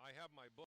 I have my book.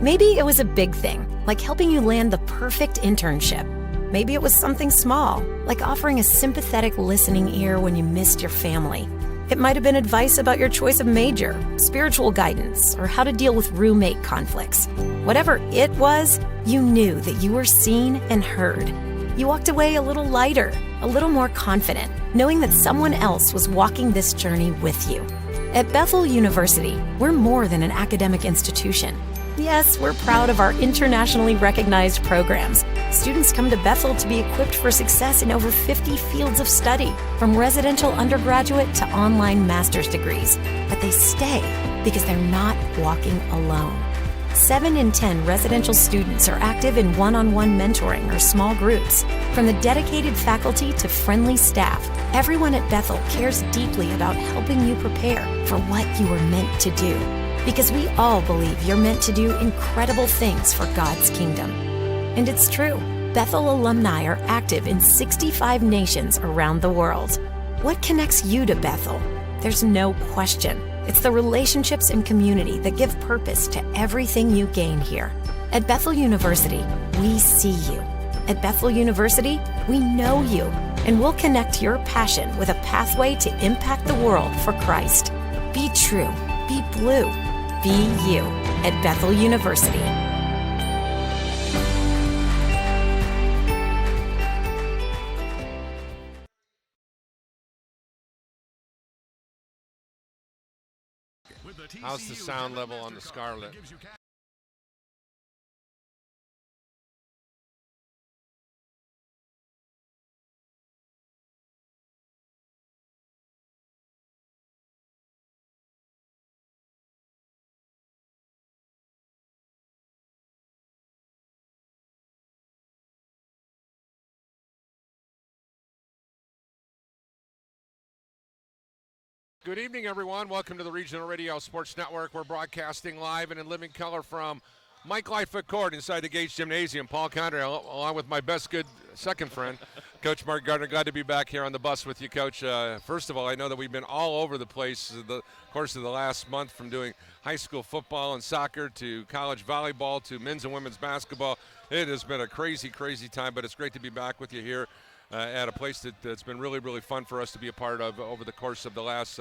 Maybe it was a big thing, like helping you land the perfect internship. Maybe it was something small, like offering a sympathetic listening ear when you missed your family. It might have been advice about your choice of major, spiritual guidance, or how to deal with roommate conflicts. Whatever it was, you knew that you were seen and heard. You walked away a little lighter, a little more confident, knowing that someone else was walking this journey with you. At Bethel University, we're more than an academic institution. Yes, we're proud of our internationally recognized programs. Students come to Bethel to be equipped for success in over 50 fields of study, from residential undergraduate to online master's degrees. But they stay because they're not walking alone. 7 in 10 residential students are active in one-on-one mentoring or small groups. From the dedicated faculty to friendly staff, everyone at Bethel cares deeply about helping you prepare for what you were meant to do. Because we all believe you're meant to do incredible things for God's kingdom. And it's true. Bethel alumni are active in 65 nations around the world. What connects you to Bethel? There's no question. It's the relationships and community that give purpose to everything you gain here. At Bethel University, we see you. At Bethel University, we know you, and we'll connect your passion with a pathway to impact the world for Christ. Be true. Be blue. Be you at Bethel University. How's the sound level on the Scarlet? Good evening, everyone. Welcome to the Regional Radio Sports Network. We're broadcasting live and in living color from Mike Lightfoot Court inside the Gates Gymnasium. Paul Condry, along with my best good second friend, Coach Mark Gardner. Glad to be back here on the bus with you, Coach. First of all, I know that we've been all over the place the course of the last month, from doing high school football and soccer to college volleyball to men's and women's basketball. It has been a crazy, crazy time, but it's great to be back with you here at a place that's been really, really fun for us to be a part of over the course of the last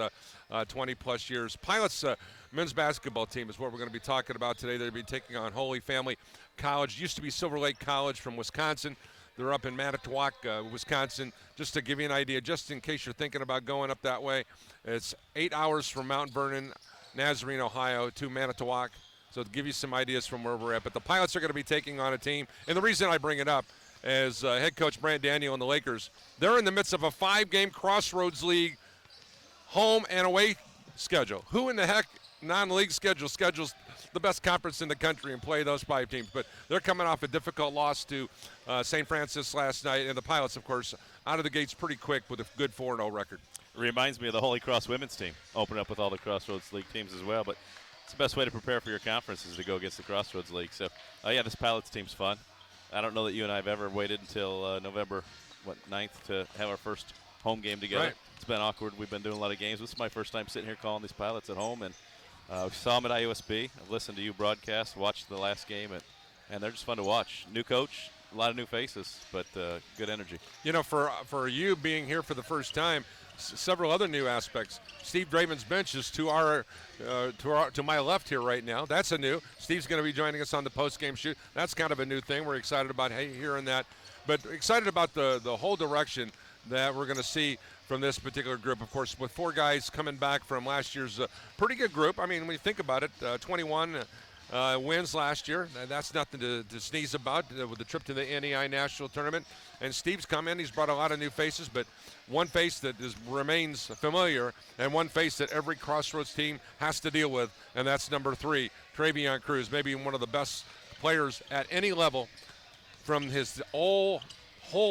20-plus years. Pilots men's basketball team is what we're going to be talking about today. They'll be taking on Holy Family College. Used to be Silver Lake College from Wisconsin. They're up in Manitowoc, Wisconsin. Just to give you an idea, just in case you're thinking about going up that way, it's 8 hours from Mount Vernon, Nazarene, Ohio, to Manitowoc. So to give you some ideas from where we're at. But the Pilots are going to be taking on a team, and the reason I bring it up, as head coach Brant Daniel and the Lakers, they're in the midst of a 5-game Crossroads League home and away schedule. Who in the heck non-league schedules the best conference in the country and play those 5 teams? But they're coming off a difficult loss to St. Francis last night, and the Pilots, of course, out of the gates pretty quick with a good 4-0 record. It reminds me of the Holy Cross women's team, open up with all the Crossroads League teams as well. But it's the best way to prepare for your conference is to go against the Crossroads League. So, yeah, this Pilots team's fun. I don't know that you and I have ever waited until November 9th to have our first home game together. Right. It's been awkward. We've been doing a lot of games. This is my first time sitting here calling these Pilots at home, and we saw them at IUSB. I've listened to you broadcast, watched the last game, and they're just fun to watch. New coach, a lot of new faces, but good energy. You know, for you being here for the first time, several other new aspects. Steve Dreeben's bench is to my left here right now. That's a new. Steve's going to be joining us on the post-game shoot. That's kind of a new thing. We're excited about hearing that. But excited about the whole direction that we're going to see from this particular group. Of course, with 4 guys coming back from last year's pretty good group. I mean, when you think about it, 21 wins last year. That's nothing to sneeze about with the trip to the NEI National Tournament. And Steve's come in. He's brought a lot of new faces, but one face that remains familiar and one face that every Crossroads team has to deal with, and that's number 3, Travion Cruz, maybe one of the best players at any level from his whole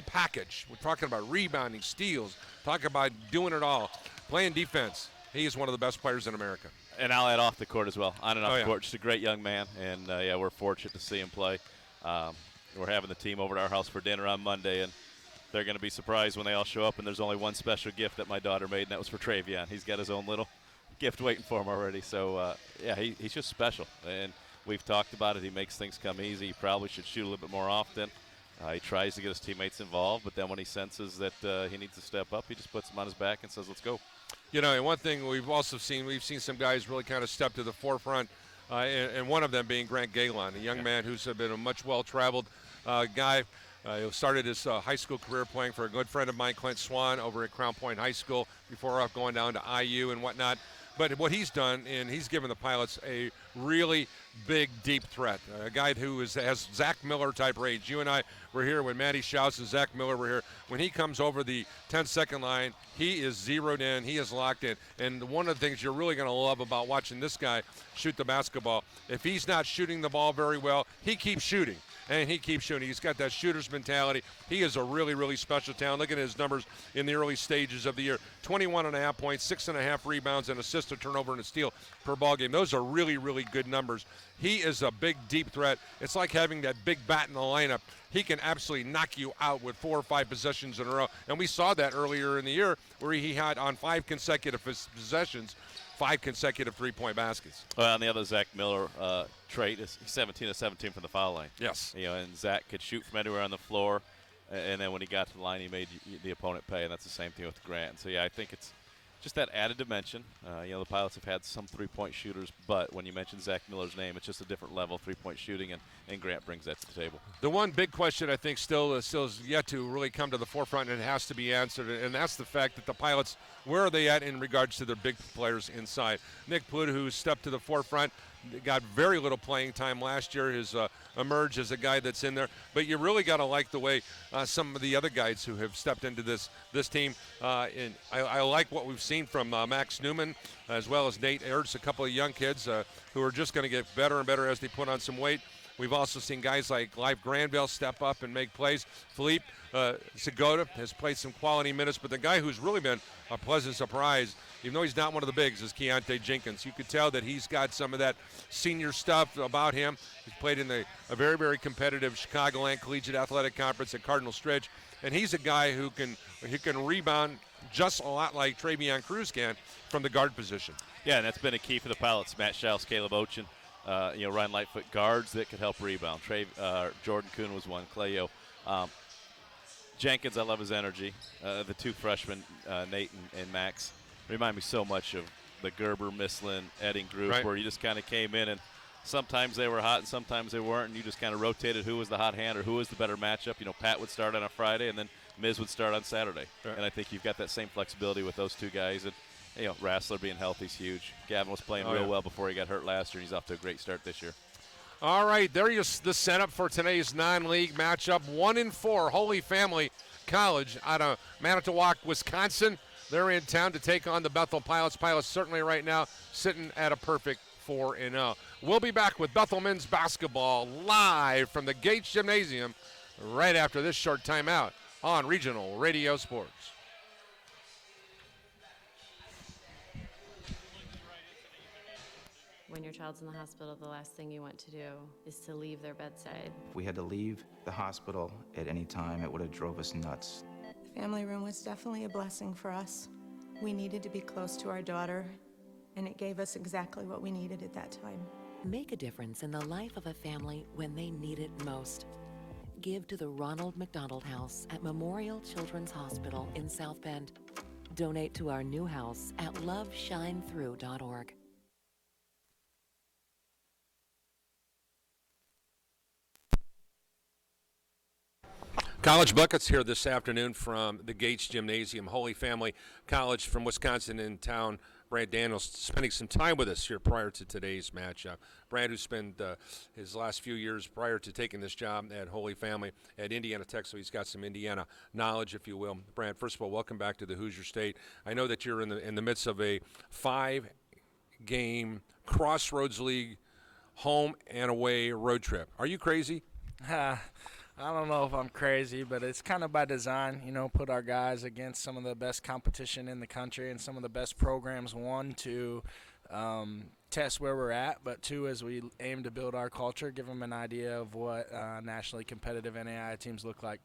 package. We're talking about rebounding, steals, talking about doing it all, playing defense. He is one of the best players in America. And I'll add off the court as well. On and off the court, just a great young man, and we're fortunate to see him play. We're having the team over at our house for dinner on Monday, and they're going to be surprised when they all show up, and there's only one special gift that my daughter made, and that was for Travion. He's got his own little gift waiting for him already. So, he's just special, and we've talked about it. He makes things come easy. He probably should shoot a little bit more often. He tries to get his teammates involved, but then when he senses that he needs to step up, he just puts them on his back and says, let's go. You know, and one thing we've seen some guys really kind of step to the forefront, and one of them being Grant Galen, a young man who's been a much well-traveled guy. He started his high school career playing for a good friend of mine, Clint Swan, over at Crown Point High School before going down to IU and whatnot. But what he's done, and he's given the Pilots a really big, deep threat. A guy who has Zach Miller-type range. You and I were here when Matty Schaus and Zach Miller were here. When he comes over the 10-second line, he is zeroed in. He is locked in. And one of the things you're really going to love about watching this guy shoot the basketball, if he's not shooting the ball very well, he keeps shooting. And he keeps shooting. He's got that shooter's mentality. He is a really, really special talent. Look at his numbers in the early stages of the year. 21.5 points, 6.5 rebounds, and assist, a turnover, and a steal per ball game. Those are really, really good numbers. He is a big, deep threat. It's like having that big bat in the lineup. He can absolutely knock you out with 4 or 5 possessions in a row. And we saw that earlier in the year where he had on 5 consecutive possessions 5 consecutive three-point baskets. Well, and the other Zach Miller trait is 17 of 17 from the foul line. Yes. You know, and Zach could shoot from anywhere on the floor, and then when he got to the line, he made the opponent pay, and that's the same thing with Grant. So, I think it's just that added dimension. The Pilots have had some three-point shooters, but when you mention Zach Miller's name, it's just a different level, three-point shooting, and Grant brings that to the table. The one big question I think still is yet to really come to the forefront, and it has to be answered, and that's the fact that the Pilots, where are they at in regards to their big players inside? Nick Pluta, who stepped to the forefront, got very little playing time last year, has emerged as a guy that's in there. But you really got to like the way some of the other guys who have stepped into this team. And I like what we've seen from Max Newman as well as Nate Ertz, a couple of young kids who are just going to get better and better as they put on some weight. We've also seen guys like Live Granville step up and make plays. Philippe Segota has played some quality minutes, but the guy who's really been a pleasant surprise, even though he's not one of the bigs, is Keontae Jenkins. You could tell that he's got some of that senior stuff about him. He's played in a very, very competitive Chicagoland Collegiate Athletic Conference at Cardinal Stritch, and he's a guy who can rebound just a lot like Travion Cruz can from the guard position. Yeah, and that's been a key for the Pilots. Matt Schaus, Caleb Ochin, Ryan Lightfoot, guards that could help rebound. Jordan Kuhn was one. Clayo. Jenkins, I love his energy. The two freshmen, Nate and Max, remind me so much of the Gerber, Mislin, Edding group, right, where you just kind of came in and sometimes they were hot and sometimes they weren't, and you just kind of rotated who was the hot hand or who was the better matchup. Pat would start on a Friday and then Miz would start on Saturday. Right. And I think you've got that same flexibility with those two guys. And Rassler being healthy is huge. Gavin was playing real well before he got hurt last year. He's off to a great start this year. All right, there is the setup for today's non-league matchup. 1-4, Holy Family College out of Manitowoc, Wisconsin. They're in town to take on the Bethel Pilots. Pilots certainly right now sitting at a perfect 4-0. We'll be back with Bethel men's basketball live from the Gates Gymnasium right after this short timeout on Regional Radio Sports. When your child's in the hospital, the last thing you want to do is to leave their bedside. If we had to leave the hospital at any time, it would have drove us nuts. The family room was definitely a blessing for us. We needed to be close to our daughter, and it gave us exactly what we needed at that time. Make a difference in the life of a family when they need it most. Give to the Ronald McDonald House at Memorial Children's Hospital in South Bend. Donate to our new house at loveshinethrough.org. College Buckets here this afternoon from the Gates Gymnasium. Holy Family College from Wisconsin in town. Brad Daniels spending some time with us here prior to today's matchup. Brad, who spent his last few years prior to taking this job at Holy Family at Indiana Tech, so he's got some Indiana knowledge, if you will. Brad, first of all, welcome back to the Hoosier State. I know that you're in the midst of a 5-game Crossroads League home and away road trip. Are you crazy? I don't know if I'm crazy, but it's kind of by design, put our guys against some of the best competition in the country and some of the best programs, one, to test where we're at, but two, as we aim to build our culture, give them an idea of what nationally competitive NAI teams look like.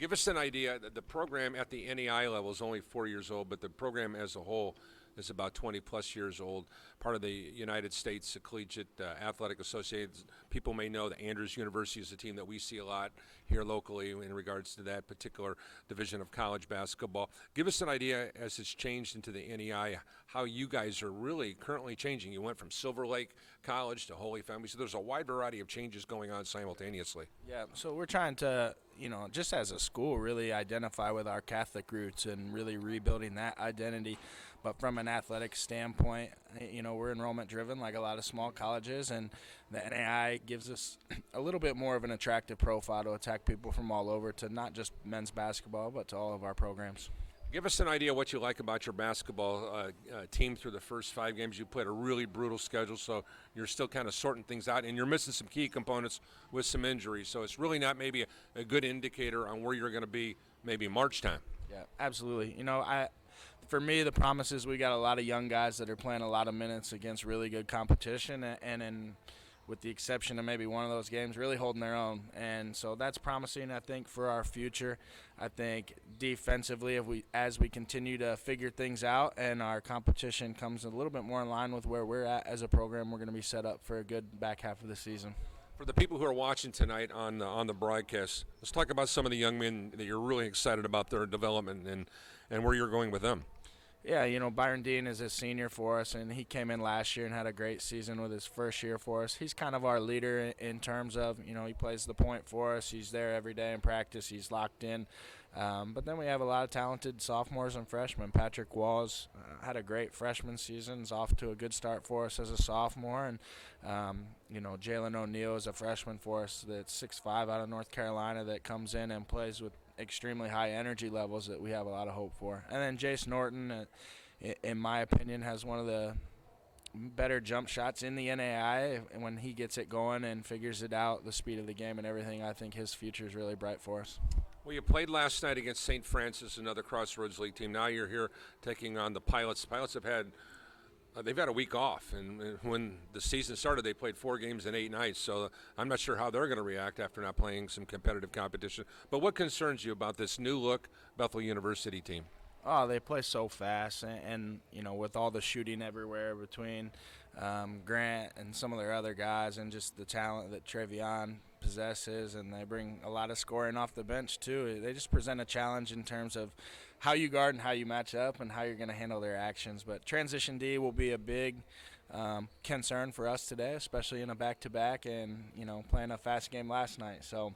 Give us an idea. The program at the NAI level is only 4 years old, but the program as a whole is about 20-plus years old, part of the United States Collegiate Athletic Association. People may know that Andrews University is a team that we see a lot here locally in regards to that particular division of college basketball. Give us an idea, as it's changed into the NEI, how you guys are really currently changing. You went from Silver Lake College to Holy Family, so there's a wide variety of changes going on simultaneously. Yeah, so we're trying to, just as a school, really identify with our Catholic roots and really rebuilding that identity. But from an athletic standpoint, we're enrollment driven like a lot of small colleges, and the NAI gives us a little bit more of an attractive profile to attack people from all over, to not just men's basketball, but to all of our programs. Give us an idea what you like about your basketball team through the first 5 games. You played a really brutal schedule, so you're still kind of sorting things out, and you're missing some key components with some injuries. So it's really not maybe a good indicator on where you're going to be maybe March time. Yeah, absolutely. For me, the promise is we got a lot of young guys that are playing a lot of minutes against really good competition, and with the exception of maybe one of those games, really holding their own. And so that's promising, I think, for our future. I think defensively, as we continue to figure things out and our competition comes a little bit more in line with where we're at as a program, we're going to be set up for a good back half of the season. For the people who are watching tonight on the broadcast, let's talk about some of the young men that you're really excited about their development and where you're going with them. Yeah, Byron Dean is a senior for us, and he came in last year and had a great season with his first year for us. He's kind of our leader in terms of, he plays the point for us. He's there every day in practice. He's locked in. But then we have a lot of talented sophomores and freshmen. Patrick Walls had a great freshman season. Is off to a good start for us as a sophomore. And, Jalen O'Neal is a freshman for us that's 6'5" out of North Carolina that comes in and plays with extremely high energy levels that we have a lot of hope for. And then Jace Norton, in my opinion, has one of the better jump shots in the NAI. And when he gets it going and figures it out, the speed of the game and everything, I think his future is really bright for us. Well, you played last night against St. Francis, another Crossroads League team. Now you're here taking on the Pilots. Pilots have had they've had a week off, and when the season started, they played 4 games in 8 nights. So I'm not sure how they're going to react after not playing some competitive competition. But what concerns you about this new look Bethel University team? Oh, they play so fast, and with all the shooting everywhere between Grant and some of their other guys, and just the talent that Trevion possesses, and they bring a lot of scoring off the bench too. They just present a challenge in terms of how you guard and how you match up and how you're going to handle their actions. But transition D will be a big concern for us today, especially in a back-to-back and playing a fast game last night. So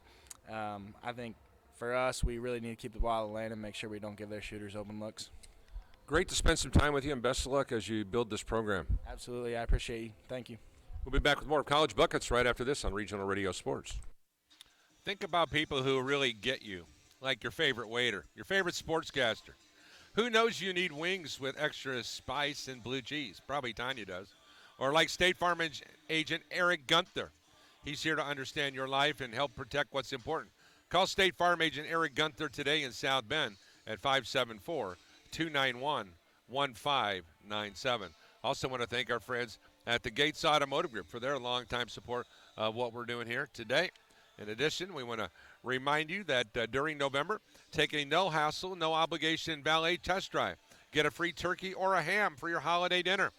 I think for us, we really need to keep the ball in the lane and make sure we don't give their shooters open looks. Great to spend some time with you, and best of luck as you build this program. Absolutely. I appreciate you. Thank you. We'll be back with more College Buckets right after this on Regional Radio Sports. Think about people who really get you, like your favorite waiter, your favorite sportscaster. Who knows you need wings with extra spice and blue cheese? Probably Tanya does. Or like State Farm agent Eric Gunther. He's here to understand your life and help protect what's important. Call State Farm agent Eric Gunther today in South Bend at 574-291-1597. Also want to thank our friends at the Gates Automotive Group for their longtime support of what we're doing here today. In addition, we want to remind you that during November, take a no-hassle, no-obligation valet test drive. Get a free turkey or a ham for your holiday dinner.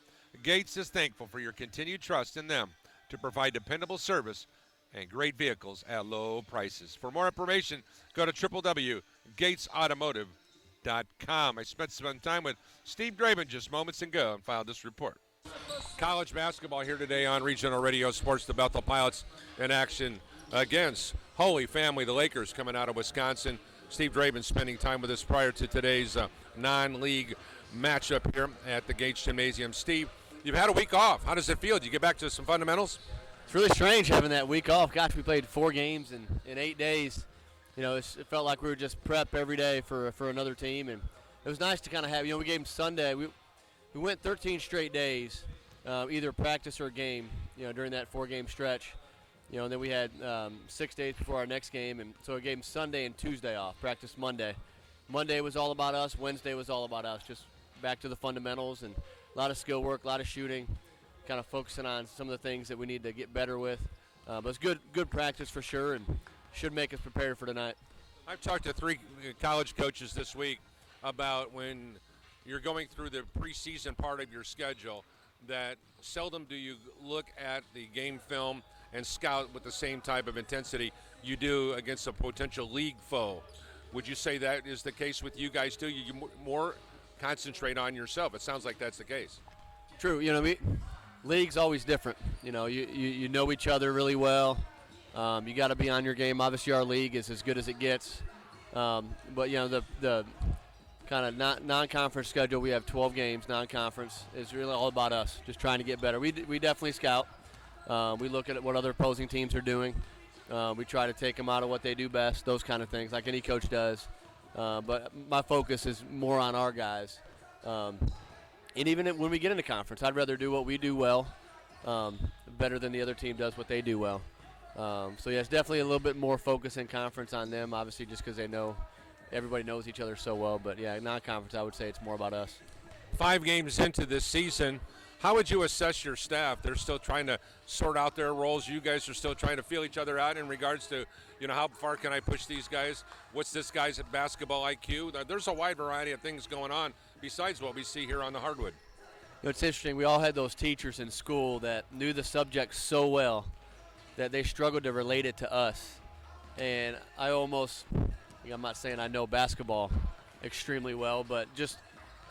Gates is thankful for your continued trust in them to provide dependable service and great vehicles at low prices. For more information, go to www.gatesautomotive.com. I spent some time with Steve Dreeben just moments ago and filed this report. College basketball here today on Regional Radio Sports. The Bethel Pilots in action against Holy Family, the Lakers, coming out of Wisconsin. Steve Dreeben spending time with us prior to today's non-league matchup here at the Gates Gymnasium. Steve, you've had a week off. How does it feel? Did you get back to some fundamentals? It's really strange having that week off. Gosh, we played 4 games in 8 days. You know, it felt like we were just prep every day for another team, and it was nice to kind of have. You know, we gave them Sunday. We went 13 straight days, either practice or game. You know, during that 4-game stretch. You know, and then we had 6 days before our next game, and so we gave them Sunday and Tuesday off. Practice Monday. Monday was all about us. Wednesday was all about us. Just back to the fundamentals and a lot of skill work, a lot of shooting, kind of focusing on some of the things that we need to get better with. But it's good practice for sure, and should make us prepared for tonight. I've talked to 3 college coaches this week about when you're going through the preseason part of your schedule that seldom do you look at the game film and scout with the same type of intensity you do against a potential league foe. Would you say that is the case with you guys too? You more concentrate on yourself. It sounds like that's the case. True. You know, league's always different. You know, you know each other really well. You got to be on your game. Obviously, our league is as good as it gets. But, you know, the kind of non-conference schedule, we have 12 games. Non-conference is really all about us, just trying to get better. We definitely scout. We look at what other opposing teams are doing. We try to take them out of what they do best, those kind of things, like any coach does. But my focus is more on our guys. And even when we get into conference, I'd rather do what we do well better than the other team does what they do well. So, yeah, it's definitely a little bit more focus in conference on them, obviously just because everybody knows each other so well. But, yeah, non-conference, I would say it's more about us. 5 games into this season, how would you assess your staff? They're still trying to sort out their roles. You guys are still trying to feel each other out in regards to, you know, how far can I push these guys? What's this guy's basketball IQ? There's a wide variety of things going on besides what we see here on the hardwood. You know, it's interesting. We all had those teachers in school that knew the subject so well that they struggled to relate it to us. And I'm not saying I know basketball extremely well, but just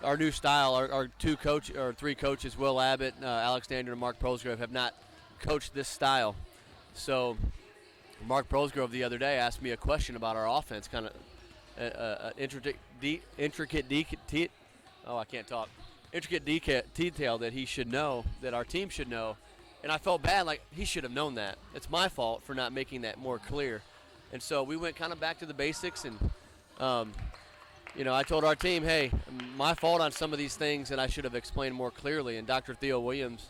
our new style, our 3 coaches, Will Abbott, Alex Dander, and Mark Postgrove, have not coached this style. So Mark Postgrove the other day asked me a question about our offense, kind of intricate detail that he should know, that our team should know. And I felt bad, like he should have known that. It's my fault for not making that more clear. And so we went kind of back to the basics, and you know, I told our team, hey, my fault on some of these things, and I should have explained more clearly. And Dr. Theo Williams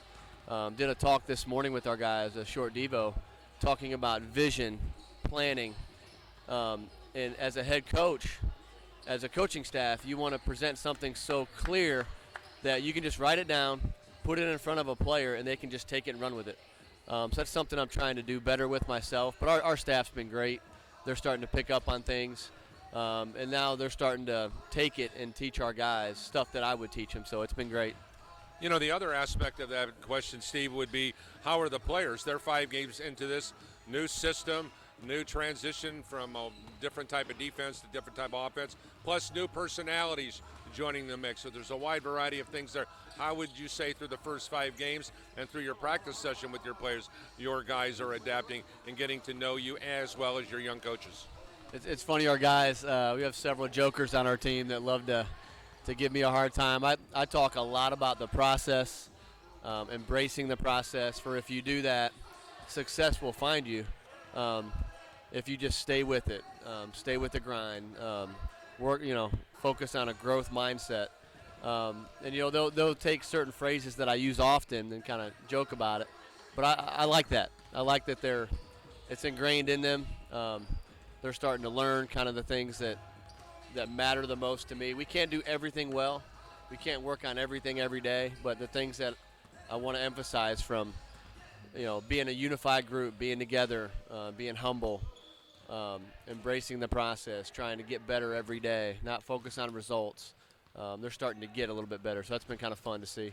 did a talk this morning with our guys, a short devo, talking about vision, planning, and as a head coach, as a coaching staff, you want to present something so clear that you can just write it down, put it in front of a player, and they can just take it and run with it. So that's something I'm trying to do better with myself. But our staff's been great. They're starting to pick up on things. And now they're starting to take it and teach our guys stuff that I would teach them. So it's been great. You know, the other aspect of that question, Steve, would be how are the players? They're 5 games into this new system, new transition from a different type of defense to different type of offense, plus new personalities joining the mix. So there's a wide variety of things there. How would you say through the first 5 games and through your practice session with your players, your guys are adapting and getting to know you as well as your young coaches? It's funny, our guys, we have several jokers on our team that love to give me a hard time. I talk a lot about the process, embracing the process, for if you do that, success will find you. If you just stay with it, stay with the grind, work, focus on a growth mindset. And, they'll take certain phrases that I use often and kind of joke about it. But I like that. I like that it's ingrained in them. They're starting to learn kind of the things that matter the most to me. We can't do everything well. We can't work on everything every day. But the things that I want to emphasize, from, being a unified group, being together, being humble, embracing the process, trying to get better every day, not focus on results. They're starting to get a little bit better, so that's been kind of fun to see.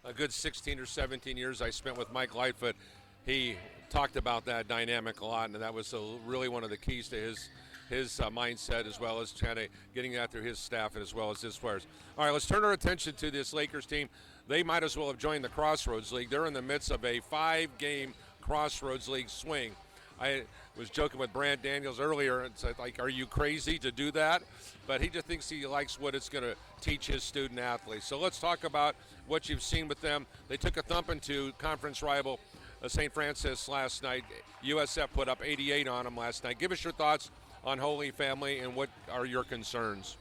A good 16 or 17 years I spent with Mike Lightfoot. He talked about that dynamic a lot, and that was really one of the keys to his his mindset, as well as kind of getting that through his staff and as well as his players. All right, let's turn our attention to this Lakers team. They might as well have joined the Crossroads League. They're in the midst of a 5-game Crossroads League swing. I was joking with Brant Daniels earlier and said, like, are you crazy to do that? But he just thinks he likes what it's going to teach his student athletes. So let's talk about what you've seen with them. They took a thumping to conference rival St. Francis last night. USF put up 88 on them last night. Give us your thoughts on Holy Family and what are your concerns?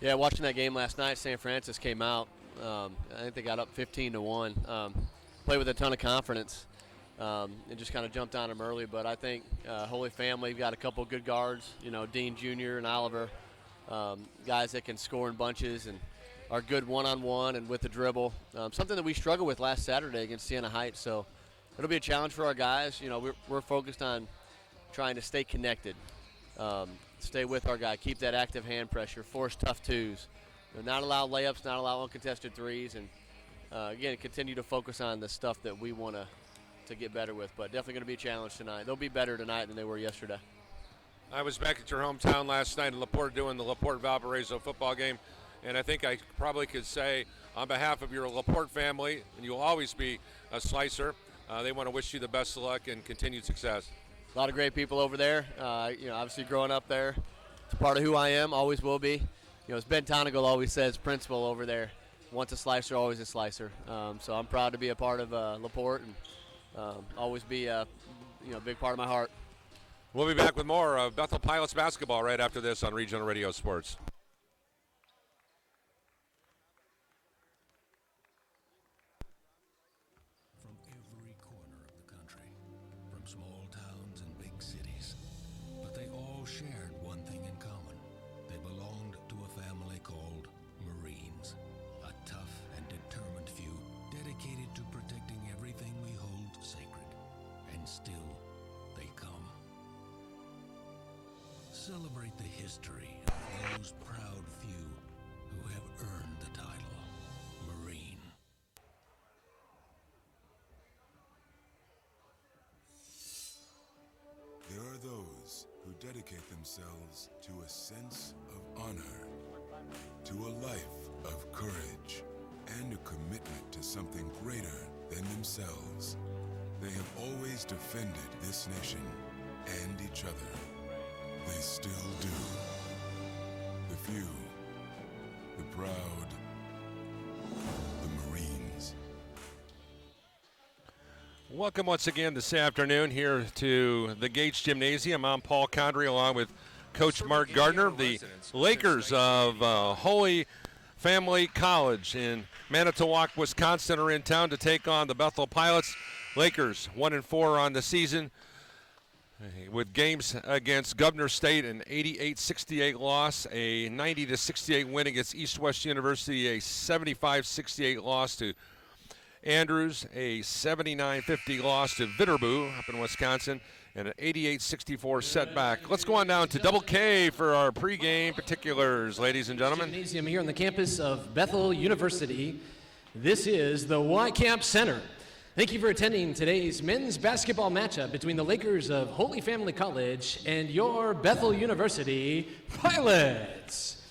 Yeah, watching that game last night, St. Francis came out. I think they got up 15-1. Played with a ton of confidence and just kind of jumped on them early. But I think Holy Family got a couple good guards, Dean Jr. and Oliver, guys that can score in bunches and are good one-on-one and with the dribble. Something that we struggled with last Saturday against Siena Heights. So it'll be a challenge for our guys. We're focused on trying to stay connected, stay with our guy, keep that active hand pressure, force tough twos, not allow layups, not allow uncontested threes, and again, continue to focus on the stuff that we want to get better with. But definitely going to be a challenge tonight. They'll be better tonight than they were yesterday. I was back at your hometown last night in LaPorte doing the LaPorte-Valparaiso football game, and I think I probably could say on behalf of your LaPorte family, and you'll always be a Slicer, they want to wish you the best of luck and continued success. A lot of great people over there. Obviously growing up there, it's part of who I am, always will be. As Ben Tonigal always says, principal over there, once a Slicer, always a Slicer. So I'm proud to be a part of LaPorte and always be a big part of my heart. We'll be back with more of Bethel Pilots basketball right after this on Regional Radio Sports. From every corner of the country, from small towns and big cities, but they all shared one thing in common. They belonged to a family called Marines, a tough and determined few dedicated to protecting everything we hold sacred, and still they come. Celebrate the history of those proud few who have earned the title Marine. There are those who dedicate themselves to a sense of honor, to a life of courage, and a commitment to something greater than themselves. They have always defended this nation and each other. They still do. The few, the proud, the Marines. Welcome once again this afternoon here to the Gates Gymnasium. I'm Paul Condry along with Coach Mark Gardner. The Lakers of Holy Family College in Manitowoc, Wisconsin are in town to take on the Bethel Pilots. Lakers 1-4 on the season, with games against Governor State, an 88-68 loss, a 90-68 win against East-West University, a 75-68 loss to Andrews, a 79-50 loss to Viterbo up in Wisconsin, and an 88-64 setback. Let's go on down to Double K for our pregame particulars, ladies and gentlemen. Gymnasium here on the campus of Bethel University. This is the Y Camp Center. Thank you for attending today's men's basketball matchup between the Lakers of Holy Family College and your Bethel University Pilots.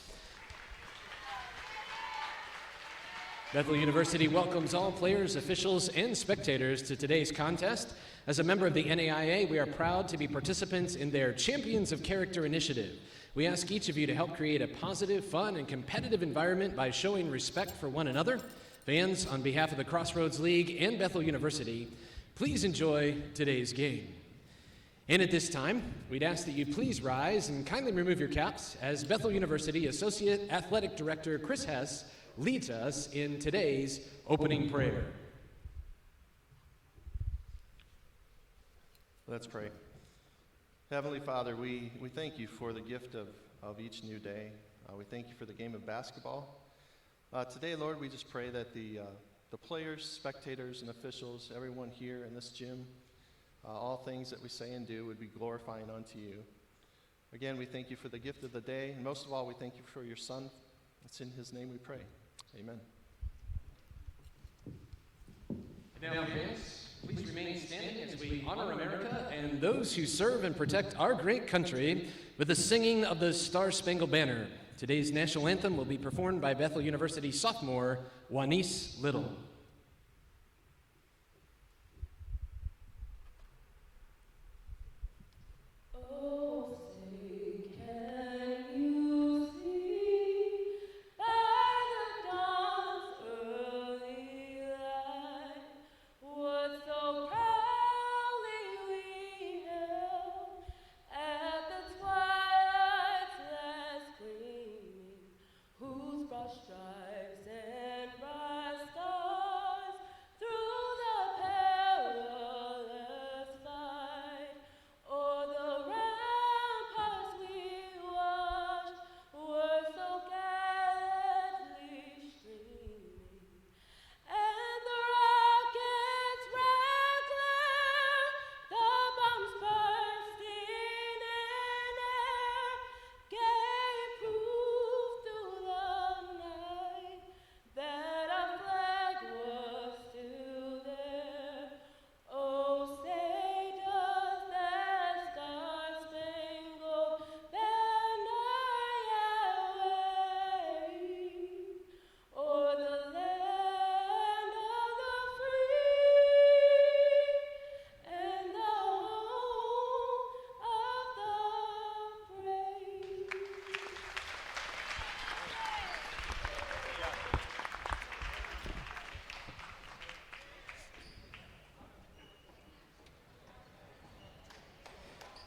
Bethel University welcomes all players, officials, and spectators to today's contest. As a member of the NAIA, we are proud to be participants in their Champions of Character initiative. We ask each of you to help create a positive, fun, and competitive environment by showing respect for one another. Fans, on behalf of the Crossroads League and Bethel University, please enjoy today's game. And at this time, we'd ask that you please rise and kindly remove your caps as Bethel University Associate Athletic Director Chris Hess leads us in today's opening prayer. Let's pray. Heavenly Father, we thank you for the gift of each new day. We thank you for the game of basketball. Today, Lord, we just pray that the players, spectators, and officials, everyone here in this gym, all things that we say and do would be glorifying unto you. Again, we thank you for the gift of the day, and most of all, we thank you for your Son. It's in his name we pray. Amen. Now, fans, please remain standing as we we honor America and those who serve and protect our great country with the singing of the Star-Spangled Banner. Today's national anthem will be performed by Bethel University sophomore Juanice Little.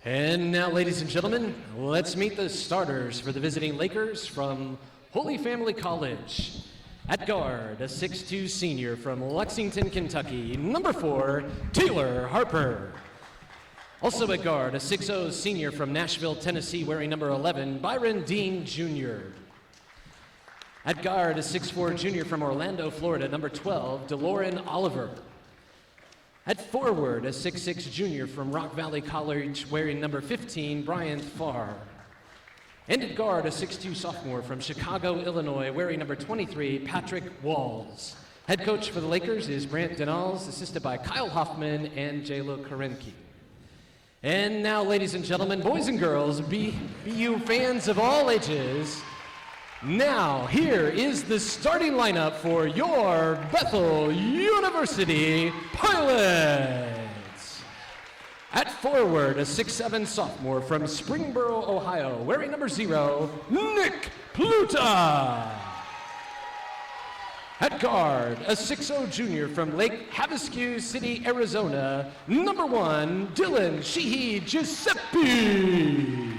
And now, ladies and gentlemen, let's meet the starters for the visiting Lakers from Holy Family College. At guard, a 6'2 senior from Lexington, Kentucky, number 4, Taylor Harper. Also at guard, a 6'0 senior from Nashville, Tennessee, wearing number 11, Byron Dean Jr. At guard, a 6'4 junior from Orlando, Florida, number 12, DeLorean Oliver. At forward, a 6'6 junior from Rock Valley College, wearing number 15, Bryant Farr. And at guard, a 6'2 sophomore from Chicago, Illinois, wearing number 23, Patrick Walls. Head coach for the Lakers is Brant Denals, assisted by Kyle Hoffman and Jayla Karenke. And now, ladies and gentlemen, boys and girls, BU fans of all ages, now, here is the starting lineup for your Bethel University Pilots. At forward, a 6'7 sophomore from Springboro, Ohio, wearing number 0, Nick Pluta. At guard, a 6'0 junior from Lake Havasu City, Arizona, number 1, Dylan Sheehy Giuseppe.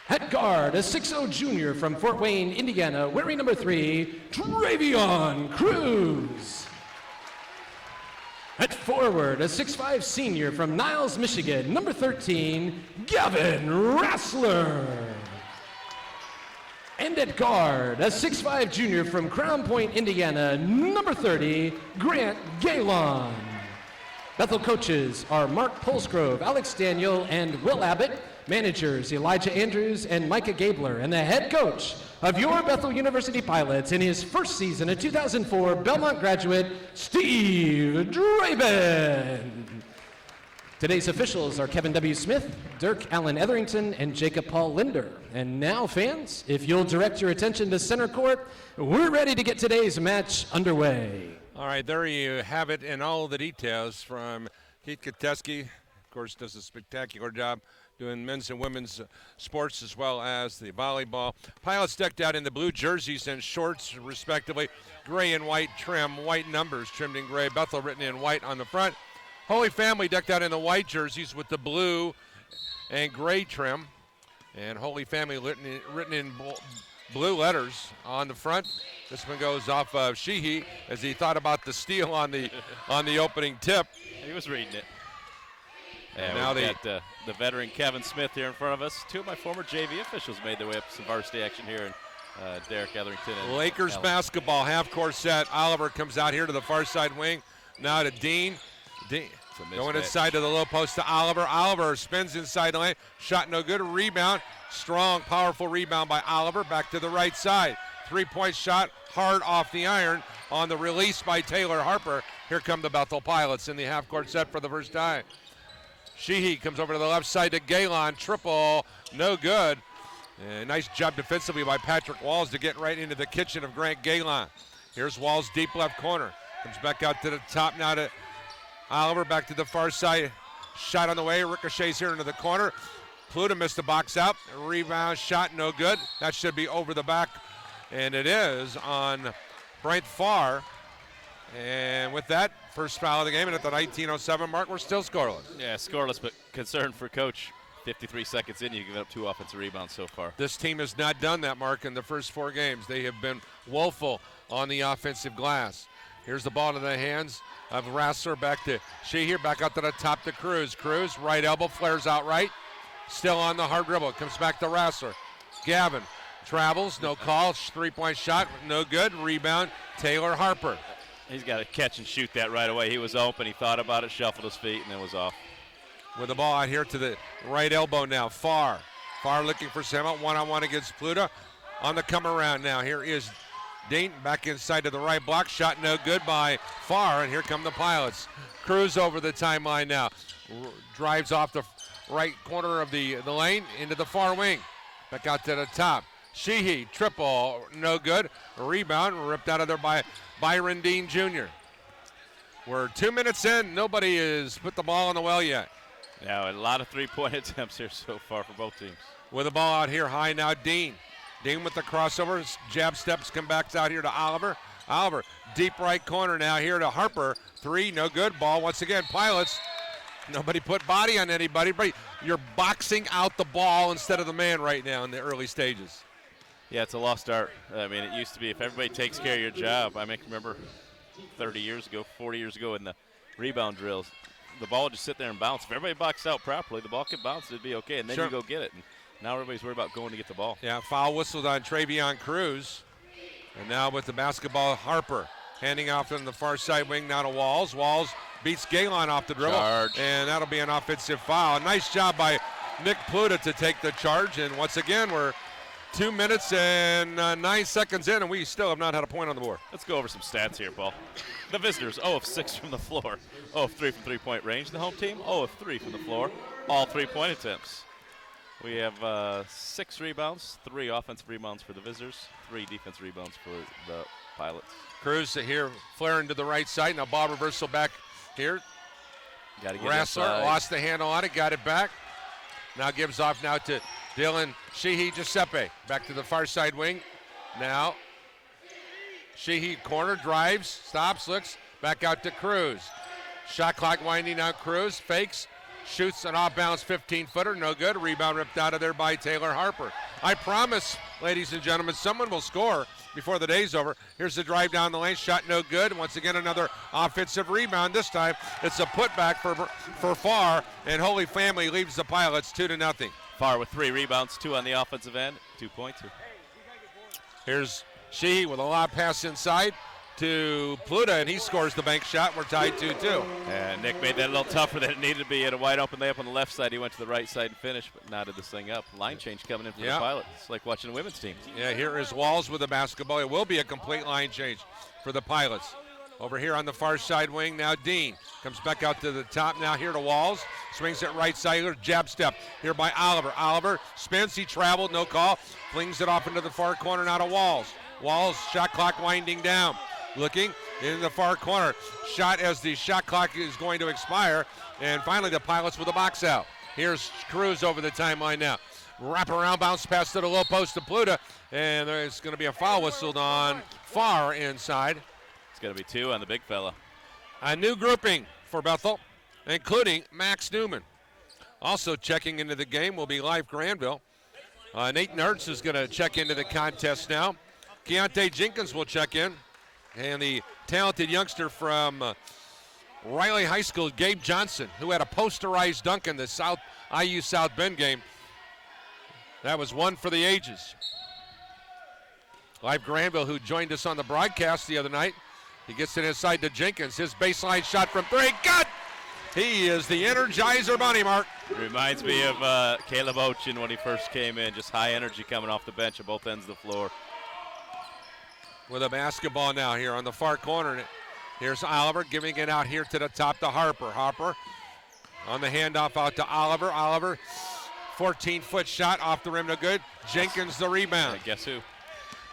At guard, a 6'0 junior from Fort Wayne, Indiana, wearing number 3, Travion Cruz. At forward, a 6'5 senior from Niles, Michigan, number 13, Gavin Rassler. And at guard, a 6'5 junior from Crown Point, Indiana, number 30, Grant Galon. Bethel coaches are Mark Polsgrove, Alex Daniel, and Will Abbott. Managers Elijah Andrews and Micah Gabler, and the head coach of your Bethel University Pilots in his first season, a 2004 Belmont graduate, Steve Dreeben. Today's officials are Kevin W. Smith, Dirk Allen Etherington, and Jacob Paul Linder. And now, fans, if you'll direct your attention to center court, we're ready to get today's match underway. All right, there you have it in all of the details from Keith Kateski. Of course, does a spectacular job doing men's and women's sports as well as the volleyball. Pilots decked out in the blue jerseys and shorts, respectively. Gray and white trim, white numbers trimmed in gray. Bethel written in white on the front. Holy Family decked out in the white jerseys with the blue and gray trim. And Holy Family written in blue letters on the front. This one goes off of Sheehy as he thought about the steal on the opening tip. He was reading it. And now we've got the veteran Kevin Smith here in front of us. Two of my former JV officials made their way up to some varsity action here, and Derek Etherington. And Lakers basketball, half-court set. Oliver comes out here to the far side wing. Now to Dean. Going inside to the low post to Oliver. Oliver spins inside the lane. Shot no good. Rebound. Strong, powerful rebound by Oliver. Back to the right side. Three-point shot. hard off the iron on the release by Taylor Harper. Here come the Bethel Pilots in the half-court set for the first time. Sheehy comes over to the left side to Galen. Triple, no good. And nice job defensively by Patrick Walls to get right into the kitchen of Grant Galen. Here's Walls deep left corner. Comes back out to the top now to Oliver, back to the far side. Shot on the way, ricochets here into the corner. Pluta missed the box out. Rebound shot, no good. That should be over the back. And it is on Bryant Farr. And with that, first foul of the game, and at the 19:07 mark, we're still scoreless. Yeah, scoreless, but concerned for Coach. 53 seconds in, you give up 2 offensive rebounds so far. This team has not done that, Mark, in the first 4 games. They have been woeful on the offensive glass. Here's the ball to the hands of Rassler, back to Sheehy, back out to the top to Cruz. Cruz, right elbow, flares out right. Still on the hard dribble. Comes back to Rassler. Gavin travels, no call. 3-point shot, no good. Rebound, Taylor Harper. He's got to catch and shoot that right away. He was open. He thought about it, shuffled his feet, and then was off. With the ball out here to the right elbow now. Farr looking for some one-on-one against Pluta. On the come around now. Here is Dean back inside to the right block. Shot no good by Farr, and here come the Pilots. Cruz over the timeline now. Drives off the right corner of the lane into the far wing. Back out to the top. Sheehy, triple, no good. A rebound ripped out of there by Byron Dean Jr. We're 2 minutes in. Nobody has put the ball in the well yet. Yeah, a lot of 3-point attempts here so far for both teams. With the ball out here high now, Dean. Dean with the crossover. Jab steps, come back out here to Oliver. Oliver, deep right corner now here to Harper. 3, no good. Ball once again. Pilots, nobody put body on anybody, but you're boxing out the ball instead of the man right now in the early stages. Yeah, it's a lost art. I mean, it used to be if everybody takes care of your job. I remember 30 years ago, 40 years ago in the rebound drills, the ball would just sit there and bounce. If everybody boxed out properly, the ball could bounce, it'd be okay, and then you go get it. And now everybody's worried about going to get the ball. Yeah, foul whistled on Travion Cruz. And now with the basketball, Harper handing off on the far side wing now to Walls. Walls beats Galen off the dribble. Charge. And that'll be an offensive foul. Nice job by Nick Pluta to take the charge. And once again, we're 2 minutes and 9 seconds in, and we still have not had a point on the board. Let's go over some stats here, Paul. The visitors, 0 of 6 from the floor, 0 of 3 from three-point range. The home team, 0 of 3 from the floor, all 3-point attempts. We have 6 rebounds, 3 offensive rebounds for the visitors, 3 defensive rebounds for the Pilots. Cruz here flaring to the right side. Now ball reversal back here. Got to get Rassler lost the handle on it, got it back. Now gives off now to Dylan Sheehy Giuseppe. Back to the far side wing. Now Sheehy corner, drives, stops, looks, back out to Cruz. Shot clock winding out. Cruz fakes, shoots an off-balance 15-footer, no good. Rebound ripped out of there by Taylor Harper. I promise, ladies and gentlemen, someone will score before the day's over. Here's the drive down the lane, shot no good. Once again, another offensive rebound. This time, it's a putback for Farr, and Holy Family leaves the Pilots 2-0. Farr with 3 rebounds, 2 on the offensive end, 2 points. Here's Sheehy with a lob pass inside to Pluta, and he scores the bank shot. We're tied 2-2. And Nick made that a little tougher than it needed to be. He had a wide open layup on the left side. He went to the right side and finished, but knotted this thing up. Line change coming in for the Pilots. It's like watching a women's team. Yeah, here is Walls with the basketball. It will be a complete line change for the Pilots. Over here on the far side wing, now Dean comes back out to the top now here to Walls. Swings it right side, jab step here by Oliver. Oliver spins, he traveled, no call. Flings it off into the far corner now to Walls. Walls, shot clock winding down. Looking in the far corner. Shot as the shot clock is going to expire. And finally the Pilots with a box out. Here's Cruz over the timeline now. Wrap around, bounce pass to the low post to Pluta. And there's going to be a foul whistled on Farr inside. It's going to be 2 on the big fella. A new grouping for Bethel, including Max Newman. Also checking into the game will be Life Granville. Nate Nertz is going to check into the contest now. Keontae Jenkins will check in. And the talented youngster from Riley High School, Gabe Johnson, who had a posterized dunk in the IU South Bend game. That was one for the ages. Live Granville, who joined us on the broadcast the other night, he gets it inside to Jenkins. His baseline shot from 3, good! He is the Energizer Bunny, Mark. Reminds me of Caleb Ochin when he first came in, just high energy coming off the bench at both ends of the floor. with a basketball now here on the far corner. Here's Oliver giving it out here to the top to Harper. Harper on the handoff out to Oliver. Oliver, 14-foot shot off the rim, no good. Jenkins the rebound. Guess who?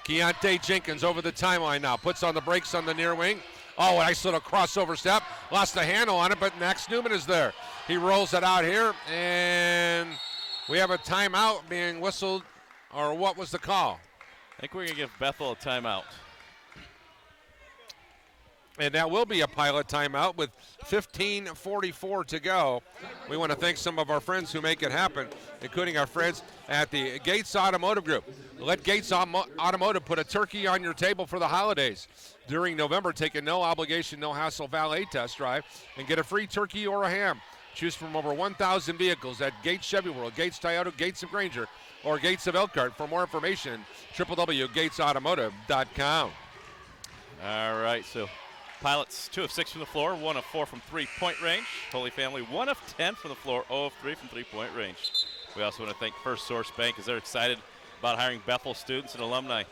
Keontae Jenkins over the timeline now. Puts on the brakes on the near wing. Oh, a nice little crossover step. Lost the handle on it, but Max Newman is there. He rolls it out here, and we have a timeout being whistled, or what was the call? I think we're going to give Bethel a timeout. And that will be a pilot timeout with 15:44 to go. We want to thank some of our friends who make it happen, including our friends at the Gates Automotive Group. Let Gates Automotive put a turkey on your table for the holidays. During November, take a no-obligation, no-hassle valet test drive and get a free turkey or a ham. Choose from over 1,000 vehicles at Gates Chevy World, Gates Toyota, Gates of Granger, or Gates of Elkhart. For more information, www.gatesautomotive.com. All right, so Pilots 2 of 6 from the floor, 1 of 4 from three-point range. Holy Family 1 of 10 from the floor, 0 of 3 from three-point range. We also want to thank First Source Bank as they're excited about hiring Bethel students and alumni.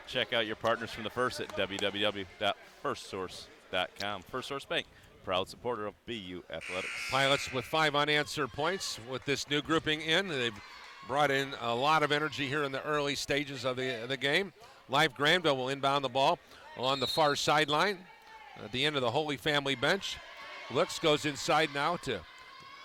Check out your partners from the First at www.firstsource.com. First Source Bank, proud supporter of BU Athletics. Pilots with 5 unanswered points with this new grouping in. They've brought in a lot of energy here in the early stages of the game. Live Granville will inbound the ball on the far sideline at the end of the Holy Family bench. Looks, goes inside now to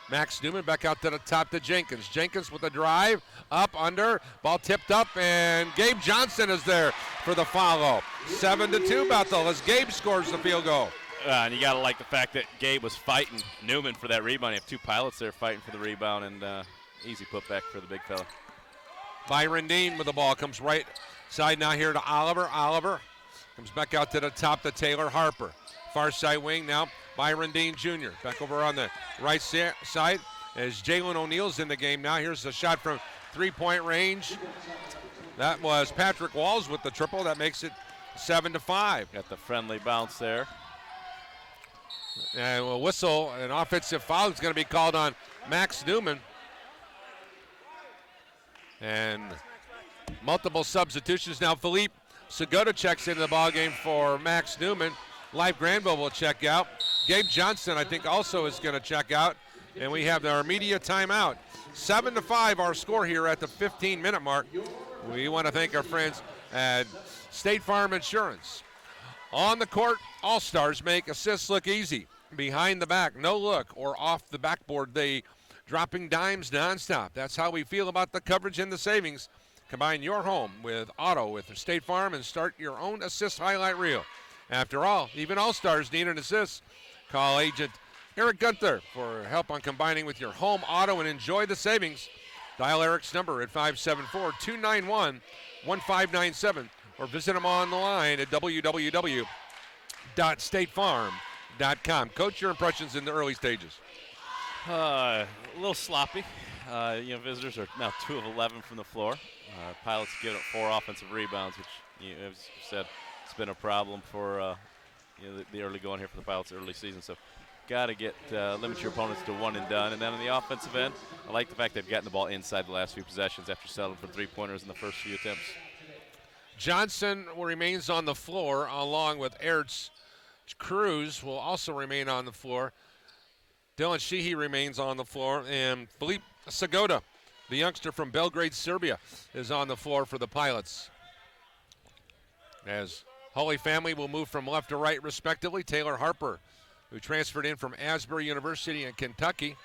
Max Newman, back out to the top to Jenkins. Jenkins with a drive, up, under, ball tipped up, and Gabe Johnson is there for the follow. 7-2 Bethel as Gabe scores the field goal. And you got to like the fact that Gabe was fighting Newman for that rebound. You have 2 pilots there fighting for the rebound, and easy putback for the big fella. Byron Dean with the ball, comes right side now here to Oliver. Oliver comes back out to the top to Taylor Harper. Far side wing now, Byron Dean Jr. Back over on the right side as Jalen O'Neal's in the game now. Here's the shot from three-point range. That was Patrick Walls with the triple. That makes it 7-5. Got the friendly bounce there. And a whistle, an offensive foul is going to be called on Max Newman. And multiple substitutions. Now Philippe Segota checks into the ballgame for Max Newman. Live Granville will check out. Gabe Johnson, I think, also is going to check out. And we have our media timeout. 7-5 our score here at the 15-minute mark. We want to thank our friends at State Farm Insurance. On the court, All-Stars make assists look easy. Behind the back, no look, or off the backboard, they dropping dimes nonstop. That's how we feel about the coverage and the savings. Combine your home with auto with State Farm and start your own assist highlight reel. After all, even All-Stars need an assist. Call agent Eric Gunther for help on combining with your home auto and enjoy the savings. Dial Eric's number at 574-291-1597 or visit him online at www.statefarm.com. Coach, your impressions in the early stages? A little sloppy. Visitors are now 2 of 11 from the floor. Pilots give up 4 offensive rebounds, which, as you said, it's been a problem for the early going here for the Pilots early season. So got to limit your opponents to 1 and done. And then on the offensive end, I like the fact they've gotten the ball inside the last few possessions after settling for 3-pointers in the first few attempts. Johnson remains on the floor along with Ertz. Cruz will also remain on the floor. Dylan Sheehy remains on the floor, and Philippe Segota, the youngster from Belgrade, Serbia, is on the floor for the Pilots. As Holy Family will move from left to right, respectively. Taylor Harper, who transferred in from Asbury University in Kentucky.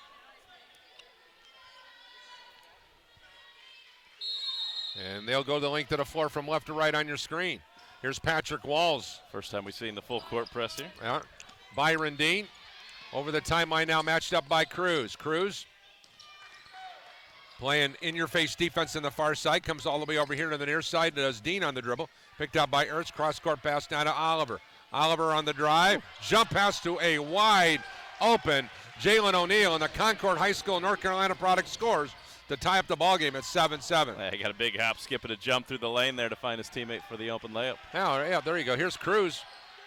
And they'll go the length of the floor from left to right on your screen. Here's Patrick Walls. First time we've seen the full court press here. Yeah. Byron Dean over the timeline now, matched up by Cruz. Cruz playing in-your-face defense in the far side. Comes all the way over here to the near side. Does Dean on the dribble. Picked up by Ertz. Cross-court pass down to Oliver. Oliver on the drive. Jump pass to a wide open Jalen O'Neal, and the Concord High School North Carolina product scores to tie up the ballgame at 7-7. He got a big hop, skip, and a jump through the lane there to find his teammate for the open layup. Yeah, there you go. Here's Cruz.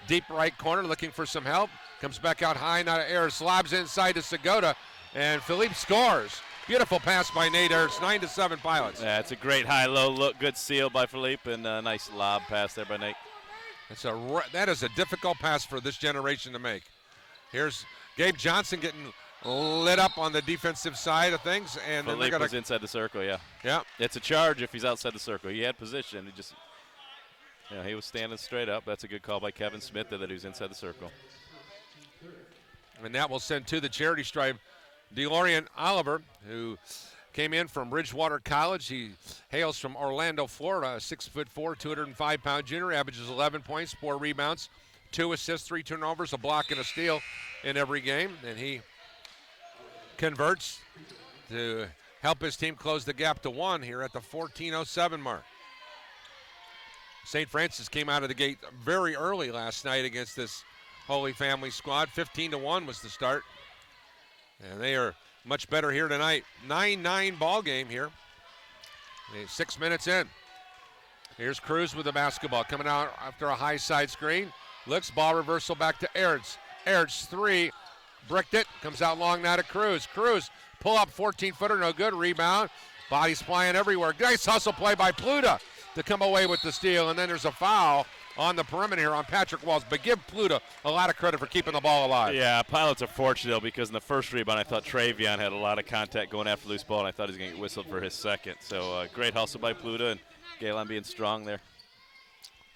Deep right corner looking for some help. Comes back out high, not Ayers. Slobs inside to Segota, and Philippe scores. Beautiful pass by Nate Ertz, 9-7 Pilots. Yeah, it's a great high-low look. Good seal by Philippe, and a nice lob pass there by Nate. That is a difficult pass for this generation to make. Here's Gabe Johnson getting lit up on the defensive side of things, and then they got was inside the circle. Yeah. Yeah. It's a charge if he's outside the circle. He had position. He was standing straight up. That's a good call by Kevin Smith that he was inside the circle. And that will send to the charity stripe DeLorean Oliver, who came in from Bridgewater College. He hails from Orlando, Florida, a 6'4", 205-pound junior, averages 11 points, 4 rebounds, 2 assists, 3 turnovers, a block, and a steal in every game. And he converts to help his team close the gap to 1 here at the 14:07 mark. St. Francis came out of the gate very early last night against this Holy Family squad. 15-1 was the start. And they are much better here tonight. 9-9 ball game here. 6 minutes in. Here's Cruz with the basketball coming out after a high side screen. Looks, ball reversal back to Aerts. Aerts 3, bricked it, comes out long now to Cruz. Cruz, pull up 14-footer, no good, rebound. Bodies flying everywhere. Nice hustle play by Pluta to come away with the steal, and then there's a foul on the perimeter here on Patrick Walls, but give Pluta a lot of credit for keeping the ball alive. Yeah, Pilots are fortunate, though, because in the first rebound, I thought Travion had a lot of contact going after loose ball, and I thought he was going to get whistled for his second. So great hustle by Pluta, and Galen being strong there.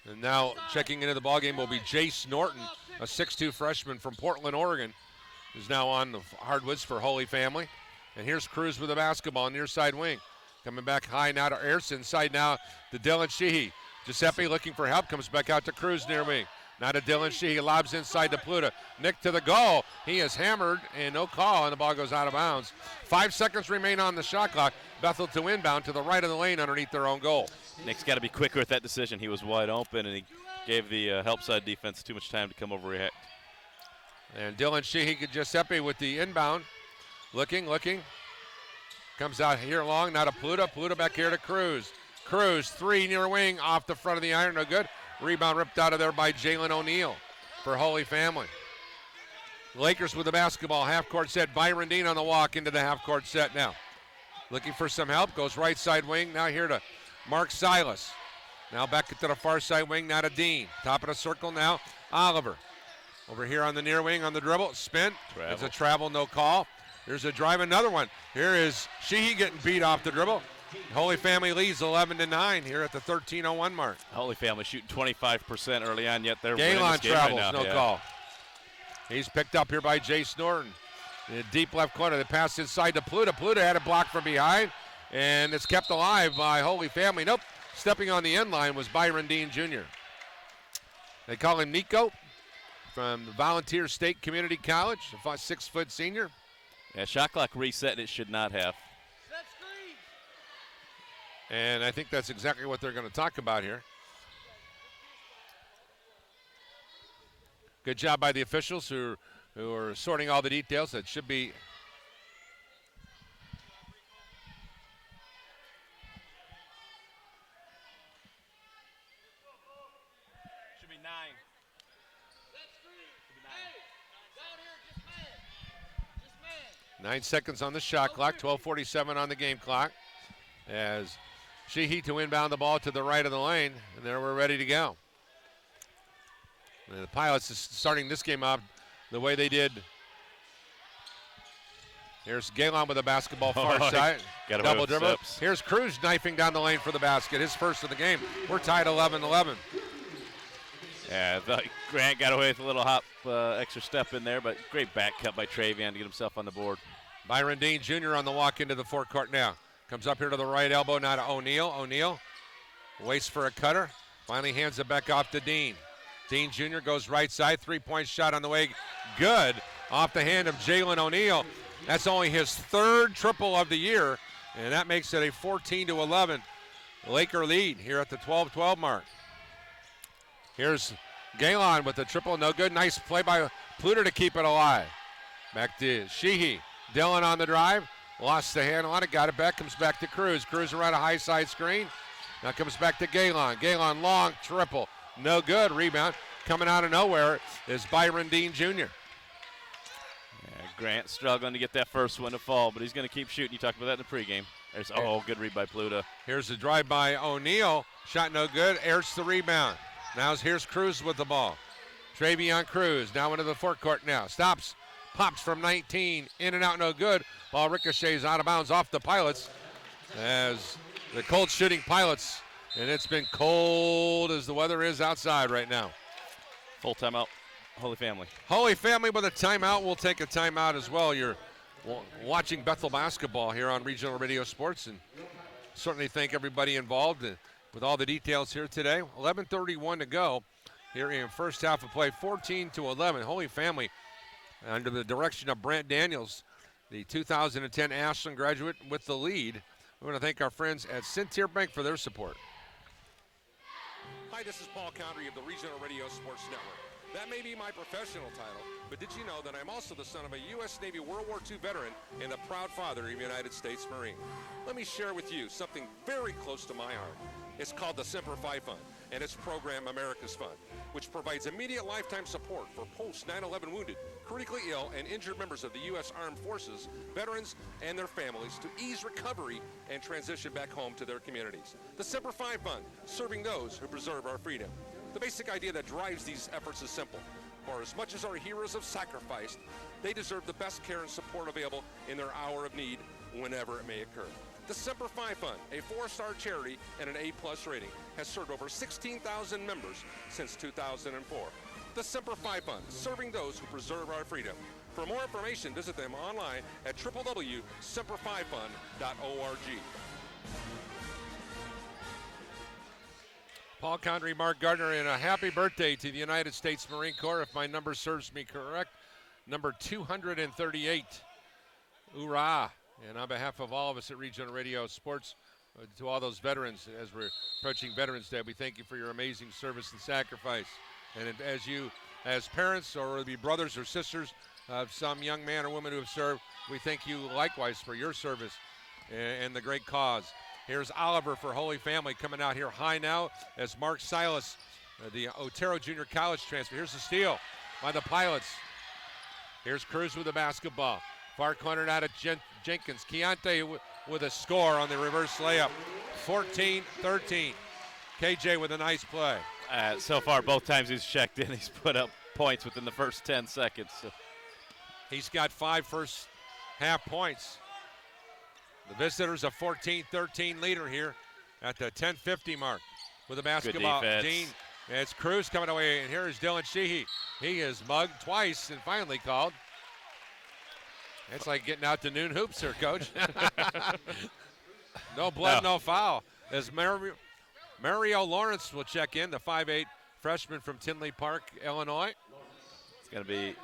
And now checking into the ballgame will be Jace Norton, a 6'2 freshman from Portland, Oregon, who's now on the hardwoods for Holy Family. And here's Cruz with the basketball, near side wing. Coming back high now to Aerts, inside now to Dylan Sheehy. Giuseppe looking for help, comes back out to Cruz near wing. Now to Dylan Sheehy, lobs inside to Pluta. Nick to the goal. He is hammered and no call, and the ball goes out of bounds. 5 seconds remain on the shot clock. Bethel to inbound to the right of the lane underneath their own goal. Nick's got to be quicker with that decision. He was wide open, and he gave the help side defense too much time to come overreact. And Dylan Sheehy, Giuseppe with the inbound. Looking. Comes out here long, now to Pluta. Pluta back here to Cruz. Cruz, 3 near wing, off the front of the iron, no good. Rebound ripped out of there by Jalen O'Neal for Holy Family. Lakers with the basketball, half-court set. Byron Dean on the walk into the half-court set now. Looking for some help, goes right side wing, now here to Mark Silas. Now back to the far side wing, now to Dean. Top of the circle now, Oliver. Over here on the near wing on the dribble, spin. It's a travel, no call. There's a drive, another one. Here is Sheehy getting beat off the dribble. Holy Family leads 11-9 here at the 13:01 mark. Holy Family shooting 25% early on, yet they're winning winning this game travels, right now. no call. He's picked up here by Jace Norton. In the deep left corner, they pass inside to Pluta. Pluta had a block from behind, and it's kept alive by Holy Family. Nope, stepping on the end line was Byron Dean Jr. They call him Nico from Volunteer State Community College, a 6-foot senior. Yeah, shot clock reset, and it should not have. And I think that's exactly what they're going to talk about here. Good job by the officials who are sorting all the details. That should be Should be 9. 9 seconds on the shot clock, 12:47 on the game clock. As Sheehy to inbound the ball to the right of the lane, and there we're ready to go. And the Pilots is starting this game up the way they did. Here's Galen with the basketball far side. Double dribble. Here's Cruz knifing down the lane for the basket, his first of the game. We're tied 11-11. Yeah, Grant got away with a little hop extra step in there, but great back cut by Travion to get himself on the board. Byron Dean Jr. on the walk into the forecourt now. Comes up here to the right elbow, now to O'Neal. O'Neal waits for a cutter. Finally hands it back off to Dean. Dean Jr. goes right side, 3-point shot on the way. Good, off the hand of Jalen O'Neal. That's only his 3rd triple of the year, and that makes it a 14-11 Laker lead here at the 12-12 mark. Here's Galen with the triple, no good. Nice play by Pluta to keep it alive. Back to Sheehy. Dylan on the drive. Lost the handle on it, got it back, comes back to Cruz. Cruz around a high side screen. Now comes back to Galen. Galen long triple, no good. Rebound coming out of nowhere is Byron Dean Jr. Yeah, Grant struggling to get that first one to fall, but he's going to keep shooting. You talked about that in the pregame. Good read by Pluta. Here's the drive by O'Neal. Shot no good. Aerts the rebound. Now here's Cruz with the ball. Travion Cruz now into the forecourt now. Stops, pops from 19, in and out, no good. Ball ricochets out of bounds off the Pilots as the cold shooting Pilots. And it's been cold as the weather is outside right now. Full timeout, Holy Family. Holy Family with a timeout. We'll take a timeout as well. You're watching Bethel basketball here on Regional Radio Sports, and certainly thank everybody involved with all the details here today. 11:31 to go here in first half of play, 14-11. Holy Family under the direction of Brant Daniels, the 2010 Ashland graduate, with the lead. We want to thank our friends at Centier Bank for their support. Hi, this is Paul Condry of the Regional Radio Sports Network. That may be my professional title, but did you know that I'm also the son of a U.S. Navy World War II veteran and the proud father of a United States Marine? Let me share with you something very close to my heart. It's called the Semper Fi Fund and its program America's Fund, which provides immediate lifetime support for post-9/11 wounded, critically ill, and injured members of the U.S. Armed Forces, veterans, and their families to ease recovery and transition back home to their communities. The Semper Fi Fund, serving those who preserve our freedom. The basic idea that drives these efforts is simple. For as much as our heroes have sacrificed, they deserve the best care and support available in their hour of need, whenever it may occur. The Semper Fi Fund, a 4-star charity and an A+ rating, has served over 16,000 members since 2004. The Semper Fi Fund, serving those who preserve our freedom. For more information, visit them online at www.semperfifund.org. Paul Condry, Mark Gardner, and a happy birthday to the United States Marine Corps, if my number serves me correct, number 238. Hoorah! And on behalf of all of us at Regional Radio Sports, to all those veterans, as we're approaching Veterans Day, we thank you for your amazing service and sacrifice. And as you, as parents, or be brothers or sisters of some young man or woman who have served, we thank you likewise for your service and the great cause. Here's Oliver for Holy Family coming out here high now as Mark Silas, the Otero Junior College transfer. Here's the steal by the Pilots. Here's Cruz with the basketball. Far cornered out of Jenkins. Keontae with a score on the reverse layup. 14-13. KJ with a nice play. So far, both times he's checked in, he's put up points within the first 10 seconds. So. He's got 5 first half points. The visitors a 14-13 leader here at the 10:50 mark with the basketball. Dean, it's Cruz coming away, and here is Dylan Sheehy. He is mugged twice and finally called. It's like getting out to noon hoops here, Coach. No blood, no foul. As Mario Lawrence will check in, the 5'8" freshman from Tinley Park, Illinois. It's going to be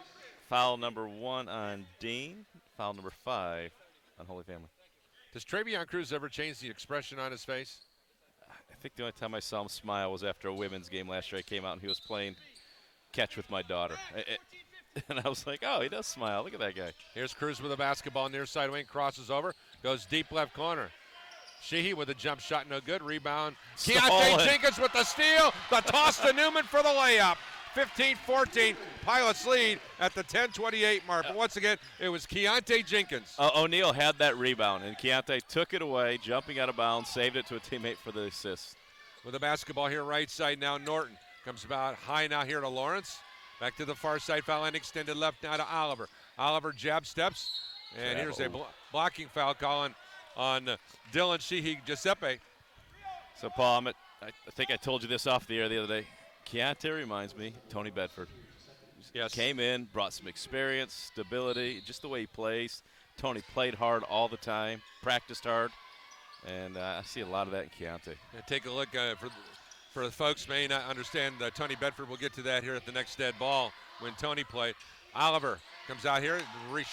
foul number 1 on Dean, foul number 5 on Holy Family. Does Travion Cruz ever change the expression on his face? I think the only time I saw him smile was after a women's game last year. I came out and he was playing catch with my daughter. And I was like, oh, he does smile. Look at that guy. Here's Cruz with a basketball near side wing, crosses over, goes deep left corner. Sheehy with a jump shot, no good. Rebound. Keontae Jenkins with the steal. The toss to Newman for the layup. 15-14. Pilots lead at the 10:28 mark. But once again, it was Keontae Jenkins. O'Neal had that rebound, and Keontae took it away, jumping out of bounds, saved it to a teammate for the assist. With the basketball here right side now, Norton comes about high now here to Lawrence. Back to the far side, foul line extended left now to Oliver. Oliver jab steps, and here's a blocking foul call on Dylan Sheehy Giuseppe. So, Paul, I think I told you this off the air the other day. Keontae reminds me Tony Bedford. Yes. Came in, brought some experience, stability, just the way he plays. Tony played hard all the time, practiced hard, and I see a lot of that in Keontae. Yeah, take a look for the folks may not understand. Tony Bedford will get to that here at the next dead ball when Tony played. Oliver comes out here,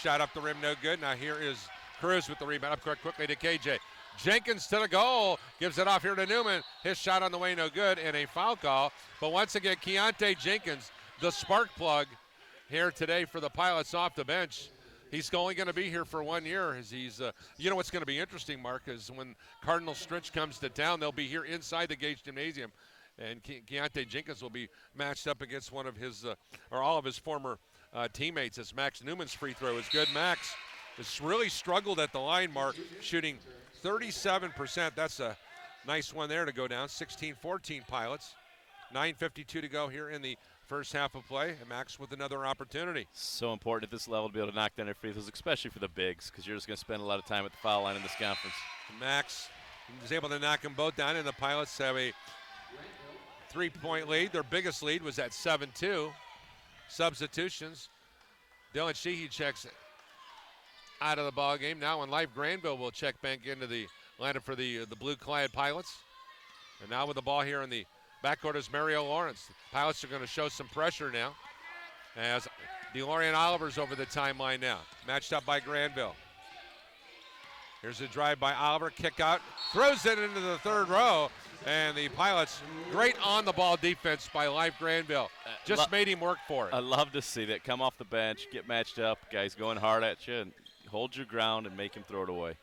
shot up the rim, no good. Now here is Cruz with the rebound up court quickly to KJ. Jenkins to the goal, gives it off here to Newman. His shot on the way, no good, and a foul call. But once again, Keontae Jenkins, the spark plug here today for the Pilots off the bench. He's only going to be here for 1 year. As he's, you know what's going to be interesting, Mark, is when Cardinal Stritch comes to town, they'll be here inside the Gage Gymnasium. And Keontae Jenkins will be matched up against one of his, or all of his former teammates, as Max Newman's free throw is good. Max has really struggled at the line, Mark, shooting 37%. That's a nice one there to go down. 16-14 Pilots. 9:52 to go here in the first half of play, and Max with another opportunity. So important at this level to be able to knock down their free throws, especially for the bigs, because you're just going to spend a lot of time at the foul line in this conference. Max is able to knock them both down, and the Pilots have a 3-point lead. Their biggest lead was at 7-2. Substitutions. Dylan Sheehy checks out of the ball game. Now in live, Granville will check back into the lineup for the blue-clad Pilots. And now with the ball here in the backcourt is Mario Lawrence. The Pilots are going to show some pressure now as DeLorean Oliver's over the timeline now. Matched up by Granville. Here's a drive by Oliver, kick out, throws it into the third row, and the Pilots, great on-the-ball defense by Life Granville. Just made him work for it. I love to see that. Come off the bench, get matched up, guys going hard at you, and hold your ground and make him throw it away.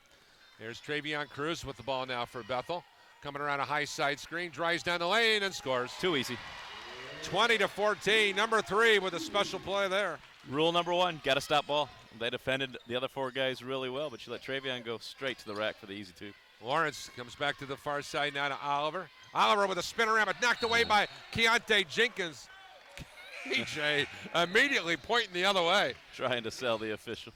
Here's Travion Cruz with the ball now for Bethel. Coming around a high side screen, drives down the lane and scores. Too easy. 20-14, number 3 with a special play there. Rule number 1, got to stop ball. They defended the other 4 guys really well, but you let Travion go straight to the rack for the easy 2. Lawrence comes back to the far side now to Oliver. Oliver with a spin around, but knocked away by Keontae Jenkins. KJ immediately pointing the other way. Trying to sell the official.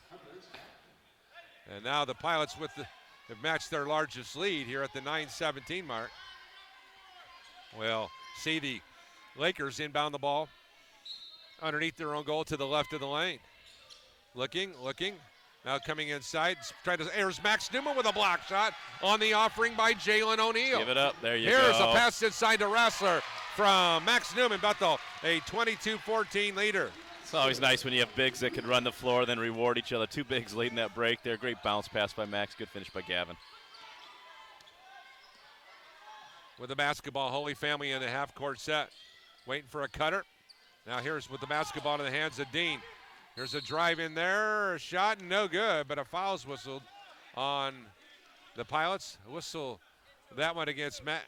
And now the Pilots have matched their largest lead here at the 9:17 mark. We'll see the Lakers inbound the ball underneath their own goal to the left of the lane. Looking. Now coming inside, here's Max Newman with a block shot on the offering by Jalen O'Neal. Give it up, there you go. Here's a pass inside to Rassler from Max Newman. Bethel, a 22-14 leader. It's always nice when you have bigs that can run the floor, then reward each other. 2 bigs leading that break there. Great bounce pass by Max, good finish by Gavin. With the basketball, Holy Family in the half-court set. Waiting for a cutter. Now here's with the basketball in the hands of Dean. Here's a drive in there, a shot, no good, but a foul's whistled on the Pilots. Whistle that one against Matt.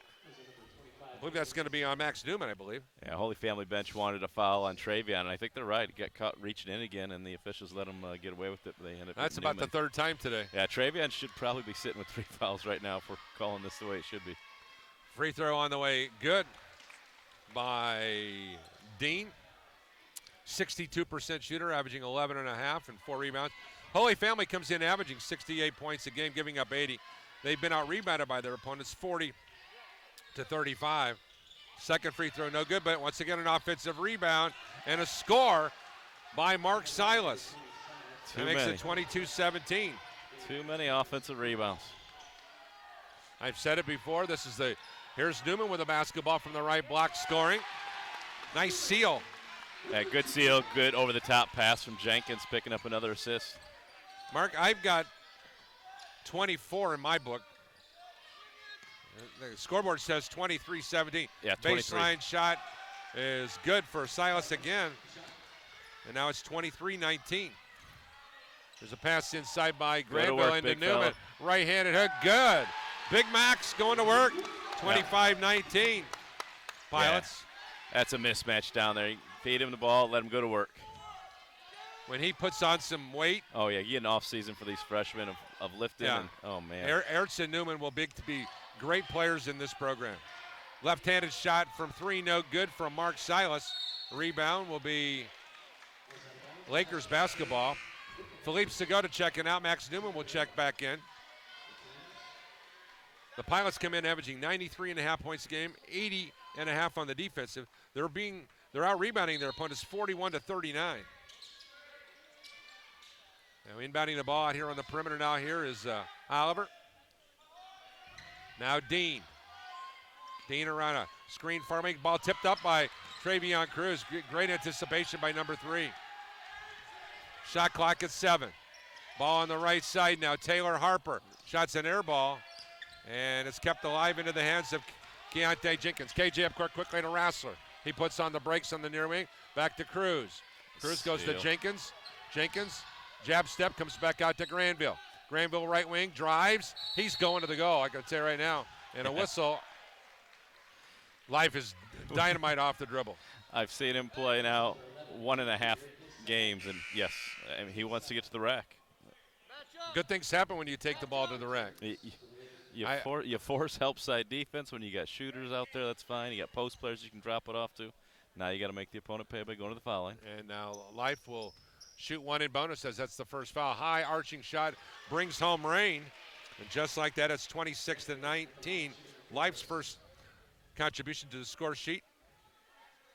I believe that's going to be on Max Newman, I believe. Yeah, Holy Family bench wanted a foul on Travion, and I think they're right. He got caught reaching in again, and the officials let him get away with it. But they ended up. That's about the 3rd time today. Yeah, Travion should probably be sitting with 3 fouls right now if we're calling this the way it should be. Free throw on the way, good by Dean. 62% shooter, averaging 11.5 and 4 rebounds. Holy Family comes in averaging 68 points a game, giving up 80. They've been out-rebounded by their opponents 40-35. Second free throw, no good, but once again an offensive rebound and a score by Mark Silas. That makes it 22-17. Too many offensive rebounds. I've said it before. Here's Newman with a basketball from the right block, scoring. Nice seal. Yeah, good seal, good over-the-top pass from Jenkins, picking up another assist. Mark, I've got 24 in my book. The scoreboard says 23-17. Yeah, 23. Baseline shot is good for Silas again. And now it's 23-19. There's a pass inside by Granville into Newman. Right-handed hook, good. Big Max going to work, 25-19. Pilots. Yeah, that's a mismatch down there. Feed him the ball, let him go to work. When he puts on some weight. Oh, yeah, you get an off-season for these freshmen of lifting. Yeah. And, oh, man. Ertz and Newman will be great players in this program. Left-handed shot from 3, no good from Mark Silas. Rebound will be Lakers basketball. Philippe Segota checking out. Max Newman will check back in. The Pilots come in averaging 93.5 points a game, 80.5 on the defensive. They're out-rebounding their opponents 41-39. Now inbounding the ball out here on the perimeter now here is Oliver. Now Dean. Dean around a screen farming. Ball tipped up by Travion Cruz. Great anticipation by number 3. Shot clock at 7. Ball on the right side now. Taylor Harper. Shot's an air ball. And it's kept alive into the hands of Keontae Jenkins. KJ up court quickly to Rassler. He puts on the brakes on the near wing. Back to Cruz. Cruz goes to Jenkins. Jenkins, jab step, comes back out to Granville. Granville right wing, drives. He's going to the goal, I can tell you right now. And a whistle. Life is dynamite off the dribble. I've seen him play now 1.5 games, and yes, I mean, he wants to get to the rack. Good things happen when you take the ball to the rack. You force help side defense when you got shooters out there. That's fine. You got post players you can drop it off to. Now you got to make the opponent pay by going to the foul line. And now Life will shoot one in bonus as that's the first foul. High arching shot brings home rain. And just like that, it's 26-19. Life's first contribution to the score sheet.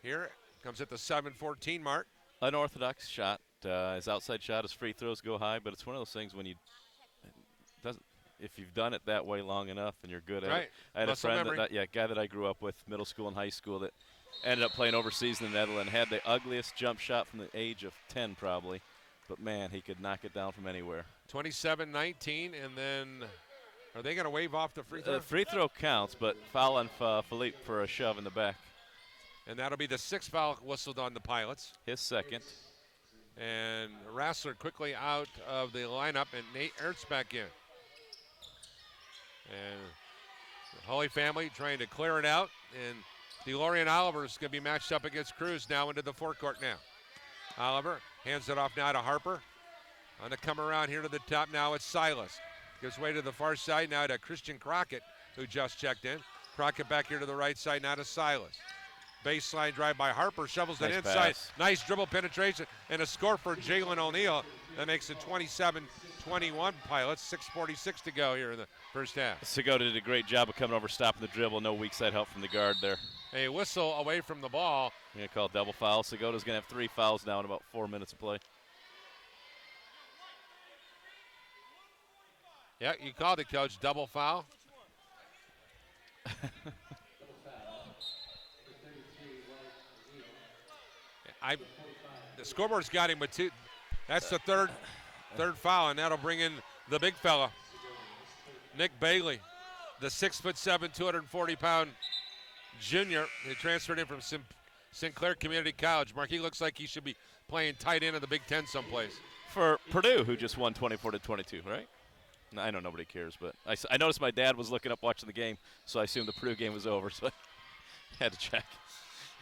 Here comes at the 7:14 mark. Unorthodox shot. His outside shot, his free throws go high, but it's one of those things when if you've done it that way long enough and you're good at it. I had Muscle a friend, memory. guy that I grew up with, middle school and high school, that ended up playing overseas in the Netherlands, had the ugliest jump shot from the age of 10 probably, but man, he could knock it down from anywhere. 27-19, and then are they going to wave off the free throw? The free throw counts, but foul on Philippe for a shove in the back. And that'll be the sixth foul whistled on the Pilots. His second. And Rassler quickly out of the lineup, and Nate Ertz back in. And the Holy Family trying to clear it out, and DeLorean Oliver is going to be matched up against Cruz now into the forecourt now. Oliver hands it off now to Harper. On the come around here to the top now, it's Silas. Gives way to the far side now to Christian Crockett, who just checked in. Crockett back here to the right side now to Silas. Baseline drive by Harper, shovels it inside. Pass. Nice dribble penetration, and a score for Jalen O'Neal. That makes it 27-21 Pilots, 6:46 to go here in the first half. Segota did a great job of coming over, stopping the dribble. No weak side help from the guard there. A whistle away from the ball. You're going to call it double foul. Segota's going to have 3 fouls now in about 4 minutes of play. Yeah, you called it, Coach. Double foul. The scoreboard's got him with 2. That's the third foul, and that'll bring in the big fella, Nick Bailey, the 6'7", 240-pound junior who transferred in from Sinclair Community College. Mark, he looks like he should be playing tight end of the Big Ten someplace. For Purdue, who just won 24-22, right? No, I know nobody cares, but I noticed my dad was looking up watching the game, so I assumed the Purdue game was over, so I had to check.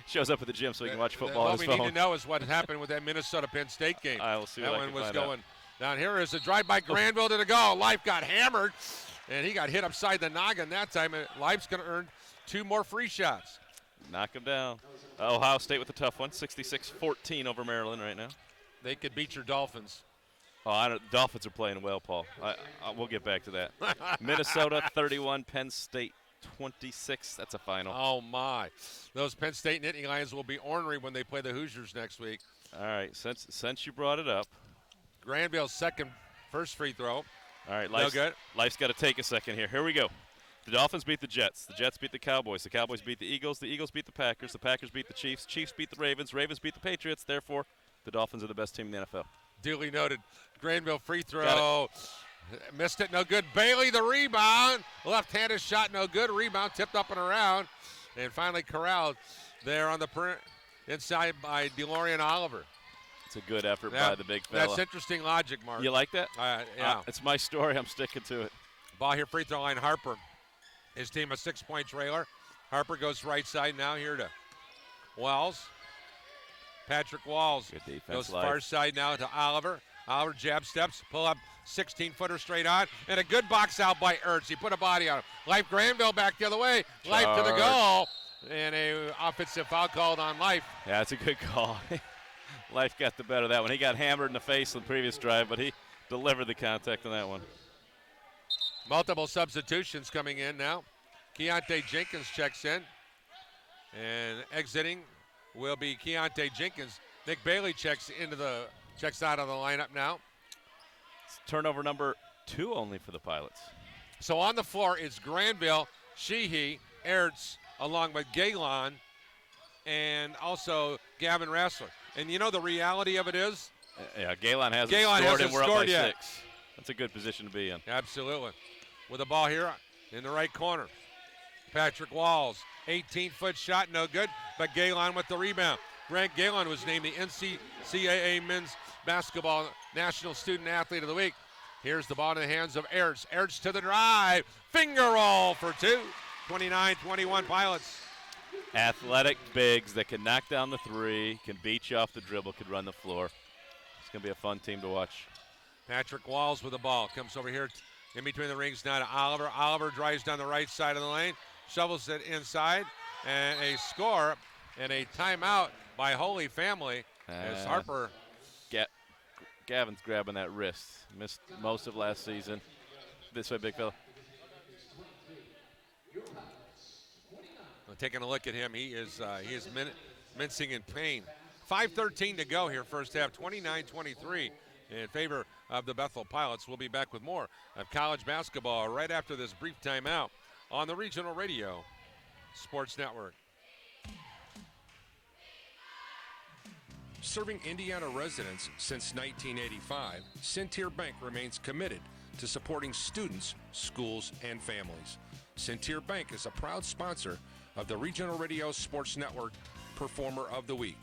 Shows up at the gym so he can watch football on his phone. What we need to know is what happened with that Minnesota-Penn State game. I will see that what I one can was find going out. down. Here is a drive by Granville to the goal. Life got hammered, and he got hit upside the noggin that time. And Life's going to earn 2 more free shots. Knock him down. Ohio State with a tough one, 66-14 over Maryland right now. They could beat your Dolphins. Oh, Dolphins are playing well, Paul. We'll get back to that. Minnesota 31, Penn State 26. That's a final. Oh, my. Those Penn State Nittany Lions will be ornery when they play the Hoosiers next week. All right, since you brought it up. Granville's first free throw. All right, Life's got to take a second here. Here we go. The Dolphins beat the Jets. The Jets beat the Cowboys. The Cowboys beat the Eagles. The Eagles beat the Packers. The Packers beat the Chiefs. Chiefs beat the Ravens. Ravens beat the Patriots. Therefore, the Dolphins are the best team in the NFL. Duly noted. Granville free throw. Missed it, no good. Bailey the rebound. Left-handed shot, no good. Rebound tipped up and around. And finally corralled there on the inside by DeLorean Oliver. It's a good effort by the big fella. That's interesting logic, Mark. You like that? Yeah. It's my story. I'm sticking to it. Ball here, free throw line, Harper. His team a 6-point trailer. Harper goes right side now here to Wells. Patrick Walls Good defense, goes Life. far side now to Oliver. Oliver jab steps, pull up, 16-footer straight on, and a good box out by Ertz. He put a body on him. Life Granville back the other way. Life to the goal, and a offensive foul called on Life. Yeah, it's a good call. Life got the better of that one. He got hammered in the face on the previous drive, but he delivered the contact on that one. Multiple substitutions coming in now. Keontae Jenkins checks in, and exiting will be Keontae Jenkins. Nick Bailey checks out of the lineup now. It's turnover number 2 only for the Pilots. So on the floor is Granville, Sheehy, Ertz, along with Galen, and also Gavin Rassler. And you know the reality of it is? Yeah, Galen hasn't scored, and we're up by 6. That's a good position to be in. Absolutely. With the ball here in the right corner. Patrick Walls, 18-foot shot, no good, but Galen with the rebound. Grant Galen was named the NCAA Men's Basketball National Student Athlete of the Week. Here's the ball in the hands of Ertz. Ertz to the drive. Finger roll for 2. 29-21 Pilots. Athletic bigs that can knock down the 3, can beat you off the dribble, can run the floor. It's going to be a fun team to watch. Patrick Walls with the ball. Comes over here In between the rings now to Oliver. Oliver drives down the right side of the lane, shovels it inside, and a score and a timeout by Holy Family as Harper. Gavin's grabbing that wrist. Missed most of last season. This way, big fella. Well, taking a look at him, he is mincing in pain. 5:13 to go here, first half, 29-23 in favor of the Bethel Pilots. We'll be back with more of college basketball right after this brief timeout on the Regional Radio Sports Network. Serving Indiana residents since 1985, Centier Bank remains committed to supporting students, schools, and families. Centier Bank is a proud sponsor of the Regional Radio Sports Network Performer of the Week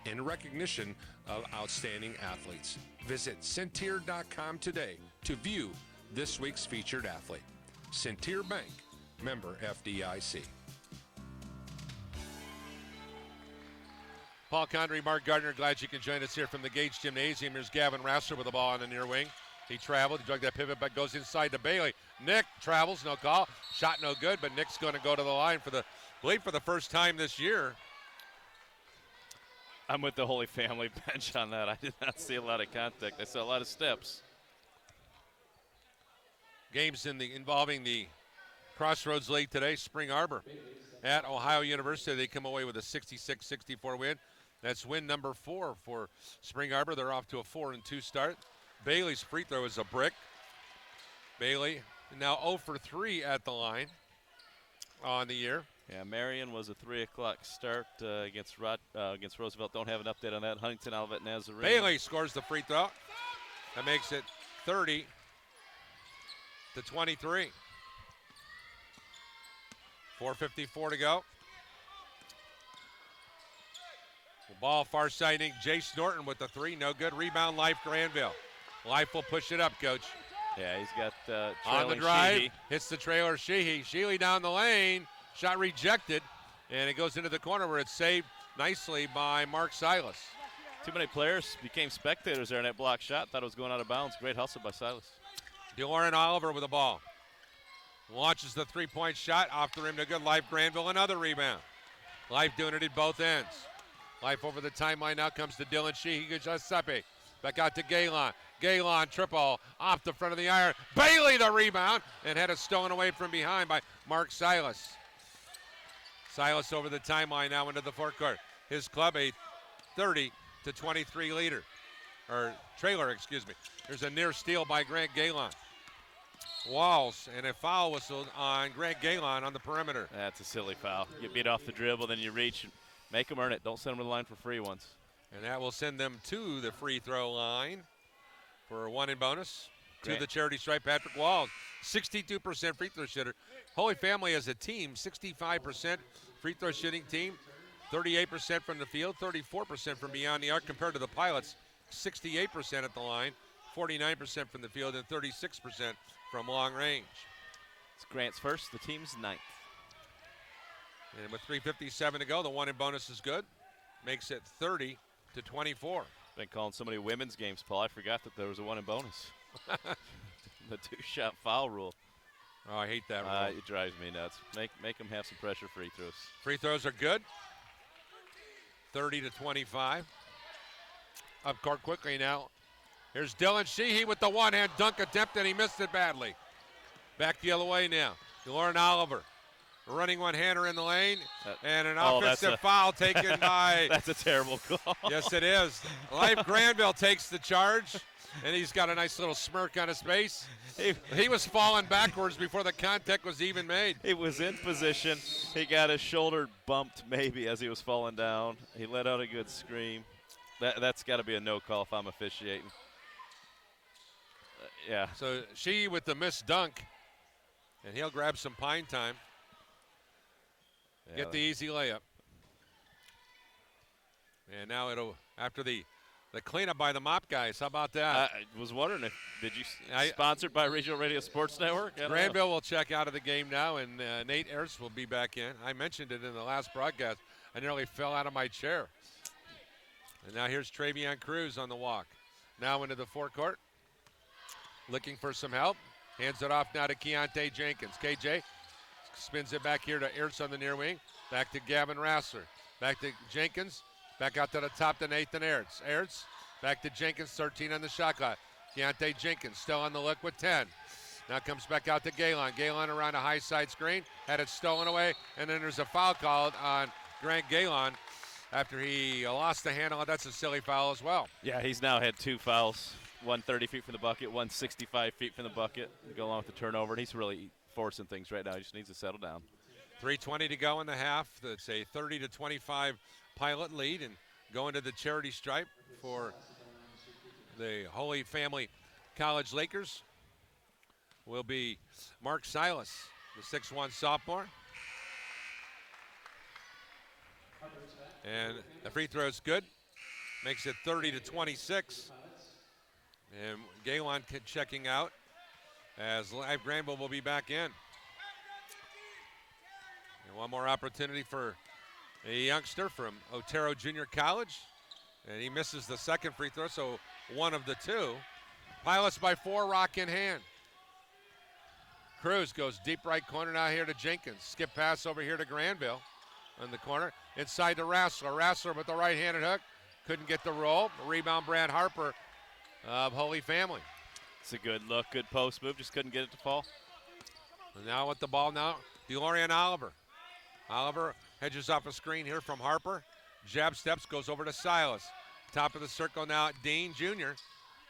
in recognition of outstanding athletes. Visit Centier.com today to view this week's featured athlete. Centier Bank, member FDIC. Paul Condrey, Mark Gardner, glad you can join us here from the Gage Gymnasium. Here's Gavin Rasser with the ball on the near wing. He traveled, he drug that pivot, but goes inside to Bailey. Nick travels, no call. Shot no good, but Nick's going to go to the line for the first time this year. I'm with the Holy Family bench on that. I did not see a lot of contact. I saw a lot of steps. Games involving the Crossroads League today. Spring Arbor at Ohio University. They come away with a 66-64 win. That's win number 4 for Spring Arbor. They're off to a 4-2 start. Bailey's free throw is a brick. Bailey now 0 for 3 at the line on the year. Yeah, Marion was a 3 o'clock start against Roosevelt. Don't have an update on that. Huntington, Olivet, Nazarene. Bailey scores the free throw. That makes it 30-23. .454 to go. Ball far siding. Jace Norton with the 3. No good. Rebound, Life Granville. Life will push it up, Coach. Yeah, he's got on the drive. Sheehy. Hits the trailer, Sheehy. Sheehy down the lane. Shot rejected. And it goes into the corner where it's saved nicely by Mark Silas. Too many players became spectators there in that block shot. Thought it was going out of bounds. Great hustle by Silas. DeLorean Oliver with the ball. Launches the three-point shot off the rim to good. Life Granville, another rebound. Life doing it at both ends. Life over the timeline now comes to Dylan Sheehy. Giuseppe. Back out to Galen. Galen triple off the front of the iron. Bailey the rebound and had it stolen away from behind by Mark Silas. Silas over the timeline now into the forecourt. His club a 30-23 leader. Or trailer, excuse me. There's a near steal by Grant Galen. Walls and a foul whistle on Grant Galen on the perimeter. That's a silly foul. You beat off the dribble, then you reach and make them earn it. Don't send them to the line for free once. And that will send them to the free throw line for a 1 in bonus. To the charity stripe, Patrick Walls. 62% free throw shooter. Holy Family as a team, 65% free throw shooting team. 38% from the field, 34% from beyond the arc compared to the Pilots. 68% at the line, 49% from the field, and 36% from long range. It's Grant's first, the team's 9th. And with 3:57 to go, the 1 in bonus is good. Makes it 30-24. Been calling so many women's games, Paul. I forgot that there was a 1 in bonus. The 2-shot foul rule. Oh, I hate that rule. It drives me nuts. Make them have some pressure free throws. Free throws are good. 30-25. Up court quickly now. Here's Dylan Sheehy with the one-hand dunk attempt, and he missed it badly. Back the other way now. Lauren Oliver running one-hander in the lane, and an offensive foul taken by... That's a terrible call. Yes, it is. Life Granville takes the charge, and he's got a nice little smirk on his face. He was falling backwards before the contact was even made. He was in position. He got his shoulder bumped maybe as he was falling down. He let out a good scream. That's got to be a no call if I'm officiating. Yeah. So she with the missed dunk, and he'll grab some pine time. Get the easy layup. And now it'll, after the cleanup by the mop guys, how about that? I was wondering sponsored by Regional Radio Sports Network? Granville will check out of the game now, and Nate Ayers will be back in. I mentioned it in the last broadcast. I nearly fell out of my chair. And now here's Travion Cruz on the walk. Now into the forecourt, looking for some help. Hands it off now to Keontae Jenkins. KJ spins it back here to Ertz on the near wing. Back to Gavin Rassler. Back to Jenkins. Back out to the top to Nathan Ertz. Ertz back to Jenkins, 13 on the shot clock. Keontae Jenkins still on the lick with 10. Now comes back out to Galen. Galen around a high side screen. Had it stolen away. And then there's a foul called on Grant Galen after he lost the handle. That's a silly foul as well. Yeah, he's now had 2 fouls. One 30 feet from the bucket, one 65 feet from the bucket to go along with the turnover. And he's really forcing things right now. He just needs to settle down. 3:20 to go in the half. It's a 30-25 Pilot lead, and going to the charity stripe for the Holy Family College Lakers will be Mark Silas, the 6'1 sophomore. And the free throw is good. Makes it 30-26. And Galen checking out as Live Granville will be back in. And one more opportunity for a youngster from Otero Junior College. And he misses the second free throw, so one of the 2. Pilots by 4, rock in hand. Cruz goes deep right corner now here to Jenkins. Skip pass over here to Granville on the corner. Inside to Rassler. Rassler with the right-handed hook. Couldn't get the roll. Rebound Brad Harper of Holy Family. It's a good look, good post move, just couldn't get it to fall. And now with the ball now, DeLorean Oliver. Oliver hedges off a screen here from Harper. Jab steps, goes over to Silas. Top of the circle now, Dean Jr.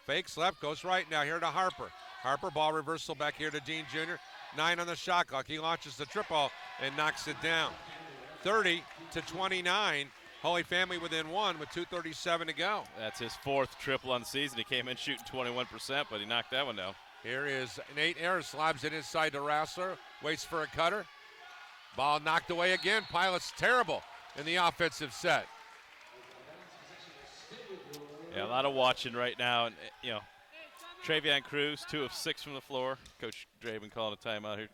Fakes left, goes right now here to Harper. Harper, ball reversal back here to Dean Jr. 9 on the shot clock. He launches the triple and knocks it down. 30-29. Holy Family within 1 with 2:37 to go. That's his 4th triple on the season. He came in shooting 21%, but he knocked that one down. Here is Nate Ayers, lobs it inside to Rassler, waits for a cutter. Ball knocked away again. Pilots terrible in the offensive set. Yeah, a lot of watching right now. And, Travion Cruz, 2 of 6 from the floor. Coach Dreeben calling a timeout here.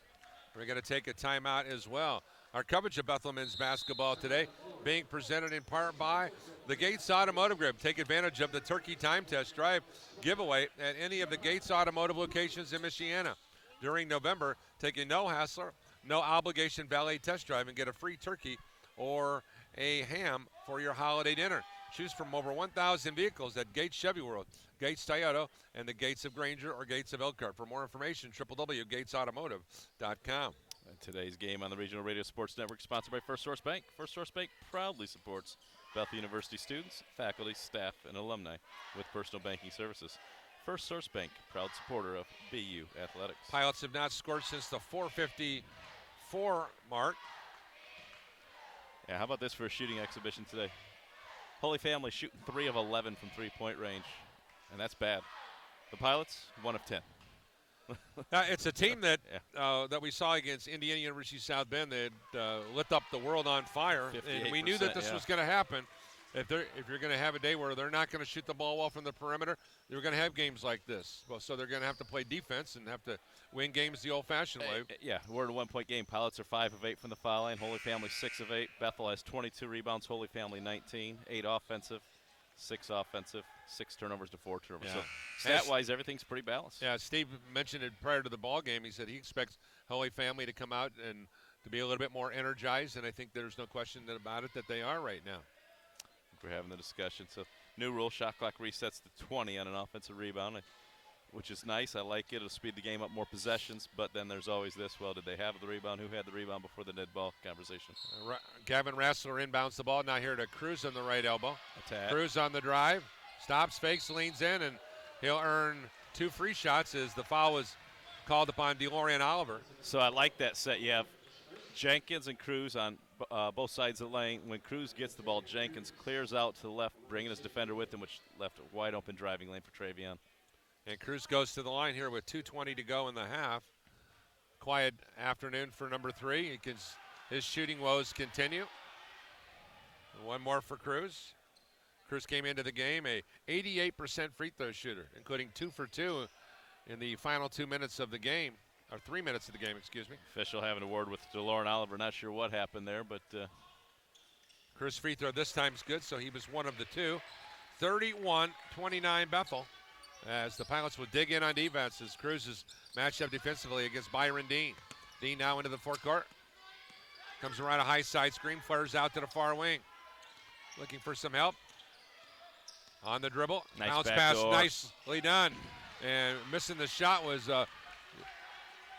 We're going to take a timeout as well. Our coverage of Bethel men's basketball today being presented in part by the Gates Automotive Group. Take advantage of the Turkey Time Test Drive giveaway at any of the Gates Automotive locations in Michiana. During November, take a no-hassle, no-obligation valet test drive and get a free turkey or a ham for your holiday dinner. Choose from over 1,000 vehicles at Gates Chevy World, Gates Toyota, and the Gates of Granger or Gates of Elkhart. For more information, www.gatesautomotive.com. Today's game on the Regional Radio Sports Network, sponsored by First Source Bank. First Source Bank proudly supports Bethel University students, faculty, staff, and alumni with personal banking services. First Source Bank, proud supporter of BU Athletics. Pilots have not scored since the 4:54 mark. Yeah, how about this for a shooting exhibition today? Holy Family shooting 3 of 11 from three-point range, and that's bad. The Pilots, 1 of 10. It's a team that that we saw against Indiana University South Bend that lit up the world on fire, and we knew that this was going to happen. If you're going to have a day where they're not going to shoot the ball well from the perimeter, you're going to have games like this. Well, so they're going to have to play defense and have to win games the old-fashioned way. Yeah, we're in a one-point game. Pilots are 5 of 8 from the foul line. Holy Family 6 of 8. Bethel has 22 rebounds. Holy Family 19. 8 offensive, 6 offensive, 6 turnovers to 4 turnovers. Yeah. So stat-wise, everything's pretty balanced. Yeah, Steve mentioned it prior to the ball game. He said he expects Holy Family to come out and to be a little bit more energized, and I think there's no question about it that they are right now. We're having the discussion. So new rule, shot clock resets to 20 on an offensive rebound, which is nice. I like it. It'll speed the game up, more possessions, but then there's always this, well, did they have the rebound? Who had the rebound before the net ball conversation? Gavin Rassler inbounds the ball. Now here to Cruz on the right elbow. Attack. Cruz on the drive. Stops, fakes, leans in, and he'll earn 2 free shots as the foul was called upon DeLorean Oliver. So I like that set. You have Jenkins and Cruz on both sides of the lane. When Cruz gets the ball, Jenkins clears out to the left, bringing his defender with him, which left a wide open driving lane for Travion. And Cruz goes to the line here with 2:20 to go in the half. Quiet afternoon for number 3. His shooting woes continue. One more for Cruz. Cruz came into the game a 88% free throw shooter, including 2 for 2 in the final 2 minutes of the game. Or 3 minutes of the game, excuse me. Official having a word with DeLorean Oliver. Not sure what happened there, but Cruz free throw this time's good, so he was 1 of the 2. 31-29 Bethel. as the Pilots will dig in on defense as Cruz is matched up defensively against Byron Dean. Dean now into the forecourt. Comes around a high side screen, flares out to the far wing. Looking for some help. On the dribble. Nice Bounce back pass, door. nicely done. And missing the shot was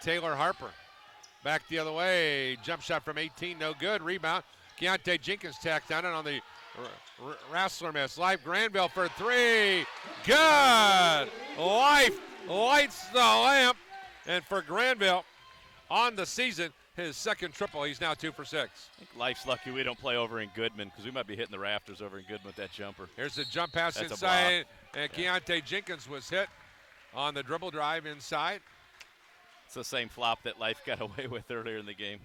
Taylor Harper. Back the other way. Jump shot from 18, no good. Rebound. Keontae Jenkins tacked on it on the Rassler miss. Life Granville for three. Good. Life lights the lamp. And for Granville on the season, his second triple. He's now 2 for 6. I think Life's lucky we don't play over in Goodman because we might be hitting the rafters over in Goodman with that jumper. Here's a jump pass That's inside. And Keontae Jenkins was hit on the dribble drive inside. It's the same flop that Life got away with earlier in the game.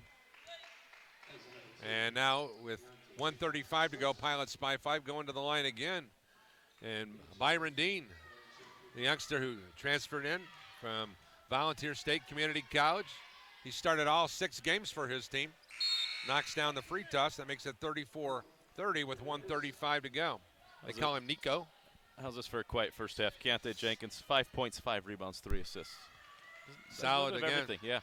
And now with 1:35 to go, Pilots by 5 going to the line again. And Byron Dean, the youngster who transferred in from Volunteer State Community College. He started all 6 games for his team. Knocks down the free toss. That makes it 34-30 with 1:35 to go. They call him Nico. How's this for a quiet first half? Keontae Jenkins, 5 points, 5 rebounds, 3 assists. Solid again. Everything, yeah.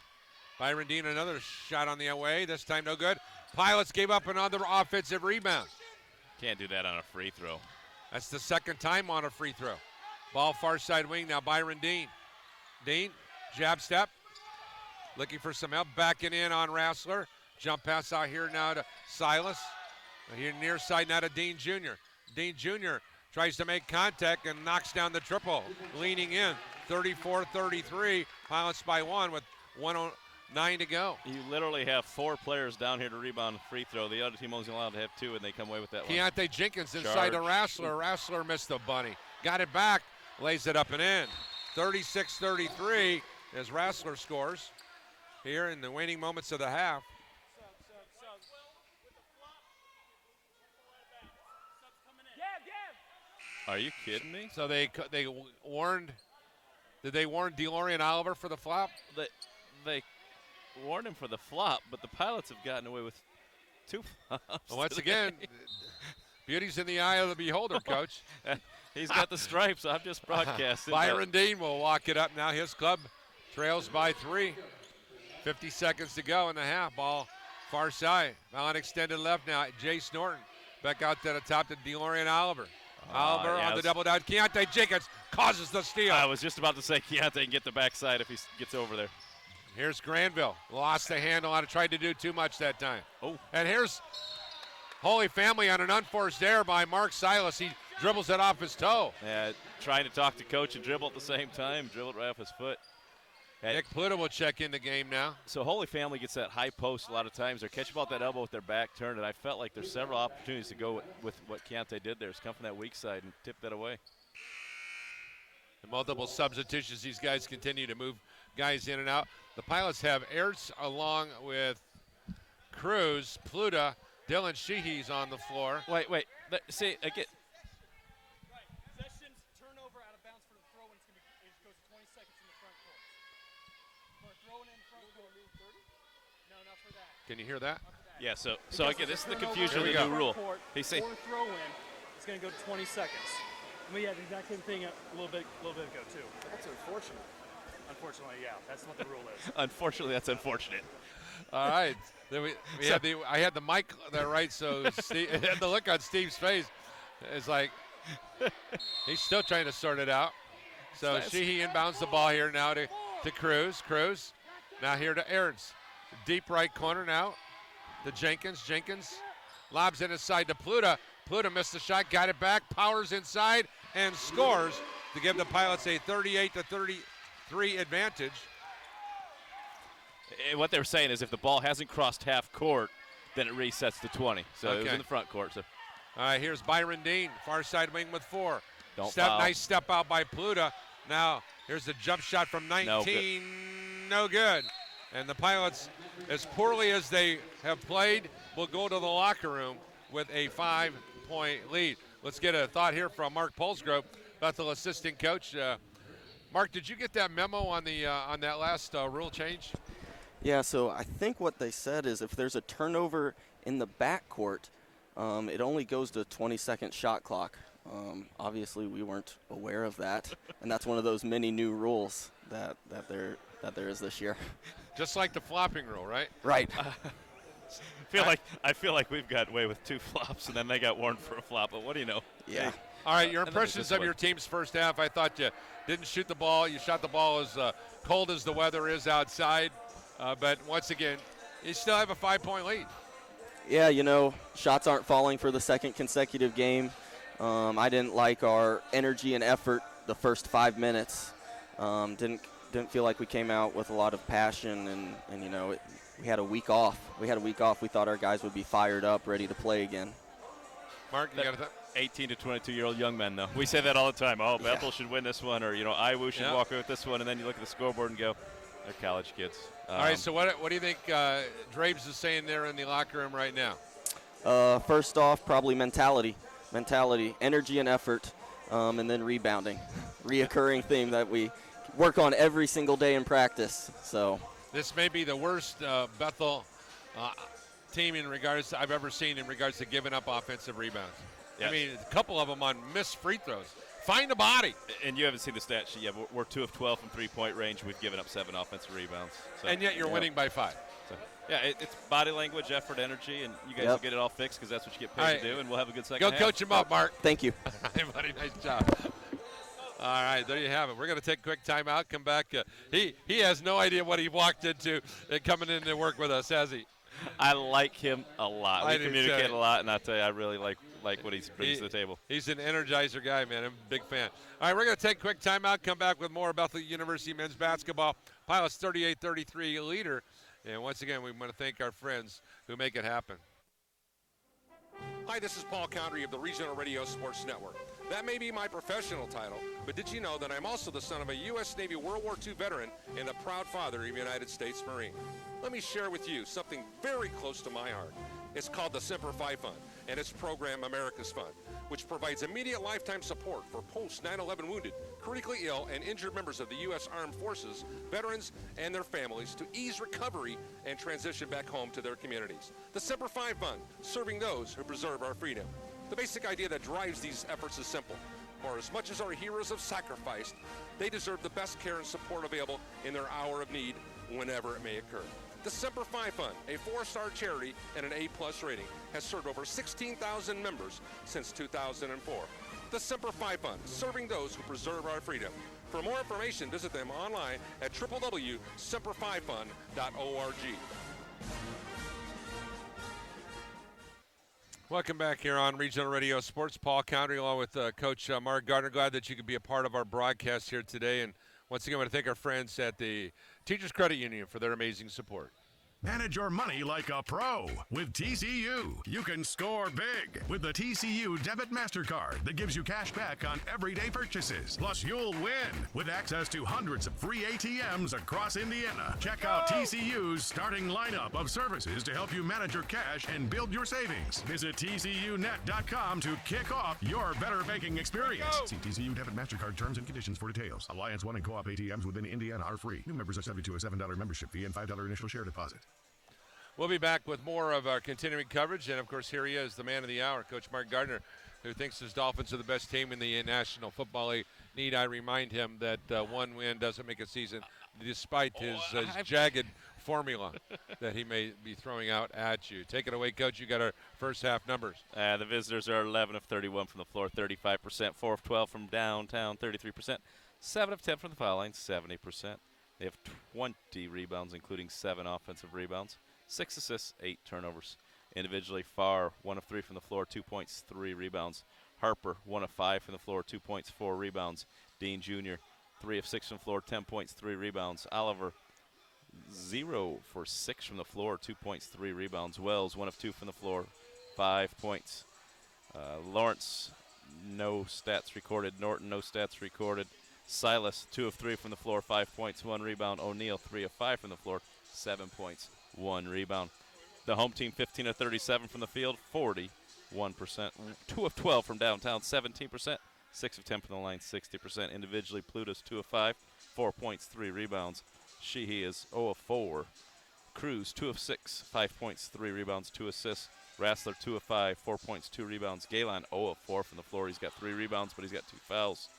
Byron Dean, another shot on the away. This time no good. Pilots gave up another offensive rebound. Can't do that on a free throw. That's the second time on a free throw. Ball far side wing now. Byron Dean. Dean, jab step. Looking for some help. Backing in on Rassler. Jump pass out here now to Silas. Here near side now to Dean Jr. Dean Jr. tries to make contact and knocks down the triple. Leaning in. 34-33. Pilots by 1 with 1:09 to go. You literally have 4 players down here to rebound a free throw. The other team only allowed to have 2, and they come away with that one. Keontae Jenkins inside to Rassler. Rassler missed the bunny. Got it back. Lays it up and in. 36-33 as Rassler scores here in the waning moments of the half. Are you kidding me? So they warned. Did they warn DeLorean Oliver for the flop? They warned him for the flop, but the Pilots have gotten away with 2 flops. Well, once again, beauty's in the eye of the beholder, Coach. He's got the stripes. I'm just broadcasting. Byron Dean will walk it up now. His club trails by 3. 50 seconds to go in the half. Ball far side. Allen extended left now. Jace Norton back out to the top to DeLorean Oliver. Oliver on the double down. Keontae Jenkins causes the steal. I was just about to say Keontae can get the backside if he gets over there. Here's Granville. Lost the handle on it. Tried to do too much that time. Oh. And here's Holy Family on an unforced error by Mark Silas. He dribbles it off his toe. Yeah, trying to talk to coach and dribble at the same time. Dribbled right off his foot. Nick Pluto will check in the game now. So Holy Family gets that high post a lot of times. They're catching about that elbow with their back turned, and I felt like there's several opportunities to go with what Keontae did there. It's come from that weak side and tip that away. The multiple substitutions. These guys continue to move guys in and out. The Pilots have Ertz along with Cruz, Pluta, Dylan Sheehy's on the floor. Wait. See, again. Possessions, turnover out of bounds for the throw, and it goes 20 seconds in the front court. For a throw in front court. No, not for that. Can you hear that? Yeah, so again, this is the confusion of the new rule. He say for a throw in, it's going to go to 20 seconds. And we had the exact same thing a little bit ago too. That's unfortunate. Unfortunately, yeah, that's what the rule is. Unfortunately, that's unfortunate. All right. Then I had the mic there, right? So Steve, the look on Steve's face is like he's still trying to sort it out. So Sheehy inbounds the ball here now to Cruz. Cruz now here to Ertz. Deep right corner now to Jenkins. Jenkins lobs it inside to Pluta. Pluta missed the shot, got it back, powers inside, and scores to give the Pilots a 38-33 advantage. And what they were saying is if the ball hasn't crossed half court, then it resets to 20. So it was in the front court. So. All right, here's Byron Dean, far side wing with 4. Don't foul. Nice step out by Pluta. Now here's a jump shot from 19. No good. And the Pilots, as poorly as they have played, will go to the locker room with a 5-point lead. Let's get a thought here from Mark Polsgrove, Bethel assistant coach. Mark, did you get that memo on the on that last rule change? Yeah, so I think what they said is if there's a turnover in the backcourt, it only goes to a 20-second shot clock. Obviously, we weren't aware of that, and that's one of those many new rules that there is this year. Just like the flopping rule, right? Right. I feel like we've got away with 2 flops, and then they got warned for a flop. But what do you know? Yeah. Hey, All right, your impressions of your team's first half. I thought you didn't shoot the ball. You shot the ball as cold as the weather is outside. But once again, you still have a 5-point lead. Yeah, you know, shots aren't falling for the second consecutive game. I didn't like our energy and effort the first 5 minutes. Didn't feel like we came out with a lot of passion, and you know, we had a week off. We thought our guys would be fired up, ready to play again. Mark, you got 18 to 22-year-old young men, though. We say that all the time. Oh, Bethel should win this one, or, you know, IWU should walk away with this one, and then you look at the scoreboard and go, they're college kids. All right, so what do you think Dreeben is saying there in the locker room right now? First off, probably mentality, energy and effort, and then rebounding. Reoccurring theme that we work on every single day in practice. So this may be the worst Bethel team I've ever seen in regards to giving up offensive rebounds. Yes. I mean, a couple of them on missed free throws. Find a body. And you haven't seen the stat sheet yet. We're 2 of 12 from three-point range. We've given up 7 offensive rebounds. So, and yet you're winning by 5. So, yeah, it's body language, effort, energy, and you guys will get it all fixed because that's what you get paid to do, and we'll have a good second half. Go coach him up, Mark. Thank you. Hey, buddy, nice job. All right, there you have it. We're going to take a quick timeout, come back. He has no idea what he walked into coming in to work with us, has he? I like him a lot. We communicate a lot, and I'll tell you, I really like what he brings to the table. He's an energizer guy, man. I'm a big fan. All right, we're going to take a quick timeout, come back with more Bethel University men's basketball. Pilots 38-33 leader. And once again, we want to thank our friends who make it happen. Hi, this is Paul Condry of the Regional Radio Sports Network. That may be my professional title, but did you know that I'm also the son of a U.S. Navy World War II veteran and the proud father of a United States Marine? Let me share with you something very close to my heart. It's called the Semper Fi Fund and its program America's Fund, which provides immediate lifetime support for post-9/11 wounded, critically ill, and injured members of the U.S. Armed Forces, veterans, and their families to ease recovery and transition back home to their communities. The Semper Fi Fund, serving those who preserve our freedom. The basic idea that drives these efforts is simple. For as much as our heroes have sacrificed, they deserve the best care and support available in their hour of need, whenever it may occur. The Semper Fi Fund, a 4-star charity and an A+ rating, has served over 16,000 members since 2004. The Semper Fi Fund, serving those who preserve our freedom. For more information, visit them online at www.semperfifund.org. Welcome back here on Regional Radio Sports. Paul Condry along with Coach Mark Gardner. Glad that you could be a part of our broadcast here today. And once again, I want to thank our friends at the Teachers Credit Union for their amazing support. Manage your money like a pro with TCU. You can score big with the TCU Debit MasterCard that gives you cash back on everyday purchases. Plus, you'll win with access to hundreds of free ATMs across Indiana. Check out TCU's starting lineup of services to help you manage your cash and build your savings. Visit TCUnet.com to kick off your better banking experience. See TCU Debit MasterCard terms and conditions for details. Alliance One and Co-op ATMs within Indiana are free. New members are subject to a $7 membership fee and $5 initial share deposit. We'll be back with more of our continuing coverage. And, of course, here he is, the man of the hour, Coach Mark Gardner, who thinks his Dolphins are the best team in the National Football League. Need I remind him that one win doesn't make a season, despite his jagged formula that he may be throwing out at you. Take it away, Coach. You got our first half numbers. The visitors are 11 of 31 from the floor, 35%, 4 of 12 from downtown, 33%, 7 of 10 from the foul line, 70%. They have 20 rebounds, including 7 offensive rebounds. 6 assists, 8 turnovers. Individually, Farr, 1 of 3 from the floor, 2 points, 3 rebounds. Harper, 1 of 5 from the floor, 2 points, 4 rebounds. Dean Jr., 3 of 6 from the floor, 10 points, 3 rebounds. Oliver, 0 for 6 from the floor, 2 points, 3 rebounds. Wells, 1 of 2 from the floor, 5 points. Lawrence, no stats recorded. Norton, no stats recorded. Silas, 2 of 3 from the floor, 5 points, 1 rebound. O'Neal, 3 of 5 from the floor, 7 points. 1 rebound. The home team 15 of 37 from the field, 41%. 2 of 12 from downtown, 17%. 6 of 10 from the line, 60%. Individually, Plutus 2 of 5, 4 points, 3 rebounds. Sheehy is 0 of 4, Cruz, 2 of 6, 5 points, 3 rebounds, 2 assists. Rassler, 2 of 5, 4 points, 2 rebounds. Galen, 0 of 4 from the floor. He's got 3 rebounds, but he's got 2 fouls.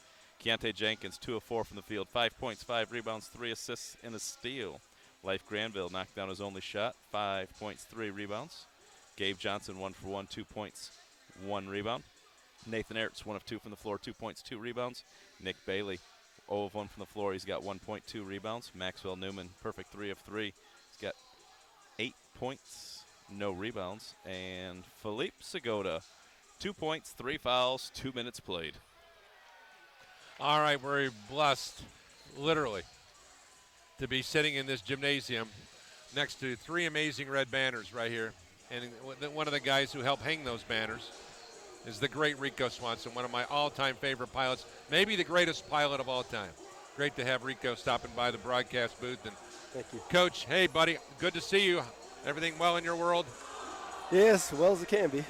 Keontae Jenkins, 2 of 4 from the field, 5 points, 5 rebounds, 3 assists, and a steal. Life Granville knocked down his only shot, 5 points, 3 rebounds. Gabe Johnson, 1 for 1, 2 points, 1 rebound. Nathan Ertz, 1 of 2 from the floor, 2 points, 2 rebounds. Nick Bailey, 0 of 1 from the floor. He's got 1 point, 2 rebounds. Maxwell Newman, perfect 3 of 3. He's got 8 points, no rebounds. And Philippe Segota, 2 points, 3 fouls, 2 minutes played. All right, we're blessed, literally, to be sitting in this gymnasium next to 3 amazing red banners right here. And one of the guys who helped hang those banners is the great Rico Swanson, one of my all-time favorite pilots, maybe the greatest pilot of all time. Great to have Rico stopping by the broadcast booth. And thank you. Coach, hey, buddy, good to see you. Everything well in your world? Yes, well as it can be.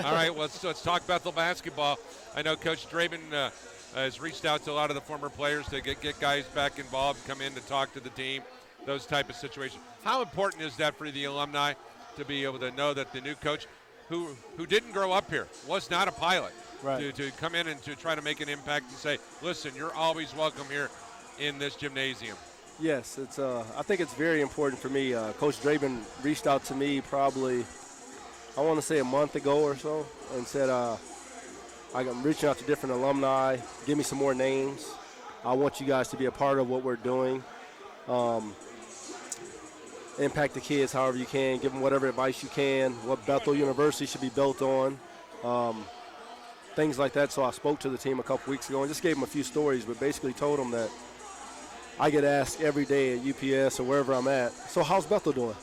All right, well, let's talk Bethel basketball. I know Coach Dreeben has reached out to a lot of the former players to get guys back involved, come in to talk to the team, those type of situations. How important is that for the alumni to be able to know that the new coach, who didn't grow up here, was not a pilot, right, to come in and to try to make an impact and say, listen, you're always welcome here in this gymnasium? Yes, it's. I think it's very important for me. Coach Dreeben reached out to me probably, I want to say a month ago or so, and said, I'm reaching out to different alumni, give me some more names. I want you guys to be a part of what we're doing. Impact the kids however you can, give them whatever advice you can, what Bethel University should be built on, things like that. So I spoke to the team a couple weeks ago and just gave them a few stories, but basically told them that I get asked every day at UPS or wherever I'm at, so how's Bethel doing?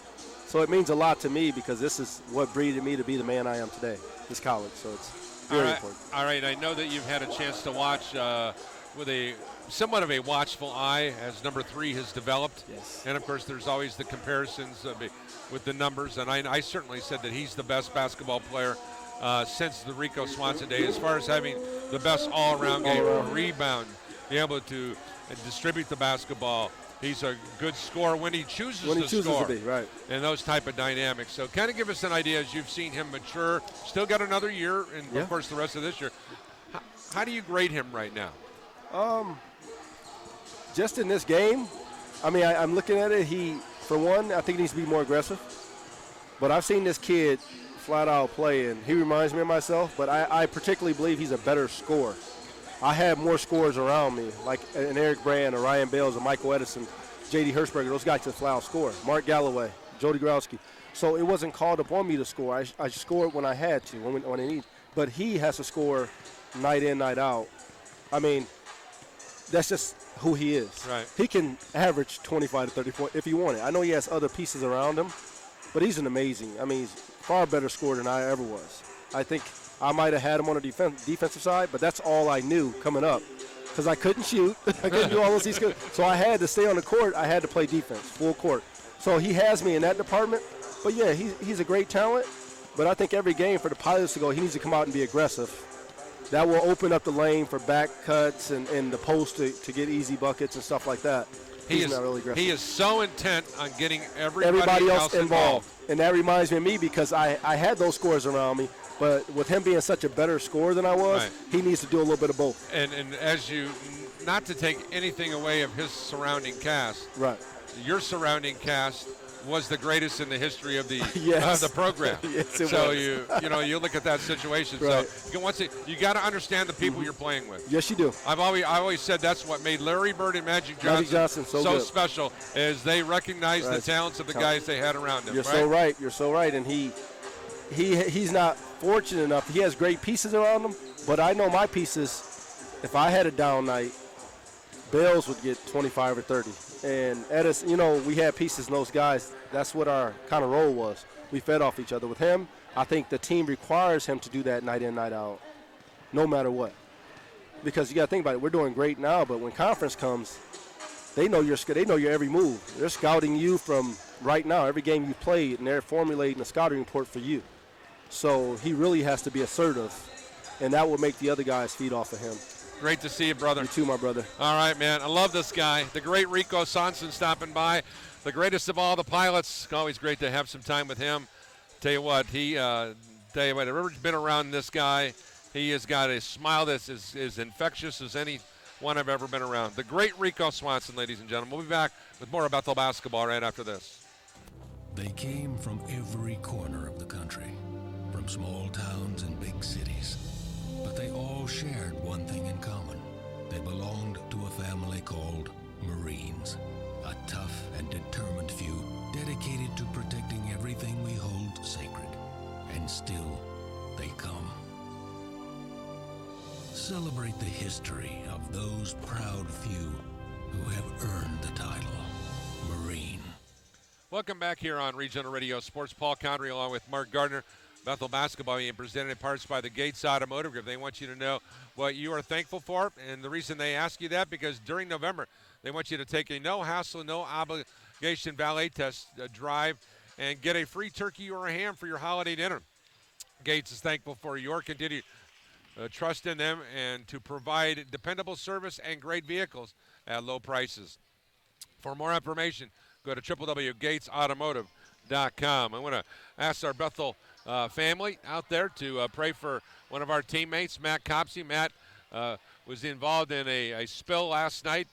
So it means a lot to me because this is what breeded me to be the man I am today, this college, so it's very important. All right, I know that you've had a chance to watch with a somewhat of a watchful eye as number 3 has developed. Yes. And, of course, there's always the comparisons with the numbers, and I certainly said that he's the best basketball player since the Rico Swanson day as far as having the best all-around game, rebound, be able to distribute the basketball. He's a good scorer when he chooses to score. To be, right. And those type of dynamics. So kind of give us an idea as you've seen him mature. Still got another year, and, of course, the rest of this year. How do you grade him right now? Just in this game, I mean, I'm looking at it. For one, I think he needs to be more aggressive. But I've seen this kid flat out play, and he reminds me of myself. But I particularly believe he's a better scorer. I have more scorers around me, like an Eric Brand, or Ryan Bales, or Michael Edison, J.D. Hirschberger. Those guys can flat out score. Mark Galloway, Jody Growski. So it wasn't called upon me to score. I scored when I had to, when I need. But he has to score night in, night out. I mean, that's just who he is. Right. He can average 25 to 30 points if he wanted. I know he has other pieces around him, but he's he's far better scorer than I ever was. I think I might have had him on the defensive side, but that's all I knew coming up because I couldn't shoot. I couldn't do all those things. So I had to stay on the court. I had to play defense, full court. So he has me in that department. But, yeah, he's a great talent. But I think every game for the Pilots to go, he needs to come out and be aggressive. That will open up the lane for back cuts and the post to get easy buckets and stuff like that. He's not really aggressive. He is so intent on getting everybody else involved. And that reminds me of me because I had those scores around me. But with him being such a better scorer than I was, he needs to do a little bit of both. And as you, not to take anything away of his surrounding cast, right? Your surrounding cast was the greatest in the history of the yes. The program. Yes, it so was. you look at that situation. Right. So you got to understand the people you're playing with. Yes, you do. I always said that's what made Larry Bird and Magic Johnson so special, is they recognized the talents of the guys they had around them. You're so right. You're so right. And he's not fortunate enough. He has great pieces around him, but I know my pieces. If I had a down night, Bales would get 25 or 30. And Edison, we had pieces in those guys. That's what our kind of role was. We fed off each other. With him, I think the team requires him to do that night in, night out, no matter what. Because you got to think about it. We're doing great now, but when conference comes, they know your every move. They're scouting you from right now, every game you played, and they're formulating a scouting report for you. So he really has to be assertive, and that will make the other guys feed off of him. Great to see you, brother. You too, my brother. All right, man. I love this guy. The great Rico Swanson stopping by. The greatest of all the pilots. Always great to have some time with him. Tell you what, whoever's been around this guy, he has got a smile that's as infectious as anyone I've ever been around. The great Rico Swanson, ladies and gentlemen. We'll be back with more of Bethel basketball right after this. They came from every corner of the country, from small towns and big cities. But they all shared one thing in common. They belonged to a family called Marines. A tough and determined few dedicated to protecting everything we hold sacred. And still, they come. Celebrate the history of those proud few who have earned the title Marine. Welcome back here on Regional Radio Sports. Paul Condry along with Mark Gardner. Bethel basketball being presented in parts by the Gates Automotive Group. They want you to know what you are thankful for, and the reason they ask you that, because during November, they want you to take a no-hassle, no-obligation valet test drive and get a free turkey or a ham for your holiday dinner. Gates is thankful for your continued trust in them and to provide dependable service and great vehicles at low prices. For more information, go to www.gatesautomotive.com. I want to ask our Bethel family out there to pray for one of our teammates, Matt Copsey. Matt was involved in a spill last night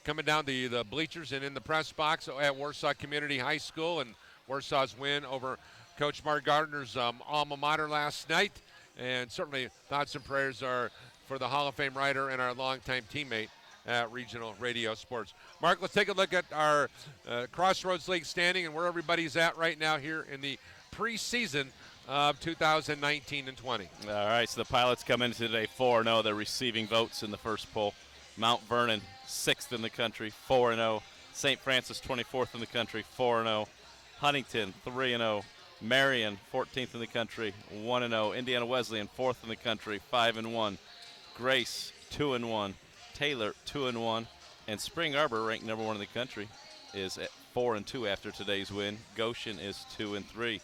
coming down the bleachers and in the press box at Warsaw Community High School, and Warsaw's win over Coach Mark Gardner's alma mater last night. And certainly thoughts and prayers are for the Hall of Fame writer and our longtime teammate at Regional Radio Sports. Mark, let's take a look at our Crossroads League standing and where everybody's at right now here in the preseason of 2019 and 20. All right, so the Pilots come into today 4-0. They're receiving votes in the first poll. Mount Vernon, 6th in the country, 4-0. St. Francis, 24th in the country, 4-0. Huntington, 3-0. Marion, 14th in the country, 1-0. Indiana Wesleyan, 4th in the country, 5-1. Grace, 2-1. Taylor, 2-1. And Spring Arbor, ranked number 1 in the country, is at 4-2 after today's win. Goshen is 2-3.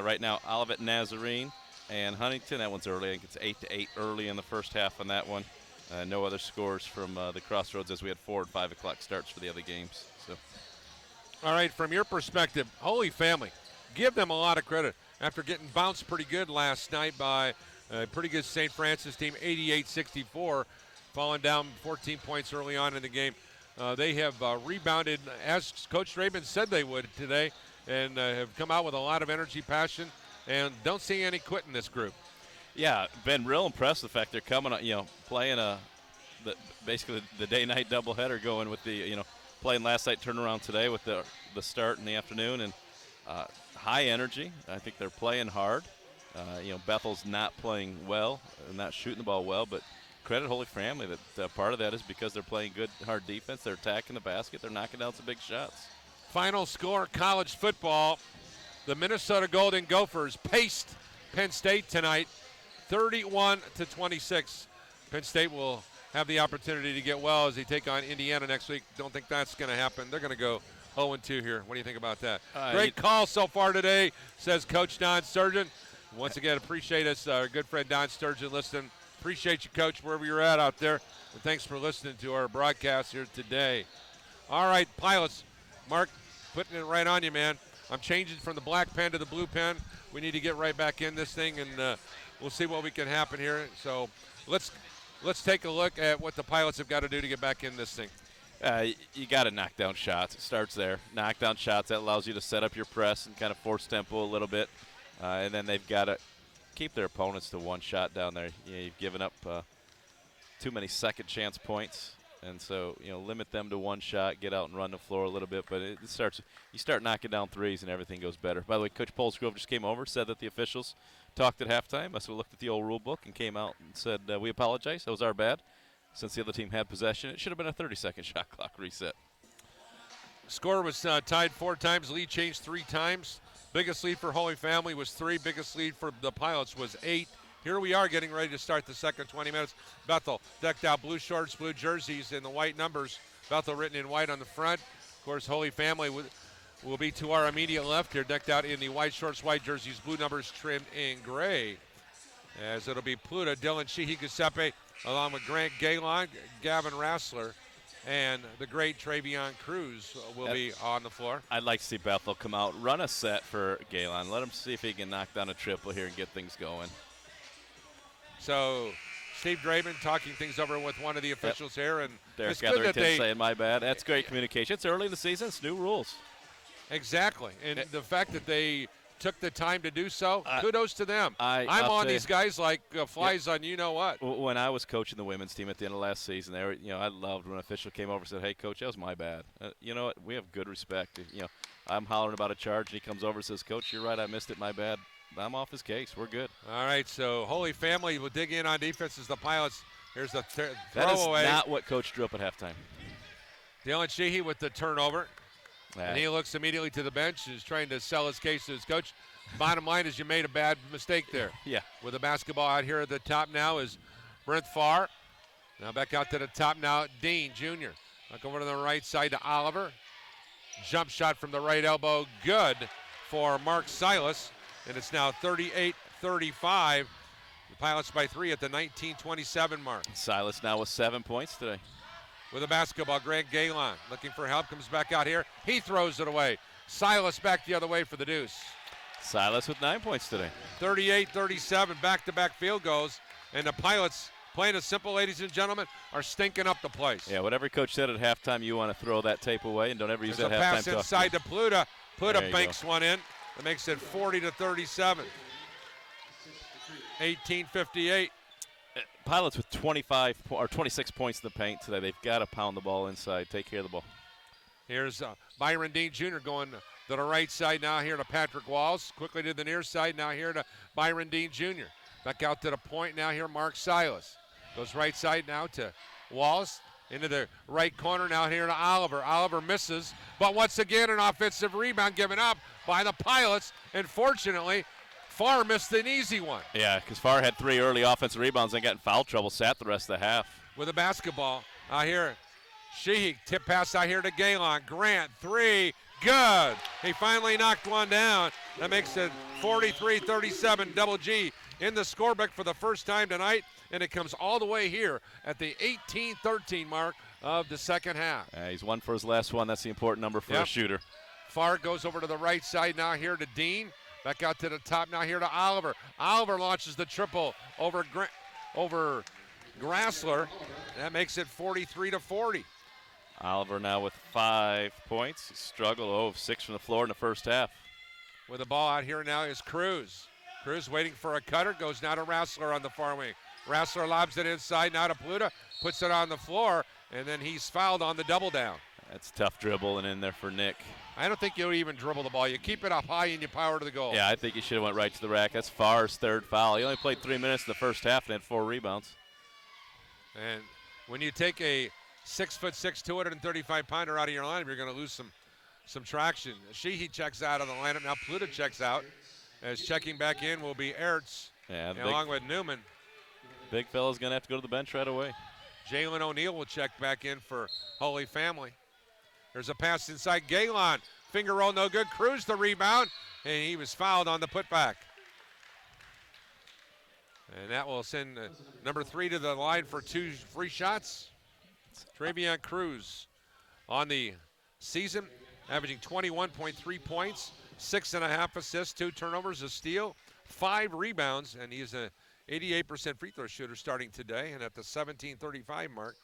Right now, Olivet Nazarene and Huntington, that one's early. I think it's 8-8 early in the first half on that one. No other scores from the Crossroads, as we had 4 and 5 o'clock starts for the other games. So, all right, from your perspective, Holy Family, give them a lot of credit after getting bounced pretty good last night by a pretty good St. Francis team, 88-64, falling down 14 points early on in the game. They have rebounded, as Coach Dreeben said they would today, and have come out with a lot of energy, passion, and don't see any quit in this group. Yeah, been real impressed with the fact they're coming, playing basically the day-night doubleheader, going with the, playing last night, turnaround today with the start in the afternoon, and high energy. I think they're playing hard. Bethel's not playing well, not shooting the ball well, but credit Holy Family that part of that is because they're playing good, hard defense. They're attacking the basket. They're knocking down some big shots. Final score, college football. The Minnesota Golden Gophers paced Penn State tonight, 31-26. Penn State will have the opportunity to get well as they take on Indiana next week. Don't think that's going to happen. They're going to go 0-2 here. What do you think about that? Great call so far today, says Coach Don Sturgeon. Once again, appreciate us, our good friend Don Sturgeon, listening. Appreciate you, Coach, wherever you're at out there. And thanks for listening to our broadcast here today. All right, Pilots. Mark, putting it right on you, man. I'm changing from the black pen to the blue pen. We need to get right back in this thing, and we'll see what we can happen here. So let's take a look at what the Pilots have got to do to get back in this thing. You got to knock down shots. It starts there. Knock down shots. That allows you to set up your press and kind of force tempo a little bit. And then they've got to keep their opponents to one shot down there. You've given up too many second chance points. And so, limit them to one shot, get out and run the floor a little bit. But you start knocking down threes and everything goes better. By the way, Coach Polsgrove just came over, said that the officials talked at halftime. So we looked at the old rule book and came out and said, we apologize. That was our bad. Since the other team had possession, it should have been a 30-second shot clock reset. Score was tied 4 times. Lead changed 3 times. Biggest lead for Holy Family was 3. Biggest lead for the Pilots was 8. Here we are getting ready to start the second 20 minutes. Bethel decked out blue shorts, blue jerseys, and the white numbers. Bethel written in white on the front. Of course, Holy Family will be to our immediate left here, decked out in the white shorts, white jerseys, blue numbers trimmed in gray. As it'll be Pluta, Dylan Sheehy, Giuseppe, along with Grant Galen, Gavin Rassler, and the great Travion Cruz will be on the floor. I'd like to see Bethel come out, run a set for Galen. Let him see if he can knock down a triple here and get things going. So Steve Dreeben talking things over with one of the officials here. And Derek it's good that Etherington saying, my bad. That's great communication. It's early in the season. It's new rules. Exactly. And the fact that they took the time to do so, kudos to them. I'm I'll on tell these guys like flies on you know what. When I was coaching the women's team at the end of last season, they were, I loved when an official came over and said, hey, Coach, that was my bad. You know what? We have good respect. I'm hollering about a charge, and he comes over and says, Coach, you're right. I missed it. My bad. I'm off his case. We're good. All right, so Holy Family will dig in on defense as the Pilots. Here's the That is throwaway. not what Coach drew up at halftime. Dylan Sheehy with the turnover. And he looks immediately to the bench, is trying to sell his case to his coach. Bottom line is you made a bad mistake there. Yeah. With the basketball out here at the top now is Brent Farr. Now back out to the top now, Dean Jr. Back over to the right side to Oliver. Jump shot from the right elbow, good for Mark Silas. And it's now 38-35. The Pilots by 3 at the 19:27 mark. Silas now with 7 points today. With the basketball, Grant Galen looking for help, comes back out here. He throws it away. Silas back the other way for the deuce. Silas with 9 points today. 38-37, back-to-back field goals. And the Pilots, plain and simple, ladies and gentlemen, are stinking up the place. Yeah, what every coach said at halftime, you want to throw that tape away and don't ever use There's that a halftime pass talk. inside to Pluta. Pluta There you banks go. one in. That makes it 40-37. 18:58. Pilots with 26 points in the paint today. They've got to pound the ball inside, take care of the ball. Here's Byron Dean Jr. going to the right side now here to Patrick Walls. Quickly to the near side now here to Byron Dean Jr. Back out to the point now here, Mark Silas. Goes right side now to Walls. Into the right corner now here to Oliver. Oliver misses, but once again an offensive rebound given up by the Pilots. And fortunately, Farr missed an easy one. Yeah, because Farr had 3 early offensive rebounds and got in foul trouble, sat the rest of the half. With a basketball out here, Sheehy tip pass out here to Galen. Grant, 3, good. He finally knocked one down. That makes it 43-37, Double G in the scorebook for the first time tonight, and it comes all the way here at the 18-13 mark of the second half. He's won for his last one. That's the important number for a shooter. Farr goes over to the right side now here to Dean. Back out to the top now here to Oliver. Oliver launches the triple over Grassler. That makes it 43-40. Oliver now with 5 points. He struggled, 6 from the floor in the first half. With the ball out here now is Cruz. Cruz waiting for a cutter, goes now to Rassler on the far wing. Rassler lobs it inside now to Pluta, puts it on the floor, and then he's fouled on the double down. That's tough dribbling in there for Nick. I don't think you even dribble the ball. You keep it up high and you power to the goal. Yeah, I think he should have went right to the rack. That's Farr's 3rd foul. He only played 3 minutes in the first half and had 4 rebounds. And when you take a 6'6", 235-pounder out of your lineup, you're going to lose some traction. Sheehy checks out of the lineup. Now Pluta checks out. As checking back in will be Ertz, along with Newman. Big fella's going to have to go to the bench right away. Jalen O'Neal will check back in for Holy Family. There's a pass inside Galen. Finger roll, no good. Cruz the rebound, and he was fouled on the putback. And that will send number 3 to the line for 2 free shots. Travion Cruz on the season, averaging 21.3 points, 6.5 assists, 2 turnovers, a steal, 5 rebounds, and he's an 88% free throw shooter starting today. And at the 17:35 mark,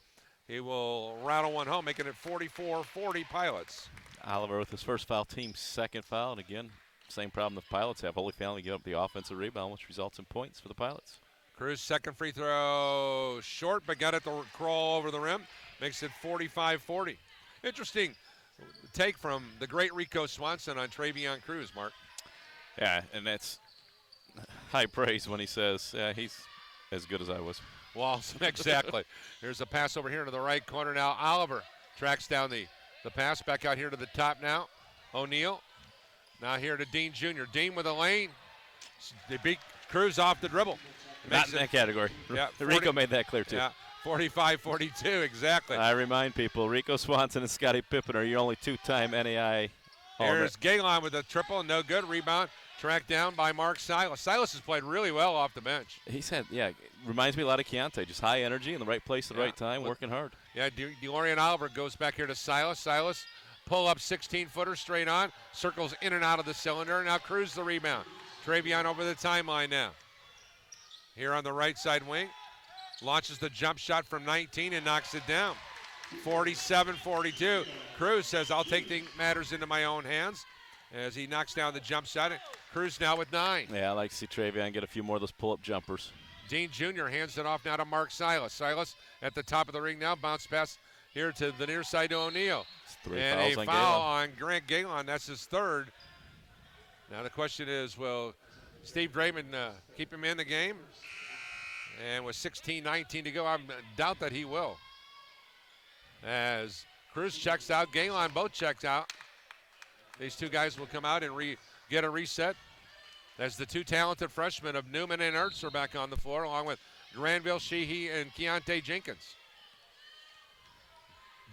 he will rattle one home, making it 44-40 Pilots. Oliver with his first foul, team's 2nd foul, and again, same problem the Pilots have. Holy Family give up the offensive rebound, which results in points for the Pilots. Cruz, 2nd free throw short, but got it to crawl over the rim. Makes it 45-40. Interesting take from the great Rico Swanson on Travion Cruz, Mark. Yeah, and that's high praise when he says, he's as good as I was. Walls, exactly. There's a pass over here to the right corner now. Oliver tracks down the pass. Back out here to the top now. O'Neal. Now here to Dean Jr. Dean with a lane. They beat Cruz off the dribble. Not in that category. Yeah, Rico made that clear, too. Yeah, 45-42, exactly. I remind people, Rico Swanson and Scottie Pippen are your only 2-time NAIA Here's Galen with a triple, no good. Rebound, tracked down by Mark Silas. Silas has played really well off the bench. He's had, reminds me a lot of Keontae, just high energy in the right place at the right time, working hard. Yeah, DeLorean Oliver goes back here to Silas. Silas, pull up 16-footer straight on, circles in and out of the cylinder. Now Cruz the rebound. Travion over the timeline now. Here on the right side wing, launches the jump shot from 19 and knocks it down. 47-42. Cruz says, I'll take the matters into my own hands as he knocks down the jump shot. Cruz now with 9. Yeah, I like to see Travion get a few more of those pull-up jumpers. Dean Jr. hands it off now to Mark Silas. Silas at the top of the ring now, bounce pass here to the near side to O'Neal. And a foul on Grant Galen. That's his third. Now the question is, will Steve Dreeben keep him in the game? And with 16-19 to go, I doubt that he will. As Cruz checks out, Galen both checks out. These two guys will come out and get a reset. As the two talented freshmen of Newman and Ertz are back on the floor, along with Granville, Sheehy, and Keontae Jenkins.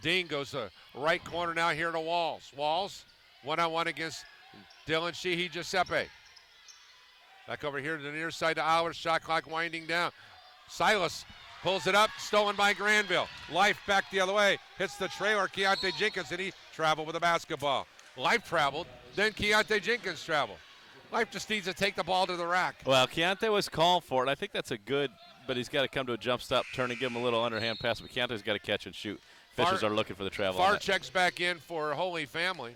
Dean goes to right corner now here to Walls. Walls, one-on-one against Dylan Sheehy Giuseppe. Back over here to the near side to Oliver, shot clock winding down. Silas pulls it up, stolen by Granville. Life back the other way, hits the trailer, Keontae Jenkins, and he traveled with the basketball. Life traveled, then Keontae Jenkins traveled. Life just needs to take the ball to the rack. Well, Keontae was calling for it. I think that's a good, but he's got to come to a jump stop, turn and give him a little underhand pass. But Keontae's got to catch and shoot. Fishers are looking for the travel. Far checks back in for Holy Family.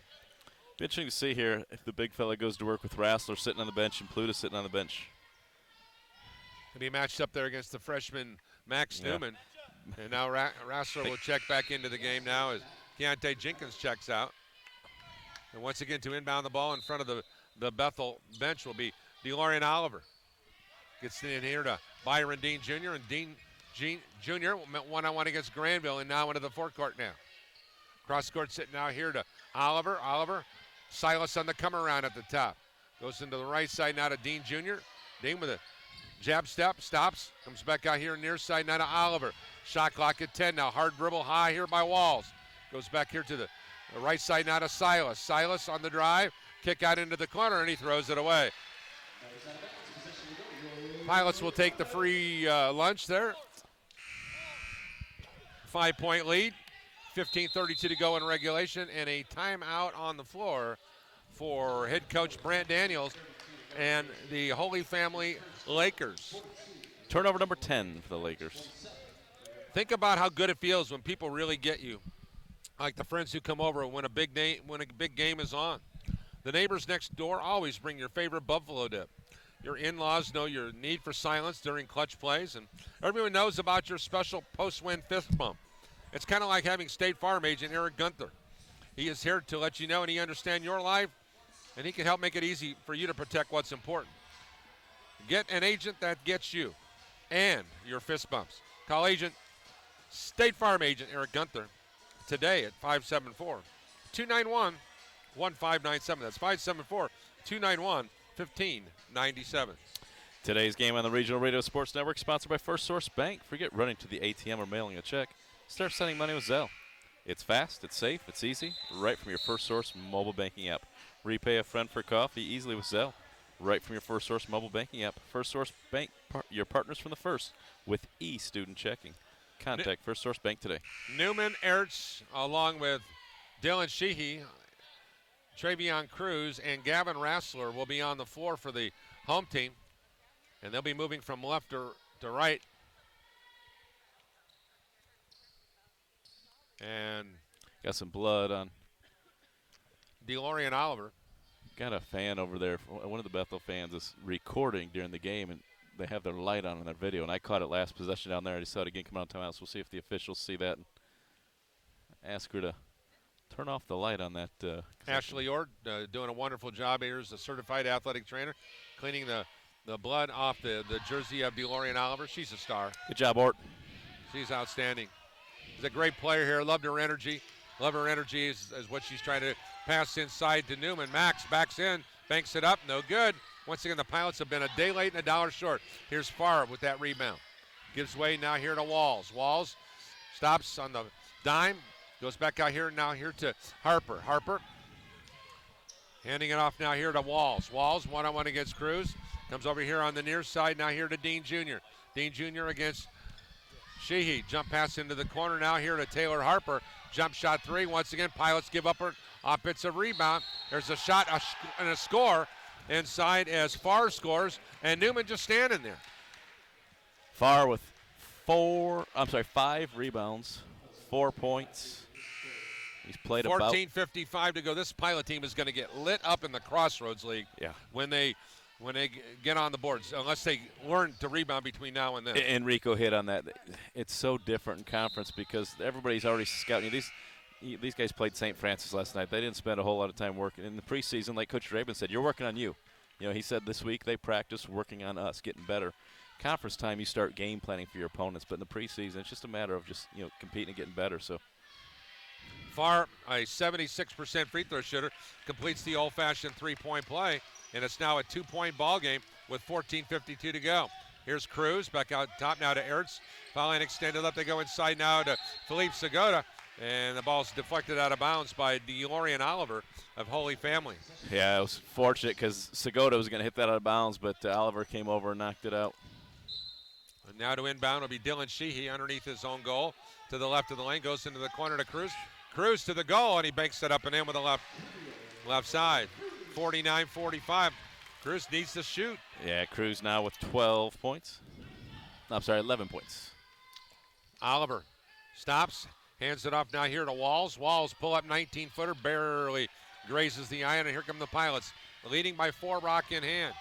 Be interesting to see here if the big fella goes to work with Rassler sitting on the bench and Pluta sitting on the bench. And he matched up there against the freshman Max Newman. And now Rassler will check back into the game now as Keontae Jenkins checks out. And once again to inbound the ball in front of the Bethel bench will be DeLorean Oliver. Gets in here to Byron Dean Jr. And Dean Jr. one-on-one against Granville and now into the forecourt now. Cross court sitting now here to Oliver. Oliver, Silas on the come around at the top. Goes into the right side now to Dean Jr. Dean with a jab step, stops, comes back out here near side now to Oliver. Shot clock at 10 now. Hard dribble high here by Walls. Goes back here to the right side now to Silas. Silas on the drive, kick out into the corner, and he throws it away. Pilots will take the free lunch there. 5-point lead. 15:32 to go in regulation, and a timeout on the floor for head coach Brant Daniels and the Holy Family Lakers. Turnover number 10 for the Lakers. Think about how good it feels when people really get you, like the friends who come over when a big game is on. The neighbors next door always bring your favorite buffalo dip. Your in-laws know your need for silence during clutch plays, and everyone knows about your special post-win fist bump. It's kind of like having State Farm agent Eric Gunther. He is here to let you know and he understands your life, and he can help make it easy for you to protect what's important. Get an agent that gets you and your fist bumps. Call State Farm agent Eric Gunther today at 574-291-1597. That's 574-291-1597. Today's game on the Regional Radio Sports Network, sponsored by First Source Bank. Forget running to the ATM or mailing a check. Start sending money with Zelle. It's fast, it's safe, it's easy, right from your First Source mobile banking app. Repay a friend for coffee easily with Zelle, right from your First Source mobile banking app. First Source Bank, your partners from the first, with e-student checking. Contact First Source Bank today. Newman, Ertz, along with Dylan Sheehy, Travion Cruz, and Gavin Rassler will be on the floor for the home team, and they'll be moving from left to right. And got some blood on DeLorean Oliver. Got a fan over there. One of the Bethel fans is recording during the game, and they have their light on in their video. And I caught it last possession down there. I saw it again come out of timeout. So we'll see if the officials see that and ask her to turn off the light on that. Ashley Ord doing a wonderful job here as a certified athletic trainer, cleaning the blood off the jersey of DeLorean Oliver. She's a star. Good job, Ort. She's outstanding. She's a great player here. Loved her energy. Love her energy is what she's trying to pass inside to Newman. Max backs in, banks it up, no good. Once again, the Pilots have been a day late and a dollar short. Here's Favre with that rebound. Gives way now here to Walls. Walls stops on the dime, goes back out here now here to Harper. Harper Handing it off now here to Walls. Walls one-on-one against Cruz. Comes over here on the near side now here to Dean Jr. Dean Jr. against Sheehy. Jump pass into the corner now here to Taylor Harper. Jump shot three. Once again, Pilots give up an offensive rebound. There's a shot and a score inside as Farr scores, and Newman just standing there. Farr with 5 rebounds, 4 points. He's played 14:55 to go. This Pilot team is going to get lit up in the Crossroads League when they get on the boards, unless they learn to rebound between now and then. And Rico hit on that. It's so different in conference because everybody's already scouting. These guys played St. Francis last night. They didn't spend a whole lot of time working. In the preseason, like Coach Dreeben said, you're working on you. You know, he said this week they practice working on us, getting better. Conference time, you start game planning for your opponents, but in the preseason, it's just a matter of just competing and getting better. So. Farr, a 76% free throw shooter, completes the old-fashioned three-point play, and it's now a 2-point ball game with 14:52 to go. Here's Cruz back out top now to Ertz. Foul line extended up. They go inside now to Philippe Segota, and the ball's deflected out of bounds by DeLorean Oliver of Holy Family. Yeah, it was fortunate because Segota was going to hit that out of bounds, but Oliver came over and knocked it out. And now to inbound will be Dylan Sheehy underneath his own goal. To the left of the lane, goes into the corner to Cruz. Cruz to the goal, and he banks it up and in with the left side. 49-45. Cruz needs to shoot. Yeah, Cruz now with 12 points. I'm sorry, 11 points. Oliver stops, hands it off now here to Walls. Walls pull up 19-footer, barely grazes the iron, and here come the Pilots, leading by 4, rock in hand.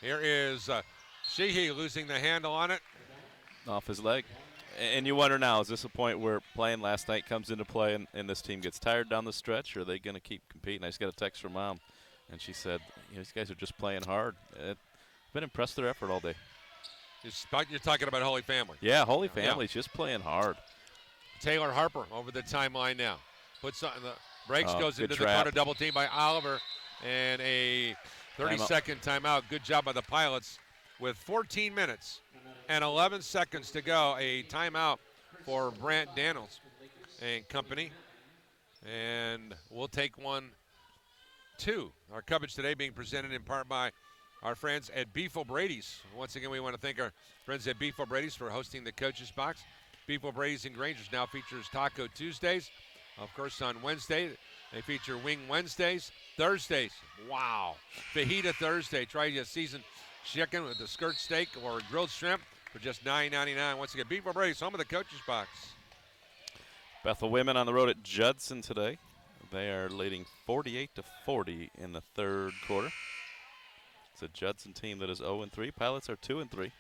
Here is Sheehy losing the handle on it. Off his leg. And you wonder now, is this a point where playing last night comes into play and this team gets tired down the stretch, or are they going to keep competing? I just got a text from Mom, and she said, these guys are just playing hard. I've been impressed with their effort all day. You're talking about Holy Family. Yeah, Holy Family's just playing hard. Taylor Harper over the timeline now. Puts on the breaks, goes into trap. the corner, double team by Oliver, and a 30-second timeout. Good job by the Pilots with 14 minutes and 11 seconds to go. A timeout for Brant Daniels and company. And we'll take 1-2. Our coverage today being presented in part by our friends at Beef O'Brady's. Once again, we want to thank our friends at Beef O'Brady's for hosting the Coach's Box. Beef O'Brady's in Grangers now features Taco Tuesdays. Of course, on Wednesday, they feature Wing Wednesdays. Thursdays, wow, Fajita Thursday. Try a seasoned chicken with a skirt steak or grilled shrimp for just $9.99. Once again, Beef O'Brady's, home of the Coach's Box. Bethel women on the road at Judson today. They are leading 48-40 in the third quarter. It's a Judson team that is 0-3. Pilots are 2-3.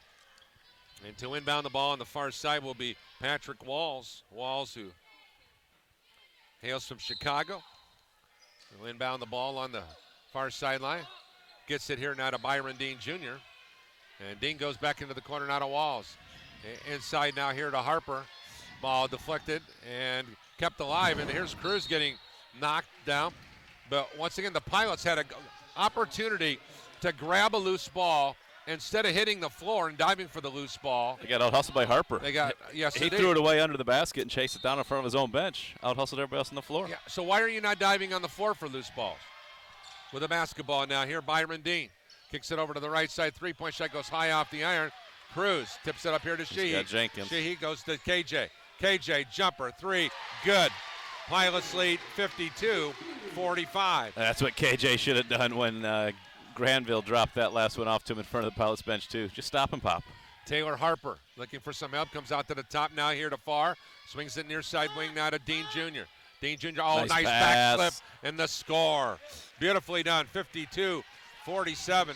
And to inbound the ball on the far side will be Patrick Walls. Walls, who hails from Chicago. Will inbound the ball on the far sideline. Gets it here now to Byron Dean Jr. And Dean goes back into the corner now to Walls. Inside now here to Harper. Ball deflected and kept alive. And here's Cruz getting knocked down. But once again, the Pilots had an opportunity to grab a loose ball instead of hitting the floor and diving for the loose ball. They got out-hustled by Harper. He threw it away under the basket and chased it down in front of his own bench. Out-hustled everybody else on the floor. Yeah, so why are you not diving on the floor for loose balls? With a basketball now here, Byron Dean kicks it over to the right side. Three-point shot goes high off the iron. Cruz tips it up here to Sheehy. Jenkins. Sheehy goes to KJ. KJ, jumper, three, good. Pilots lead 52-45. That's what KJ should have done when Granville dropped that last one off to him in front of the Pilots bench, too. Just stop and pop. Taylor Harper looking for some help. Comes out to the top now here to Farr. Swings it near side wing now to Dean Jr. Dean Jr., nice backslip and the score. Beautifully done, 52-47.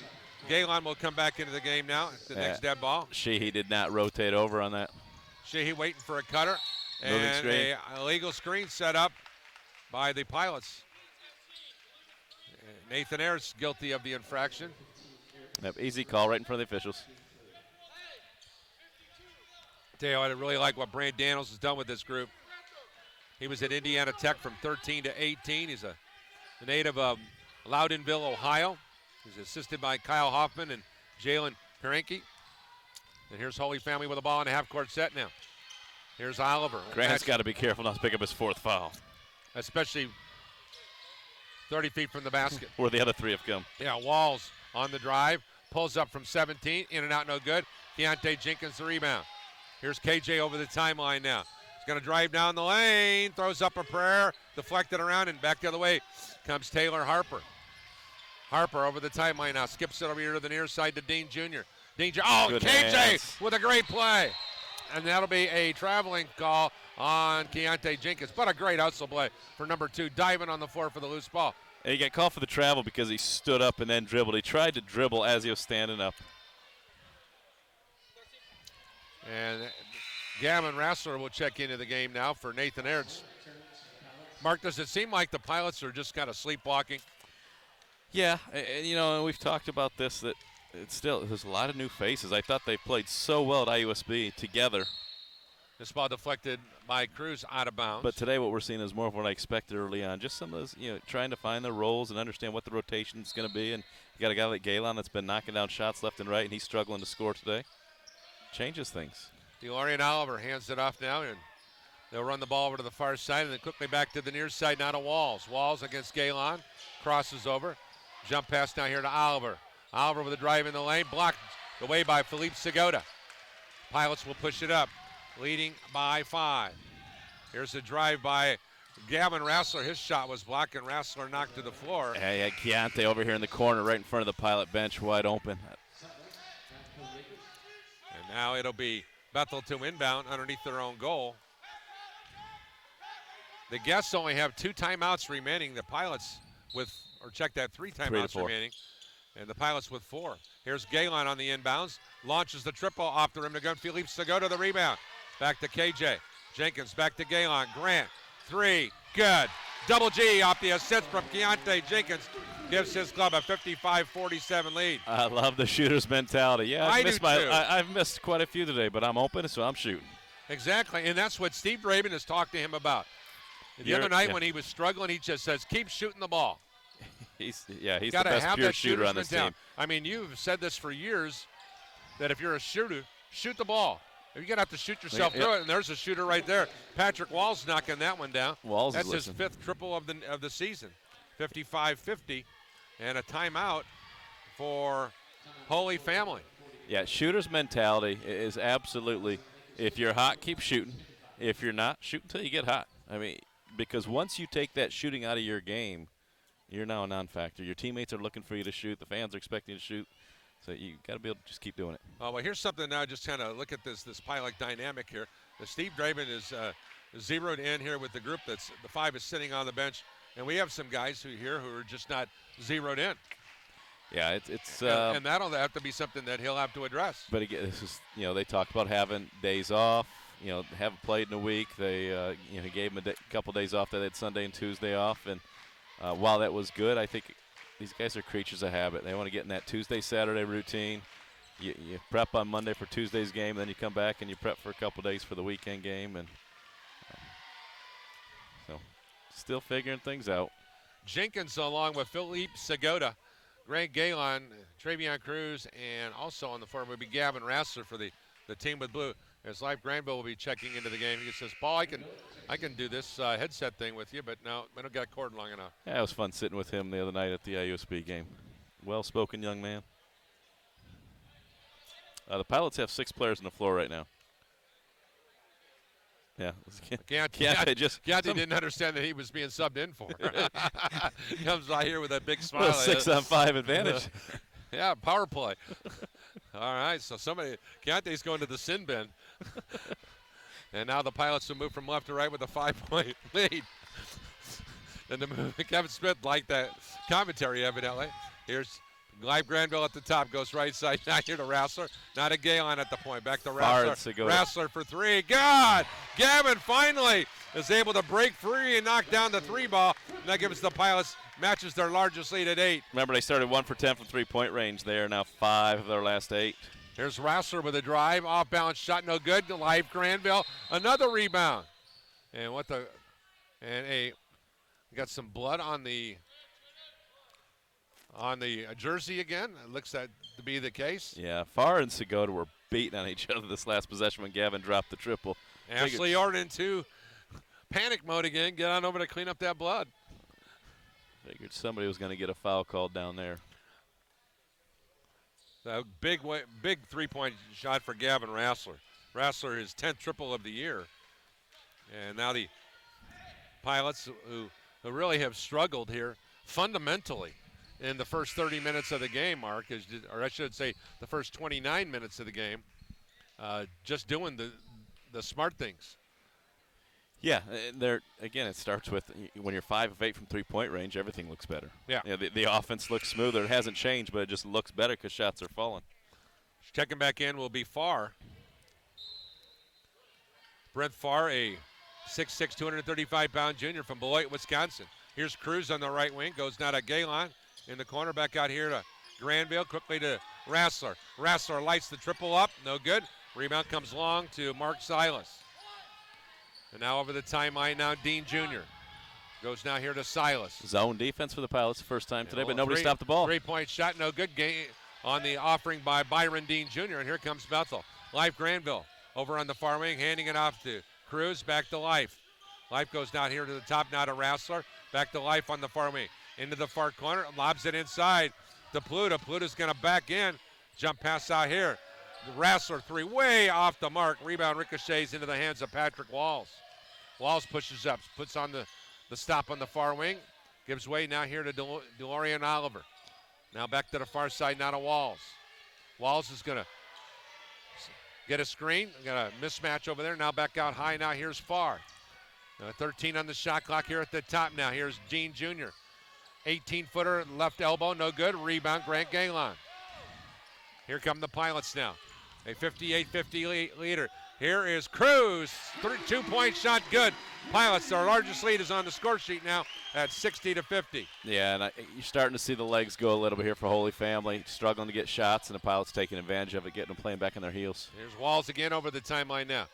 Galen will come back into the game now. The next dead ball. Sheehy did not rotate over on that. Sheehy waiting for a cutter. Moving and screen. A illegal screen set up by the Pilots. Nathan Ayers guilty of the infraction. Yep, easy call right in front of the officials. Tell you, I really like what Brant Daniels has done with this group. He was at Indiana Tech from 13 to 18. He's a native of Loudonville, Ohio. He's assisted by Kyle Hoffman and Jalen Perenke. And here's Holy Family with the ball in a half-court set now. Here's Oliver. Grant's got to be careful not to pick up his fourth foul. Especially 30 feet from the basket. Where the other three have come. Yeah, Walls on the drive, pulls up from 17, in and out, no good. Keontae Jenkins the rebound. Here's KJ over the timeline now. He's going to drive down the lane, throws up a prayer, deflected around, and back the other way comes Taylor Harper. Harper over the timeline now, skips it over here to the near side to Dean Jr. Oh, Good KJ hands. with a great play. And that'll be a traveling call on Keontae Jenkins. But a great hustle play for number 2, diving on the floor for the loose ball. And he got called for the travel because he stood up and then dribbled. He tried to dribble as he was standing up. And Gavin Rassler will check into the game now for Nathan Aerts. Mark, does it seem like the Pilots are just kind of sleepwalking? Yeah, and we've talked about this, that there's a lot of new faces. I thought they played so well at IUSB together. This ball deflected by Cruz out of bounds. But today what we're seeing is more of what I expected early on. Just some of those, trying to find their roles and understand what the rotation is going to be. And you got a guy like Galen that's been knocking down shots left and right, and he's struggling to score today. Changes things. DeLorean Oliver hands it off now, and they'll run the ball over to the far side and then quickly back to the near side now to Walls. Walls against Galen, crosses over. Jump pass now here to Oliver. Oliver with a drive in the lane, blocked away by Philippe Segota. Pilots will push it up, leading by 5. Here's a drive by Gavin Rassler. His shot was blocked, and Rassler knocked to the floor. Hey, Keontae over here in the corner right in front of the Pilot bench, wide open. And now it'll be Bethel to inbound underneath their own goal. The Guests only have 2 timeouts remaining. The Pilots check that, 3 timeouts remaining. And the Pilots with 4. Here's Galen on the inbounds. Launches the triple off the rim to gun. Philippe Segota the rebound. Back to KJ. Jenkins back to Galen. Grant, 3, good. Double G off the assist from Keontae Jenkins. Gives his club a 55-47 lead. I love the shooter's mentality. Yeah, I've missed quite a few today, but I'm open, so I'm shooting. Exactly, and that's what Steve Dreeben has talked to him about. The other night when he was struggling, he just says, keep shooting the ball. He's the best pure shooter on this team. I mean, you've said this for years, that if you're a shooter, shoot the ball. You're going to have to shoot yourself through it, and there's a shooter right there. Patrick Walls knocking that one down. That's his 5th triple of the season. 55-50, and a timeout for Holy Family. Yeah, shooter's mentality is absolutely, if you're hot, keep shooting. If you're not, shoot until you get hot. I mean, because once you take that shooting out of your game, you're now a non-factor. Your teammates are looking for you to shoot. The fans are expecting you to shoot. So you got to be able to just keep doing it. Oh, well, here's something now. Just kind of look at this Pilot dynamic here. Steve Dreeben is zeroed in here with the group. The 5 is sitting on the bench. And we have some guys who are just not zeroed in. Yeah, it's and that'll have to be something that he'll have to address. But again, this is they talked about having days off. Haven't played in a week. They he gave them a couple days off. They had Sunday and Tuesday off, and while that was good, I think these guys are creatures of habit. They want to get in that Tuesday Saturday routine. You prep on Monday for Tuesday's game, then you come back and you prep for a couple days for the weekend game, and so still figuring things out. Jenkins along with Philippe Segota, Greg Galen, Travion Cruz, and also on the floor will be Gavin Rassler for the team with blue. As Life Granville will be checking into the game. He says, Paul, I can do this headset thing with you, but no, I don't got a cord long enough. Yeah, it was fun sitting with him the other night at the IUSB game. Well-spoken young man. The Pilots have 6 players on the floor right now. Yeah. Keontae didn't understand that he was being subbed in for. Comes out here with a big smile. 6-on-5 advantage. Yeah, power play. All right, so Keontae's going to the sin bin. And now the Pilots will move from left to right with a 5-point lead. And the move, Kevin Smith liked that commentary, evidently. Here's Live Granville at the top, goes right side, now here to Rassler. Not a Galen at the point, back to Rassler. Rassler for 3, God! Gavin finally is able to break free and knock down the 3 ball. And that gives the Pilots, matches their largest lead at 8. Remember, they started 1 for 10 from 3-point range. They are now 5 of their last 8. Here's Rassler with a drive, off-balance shot, no good. Live Granville, another rebound. And we got some blood on the jersey again. It looks to be the case. Yeah, Farr and Segota were beating on each other this last possession when Gavin dropped the triple. Ashley Orton into panic mode again. Get on over to clean up that blood. Figured somebody was going to get a foul called down there. A big three-point shot for Gavin Rassler. Rassler, his 10th triple of the year. And now the Pilots, who really have struggled here fundamentally in the first 30 minutes of the game, Mark, or I should say the first 29 minutes of the game, just doing the smart things. Yeah, again, it starts with when you're 5 of 8 from three-point range, everything looks better. Yeah. The offense looks smoother. It hasn't changed, but it just looks better because shots are falling. Checking back in will be Farr. Brent Farr, a 6'6", 235-pound junior from Beloit, Wisconsin. Here's Cruz on the right wing, goes now to Galen in the corner, back out here to Granville, quickly to Rassler. Rassler lights the triple up, no good. Rebound comes long to Mark Silas. And now over the timeline now, Dean Jr. Goes now here to Silas. Zone defense for the Pilots the first time today, but nobody stopped the ball. Three-point shot, no good. Game on the offering by Byron Dean Jr., and here comes Bethel. Life Granville over on the far wing, handing it off to Cruz, back to Life. Life goes down here to the top, now to Rassler. Back to Life on the far wing. Into the far corner, lobs it inside to Pluta. Pluta's going to back in. Jump pass out here. The Rassler three way off the mark. Rebound ricochets into the hands of Patrick Walls. Walls pushes up, puts on the stop on the far wing. Gives way now here to DeLorean Oliver. Now back to the far side, now to Walls. Walls is going to get a screen. Got a mismatch over there. Now back out high. Now here's Farr. 13 on the shot clock here at the top now. Here's Dean Jr. 18-footer, left elbow, no good. Rebound, Grant Galen. Here come the Pilots now. A 58-50 leader. Here is Cruz. 2-point shot, good. Pilots, their largest lead is on the score sheet now at 60-50. Yeah, and you're starting to see the legs go a little bit here for Holy Family. Struggling to get shots, and the Pilots taking advantage of it, getting them playing back on their heels. Here's Walls again over the timeline now.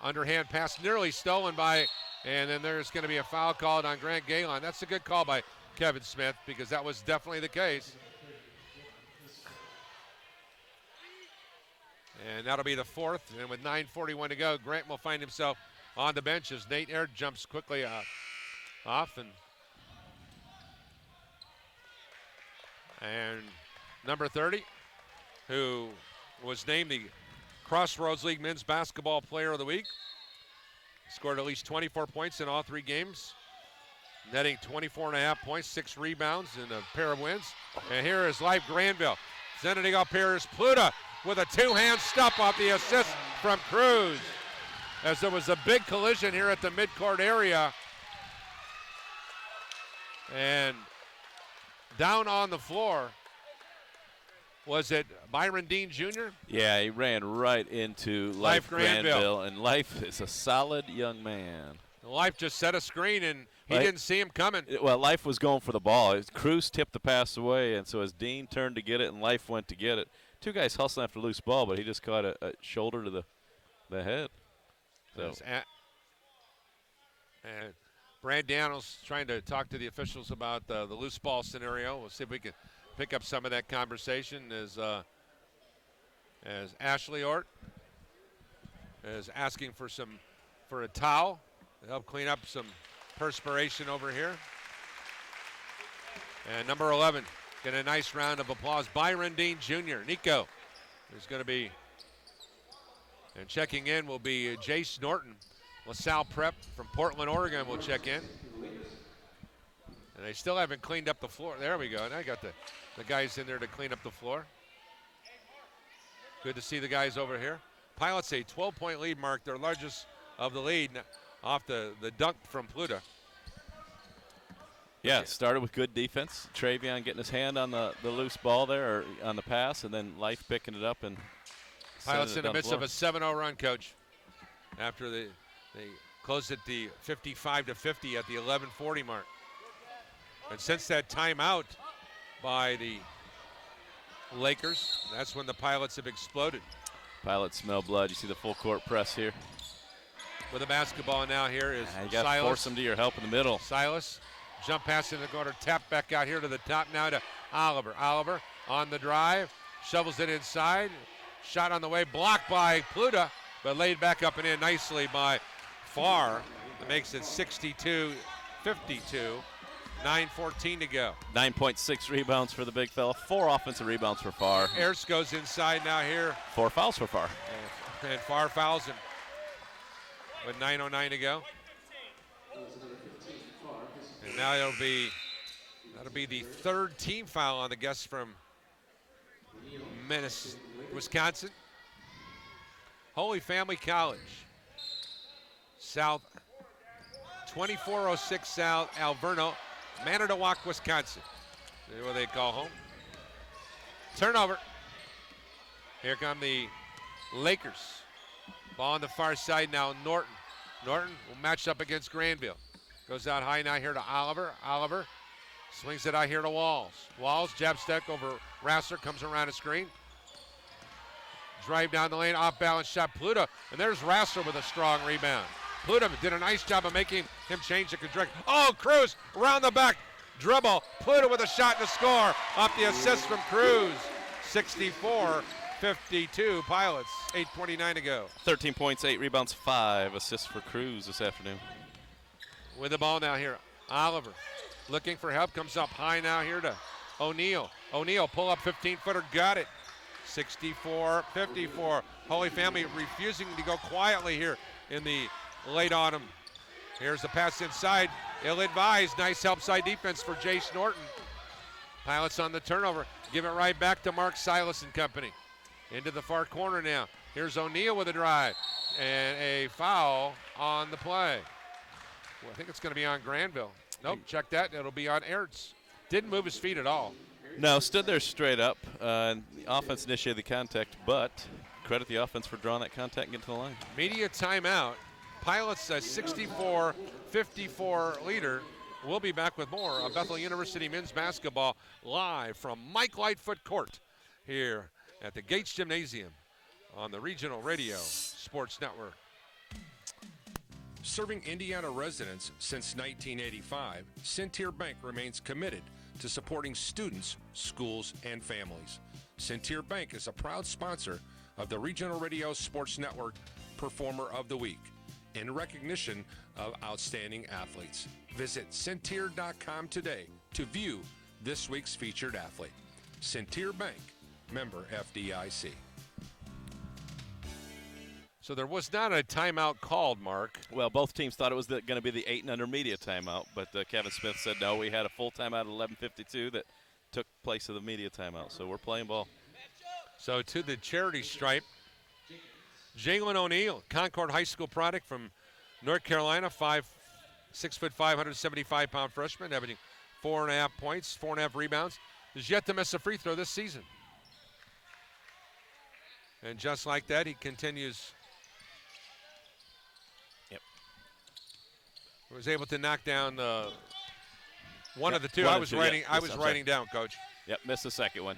Underhand pass nearly stolen by, and then there's going to be a foul called on Grant Galen. That's a good call by Kevin Smith because that was definitely the case. And that'll be the fourth, and with 9:41 to go, Grant will find himself on the bench as Nate Air jumps quickly off. And number 30, who was named the Crossroads League Men's Basketball Player of the Week, scored at least 24 points in all 3 games, netting 24.5 points, 6 rebounds, and a pair of wins. And here is Life Granville. Sending up here is Pluta with a 2-hand stop off the assist from Cruz. As there was a big collision here at the midcourt area. And down on the floor, was it Byron Dean Jr.? Yeah, he ran right into Life Granville, and Life is a solid young man. Life just set a screen, and he didn't see him coming. Well, Life was going for the ball. Cruz tipped the pass away, and so as Dean turned to get it and Life went to get it, 2 guys hustling after loose ball, but he just caught a shoulder to the head. So. And Brad Daniels trying to talk to the officials about the loose ball scenario. We'll see if we can pick up some of that conversation as Ashley Ort is asking for a towel to help clean up some perspiration over here. And number 11 get a nice round of applause. Byron Dean Jr. Nico is going to be, and checking in will be Jace Norton. LaSalle Prep from Portland, Oregon will check in. And they still haven't cleaned up the floor. There we go. And I got the guys in there to clean up the floor. Good to see the guys over here. Pilots a 12-point lead, Mark, their largest of the lead off the dunk from Pluta. Yeah, it started with good defense. Travion getting his hand on the loose ball there, or on the pass, and then Life picking it up. And Pilots in the midst of a 7-0 run, Coach. After they closed at the 55-50 at the 11:40 mark. And since that timeout by the Lakers, that's when the Pilots have exploded. Pilots smell blood. You see the full court press here. With the basketball now here is you got to force them to your help in the middle. Silas, jump pass in the corner, tap back out here to the top now to Oliver. Oliver on the drive, shovels it inside. Shot on the way, blocked by Pluta, but laid back up and in nicely by Farr. That makes it 62-52. 9:14 to go. 9.6 rebounds for the big fella. 4 offensive rebounds for Farr. Ayers goes inside now here. 4 fouls for Farr. And Farr fouls him with 9:09 to go. And now that'll be the third team foul on the guests from Wisconsin. Holy Family College. South, 2406 South, Alverno, Manitowoc, Wisconsin. That's what they call home. Turnover. Here come the Lakers. Ball on the far side now, Norton. Norton will match up against Granville. Goes out high now here to Oliver. Oliver swings it out here to Walls. Walls, jab step over Rassler, comes around a screen. Drive down the lane, off balance shot, Pluta, and there's Rassler with a strong rebound. Pluta did a nice job of making him change the trajectory. Oh, Cruz around the back, dribble. Pluta with a shot and a score off the assist from Cruz. 64-52 Pilots, 8:29 to go. 13 points, 8 rebounds, 5 assists for Cruz this afternoon. With the ball now here, Oliver looking for help, comes up high now here to O'Neal. O'Neal pull up 15-footer, got it. 64-54. Holy Family refusing to go quietly here in the late autumn. Here's the pass inside, ill-advised, nice help side defense for Jace Norton. Pilots on the turnover, give it right back to Mark Silas and company. Into the far corner now. Here's O'Neal with a drive and a foul on the play. Well, I think it's going to be on Granville. Nope, check that. It'll be on Ertz. Didn't move his feet at all. No, stood there straight up. The offense initiated the contact, but credit the offense for drawing that contact and getting to the line. Media timeout. Pilots a 64-54 leader. We'll be back with more of Bethel University men's basketball live from Mike Lightfoot Court here at the Gates Gymnasium on the Regional Radio Sports Network. Serving Indiana residents since 1985, Centier Bank remains committed to supporting students, schools, and families. Centier Bank is a proud sponsor of the Regional Radio Sports Network Performer of the Week in recognition of outstanding athletes. Visit Centier.com today to view this week's featured athlete. Centier Bank, member FDIC. So there was not a timeout called, Mark. Well, both teams thought it was going to be the 8 and under media timeout, but Kevin Smith said no. We had a full timeout at 11:52 that took place of the media timeout, so we're playing ball. So to the charity stripe, Jalen O'Neal, Concord High School product from North Carolina, 6'5", 175-pound freshman, averaging 4.5 points, 4.5 rebounds, is yet to miss a free throw this season. And just like that, he continues. Was able to knock down one of the two. I was writing down, Coach. Yep, missed the second one.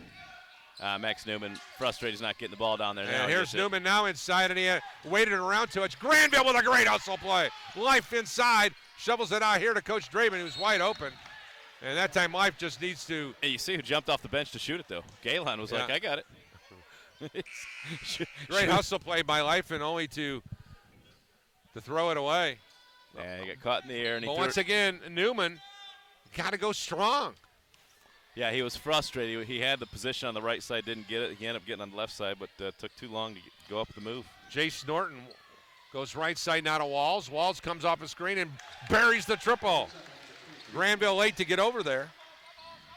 Max Newman frustrated, he's not getting the ball down there. And here's Newman now inside, and he waited around to it. Granville with a great hustle play. Life inside, shovels it out here to Coach Dreeben, who's wide open. And that time Life just needs to. Hey, you see who jumped off the bench to shoot it, though. Galen was like, I got it. Great hustle play by Life, and only to throw it away. Yeah, he got caught in the air. And but once again, Newman got to go strong. Yeah, he was frustrated. He had the position on the right side, didn't get it. He ended up getting on the left side, but took too long to go up the move. Jace Norton goes right side now to Walls. Walls comes off a screen and buries the triple. Granville late to get over there.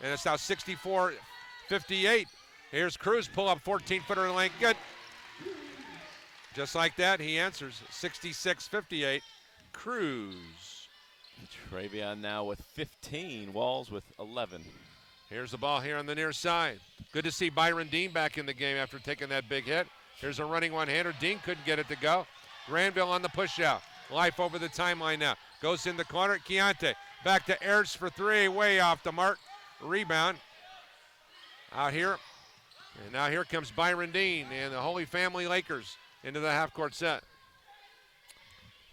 And it's now 64-58. Here's Cruz, pull up 14-footer in the lane. Good. Just like that, he answers 66-58. Cruz. Travion now with 15, Walls with 11. Here's the ball here on the near side. Good to see Byron Dean back in the game after taking that big hit. Here's a running one-hander. Dean couldn't get it to go. Granville on the push-out. Life over the timeline now. Goes in the corner. Keontae back to Ertz for three. Way off the mark. Rebound. Out here. And now here comes Byron Dean and the Holy Family Lakers into the half-court set.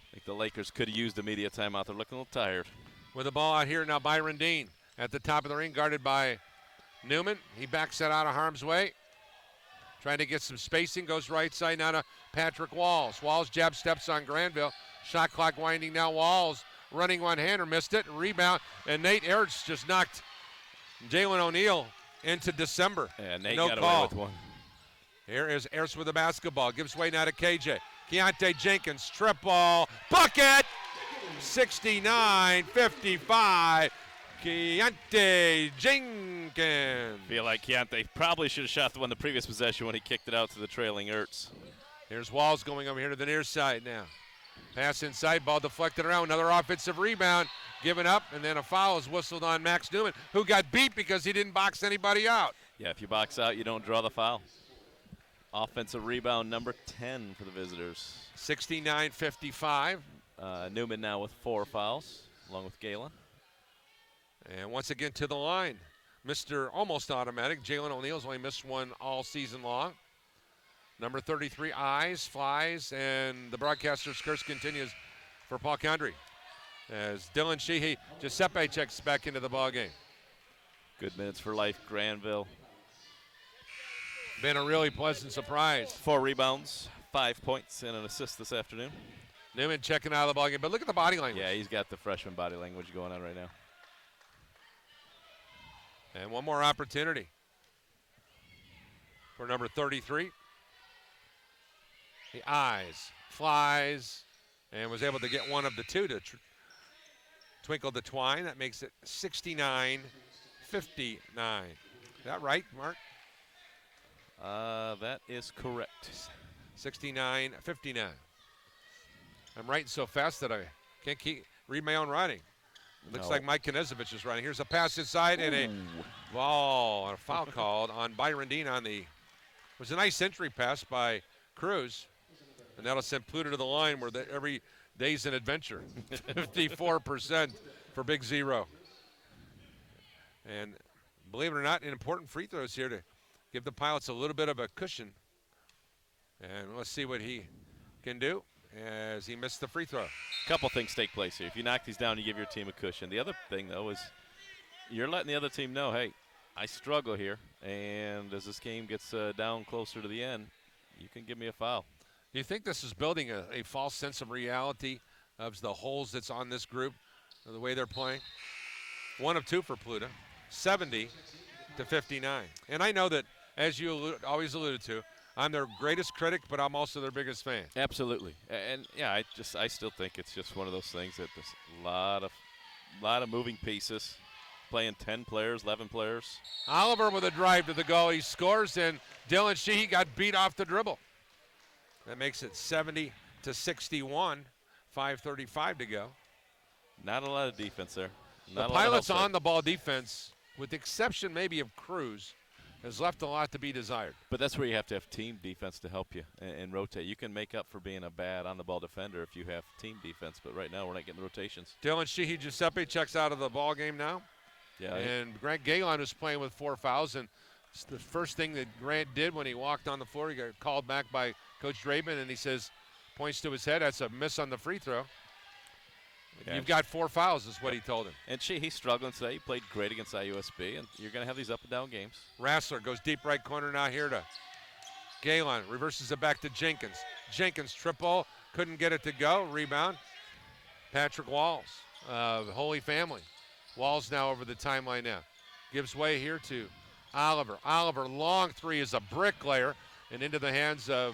I think the Lakers could have used the media timeout. They're looking a little tired. With the ball out here now, Byron Dean at the top of the ring, guarded by Newman. He backs it out of harm's way. Trying to get some spacing, goes right side now to Patrick Walls. Walls jab steps on Granville. Shot clock winding now. Walls running one-hander, missed it. Rebound, and Nate Ertz just knocked Jalen O'Neal into December. Yeah, Nate no got call. away with one. Here is Ertz with the basketball. Gives way now to KJ. Keontae Jenkins, triple, bucket! 69-55. Keontae Jenkins. Feel like Keontae probably should have shot the one the previous possession when he kicked it out to the trailing Ertz. Here's Walls going over here to the near side now. Pass inside, ball deflected around. Another offensive rebound given up, and then a foul is whistled on Max Newman, who got beat because he didn't box anybody out. Yeah, if you box out, you don't draw the foul. Offensive rebound number 10 for the visitors. 69-55. Newman now with 4 fouls, along with Galen. And once again to the line. Mr. Almost Automatic. Jalen O'Neal's only missed one all season long. Number 33, eyes, flies, and the broadcaster's curse continues for Paul Condry. As Dylan Sheehy, Giuseppe checks back into the ballgame. Good minutes for life, Granville. Been a really pleasant surprise. 4 rebounds, 5 points, and an assist this afternoon. Newman checking out of the ballgame, but look at the body language. Yeah, he's got the freshman body language going on right now. And one more opportunity for number 33. The eyes, flies, and was able to get one of the two to twinkle the twine. That makes it 69-59. Is that right, Mark? That is correct. 69-59. I'm writing so fast that I can't read my own writing. It looks like Mike Knezovich is running. Here's a pass inside and a ball, a foul called on Byron Dean on the. It was a nice entry pass by Cruz, and that'll send Pluto to the line where every day's an adventure. 54% for Big Zero. And believe it or not, important free throws here to give the Pilots a little bit of a cushion. And let's see what he can do as he missed the free throw. A couple things take place here. If you knock these down, you give your team a cushion. The other thing, though, is you're letting the other team know, hey, I struggle here, and as this game gets down closer to the end, you can give me a foul. Do you think this is building a false sense of reality of the holes that's on this group, the way they're playing? 1 of 2 for Pluto, 70-59. And I know that, as you always alluded to, I'm their greatest critic, but I'm also their biggest fan. Absolutely, and yeah, I still think it's just one of those things that there's a lot of moving pieces, playing 10 players, 11 players. Oliver with a drive to the goal, he scores, and Dylan Sheehy got beat off the dribble. That makes it 70-61, 5:35 to go. Not a lot of defense there. The Pilots on the ball defense, with the exception maybe of Cruz, has left a lot to be desired. But that's where you have to have team defense to help you and rotate. You can make up for being a bad on-the-ball defender if you have team defense, but right now we're not getting the rotations. Dylan Sheehy Giuseppe checks out of the ball game now. Yeah. And Grant Galen is playing with 4 fouls, and it's the first thing that Grant did when he walked on the floor. He got called back by Coach Dreeben, and he says, points to his head, that's a miss on the free throw. Yeah. You've got 4 fouls is what he told him. And he's struggling today. He played great against IUSB, and you're going to have these up and down games. Rassler goes deep right corner now here to Galen. Reverses it back to Jenkins. Jenkins triple. Couldn't get it to go. Rebound. Patrick Walls of Holy Family. Walls now over the timeline now. Gives way here to Oliver. Oliver, long 3 is a bricklayer and into the hands of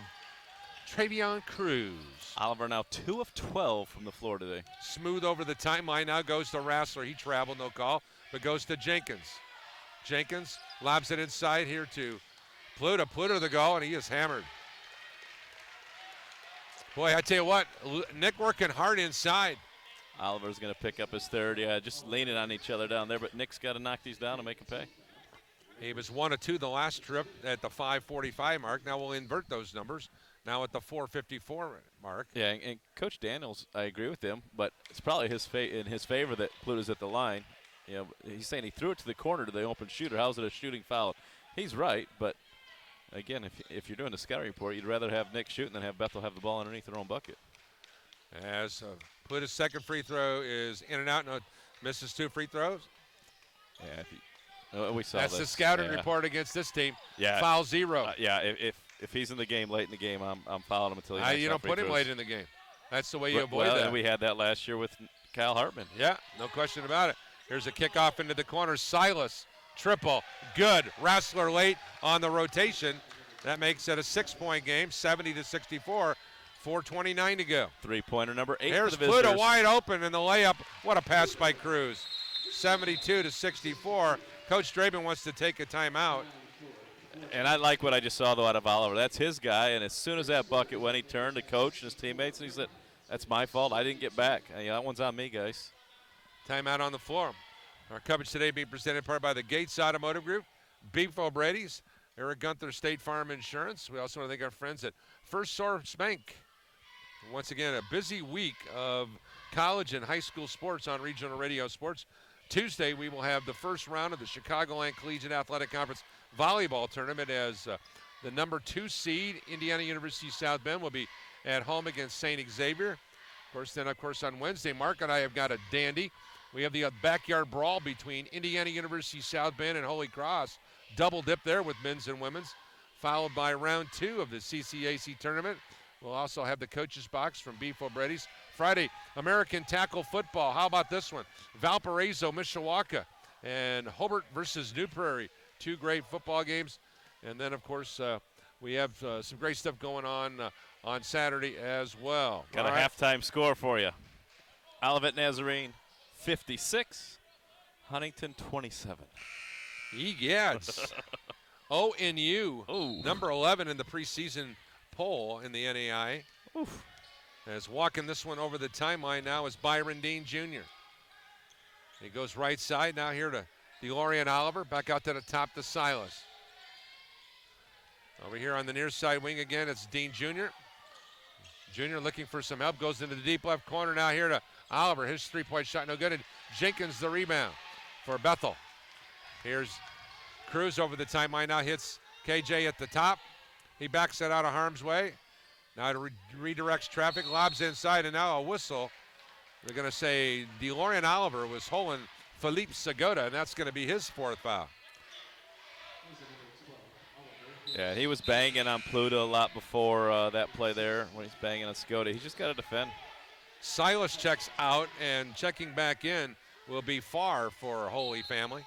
Travion Cruz. Oliver now 2 of 12 from the floor today. Smooth over the timeline now goes to Rassler. He traveled, no call, but goes to Jenkins. Jenkins lobs it inside here to Pluto. Pluto to the goal, and he is hammered. Boy, I tell you what, Nick working hard inside. Oliver's going to pick up his 3rd. Yeah, just leaning on each other down there, but Nick's got to knock these down and make them pay. He was 1 of 2 the last trip at the 5:45 mark. Now we'll invert those numbers. Now at the 4:54 mark. Yeah, and Coach Daniels, I agree with him, but it's probably in his favor that Pluto's at the line. You know, he's saying he threw it to the corner to the open shooter. How's it a shooting foul? He's right, but again, if you're doing a scouting report, you'd rather have Nick shooting than have Bethel have the ball underneath their own bucket. As Pluto's 2nd free throw is in and out. No, misses 2 free throws. Yeah, we saw That's this. the scouting report against this team. Yeah, foul 0. Yeah, if he's in the game late in the game, I'm fouling him until he makes you don't put him late in the game. That's the way you avoid that. And we had that last year with Kyle Hartman. Yeah, no question about it. Here's a kickoff into the corner. Silas, triple, good. Rassler late on the rotation. That makes it a 6-point game, 70-64. 4:29 to go. Three-pointer number 8 Here's for the visitors. Pluto wide open in the layup. What a pass by Cruz. 72-64. Coach Dreeben wants to take a timeout. And I like what I just saw, though, out of Oliver. That's his guy, and as soon as that bucket went, he turned to coach and his teammates, and he said, that's my fault. I didn't get back. That one's on me, guys. Timeout on the floor. Our coverage today being presented in part by the Gates Automotive Group, Bethel Brady's, Eric Gunther State Farm Insurance. We also want to thank our friends at First Source Bank. Once again, a busy week of college and high school sports on Regional Radio Sports. Tuesday, we will have the first round of the Chicagoland Collegiate Athletic Conference volleyball tournament as the number 2 seed, Indiana University South Bend, will be at home against St. Xavier. Of course, on Wednesday, Mark and I have got a dandy. We have the backyard brawl between Indiana University South Bend and Holy Cross. Double dip there with men's and women's, followed by round 2 of the CCAC tournament. We'll also have the coaches box from Bethel Brady's. Friday, American tackle football. How about this one? Valparaiso, Mishawaka, and Hobart versus New Prairie. 2 great football games. And then, of course, we have some great stuff going on Saturday as well. Got a halftime score for you. Olivet Nazarene 56, Huntington 27. Egads. ONU, number 11 in the preseason poll in the NAI. Oof. As walking this one over the timeline now is Byron Dean Jr. He goes right side now here to DeLorean Oliver. Back out to the top to Silas. Over here on the near side wing again, it's Dean Jr. Jr. looking for some help. Goes into the deep left corner now here to Oliver. His 3-point shot no good. And Jenkins the rebound for Bethel. Here's Cruz over the timeline now. Hits KJ at the top. He backs it out of harm's way. Now it redirects traffic, lobs inside, and now a whistle. They're going to say DeLorean Oliver was holding Philippe Segota, and that's going to be his 4th foul. Yeah, he was banging on Pluto a lot before that play there when he's banging on Segota. He's just got to defend. Silas checks out, and checking back in will be Farr for Holy Family.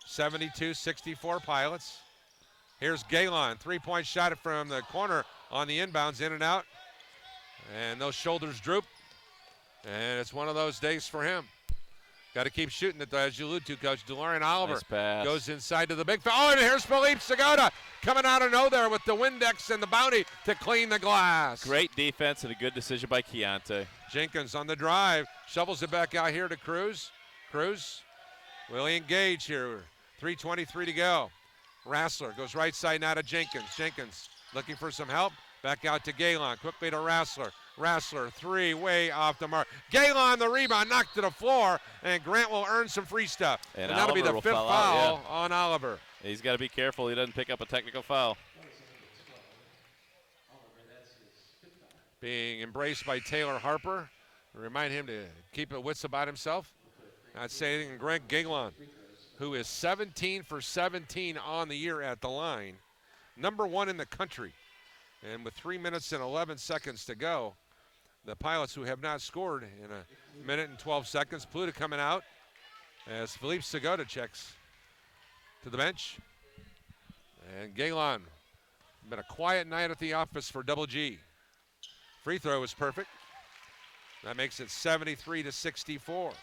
72-64 Pilots. Here's Galen, 3-point shot from the corner on the inbounds, in and out. And those shoulders droop. And it's one of those days for him. Got to keep shooting it, though, as you allude to, Coach. DeLorean Oliver goes inside to the big foul. Oh, and here's Philippe Segota coming out of nowhere with the Windex and the Bounty to clean the glass. Great defense and a good decision by Keontae. Jenkins on the drive, shovels it back out here to Cruz. Cruz will engage here. 3:23 to go. Rassler goes right side now to Jenkins. Jenkins looking for some help. Back out to Galen. Quickly to Rassler. Rassler, 3, way off the mark. Galen, the rebound, knocked to the floor, and Grant will earn some free stuff. And that'll be the 5th foul on Oliver. He's got to be careful he doesn't pick up a technical foul. Being embraced by Taylor Harper. Remind him to keep his wits about himself. Not saying anything. Grant Galen, who is 17 for 17 on the year at the line. Number 1 in the country. And with 3 minutes and 11 seconds to go, the Pilots, who have not scored in a minute and 12 seconds, Pluto coming out as Philippe Segota checks to the bench. And Galen, been a quiet night at the office for Double G. Free throw is perfect. That makes it 73-64.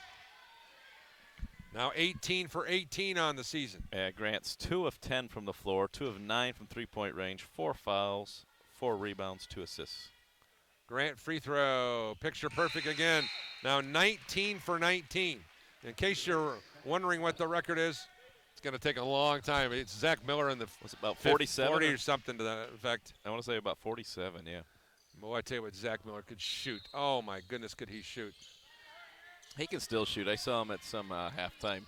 Now 18 for 18 on the season. Yeah, Grant's 2 of 10 from the floor, 2 of 9 from 3-point range, 4 fouls, 4 rebounds, 2 assists. Grant free throw, picture perfect again. Now 19 for 19. In case you're wondering what the record is, it's going to take a long time. It's Zach Miller in the was about 47 40 or something to that effect. I want to say about 47, yeah. Boy, I tell you what, Zach Miller could shoot. Oh my goodness, could he shoot? He can still shoot. I saw him at some halftime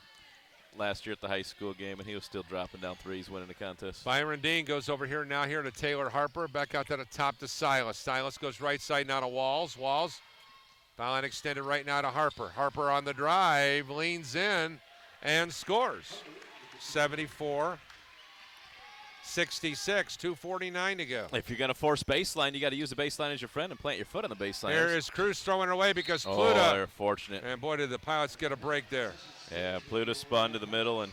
last year at the high school game, and he was still dropping down threes, winning the contest. Byron Dean goes over here now here to Taylor Harper. Back out to the top to Silas. Silas goes right side now to Walls. Walls, foul line extended right now to Harper. Harper on the drive, leans in, and scores. 74-64. 2:49 to go. If you're going to force baseline, you got to use the baseline as your friend and plant your foot on the baseline. Here is Cruz throwing it away because Oh, Pluta. they're fortunate. And boy, did the Pilots get a break there. Yeah, Pluta spun to the middle, and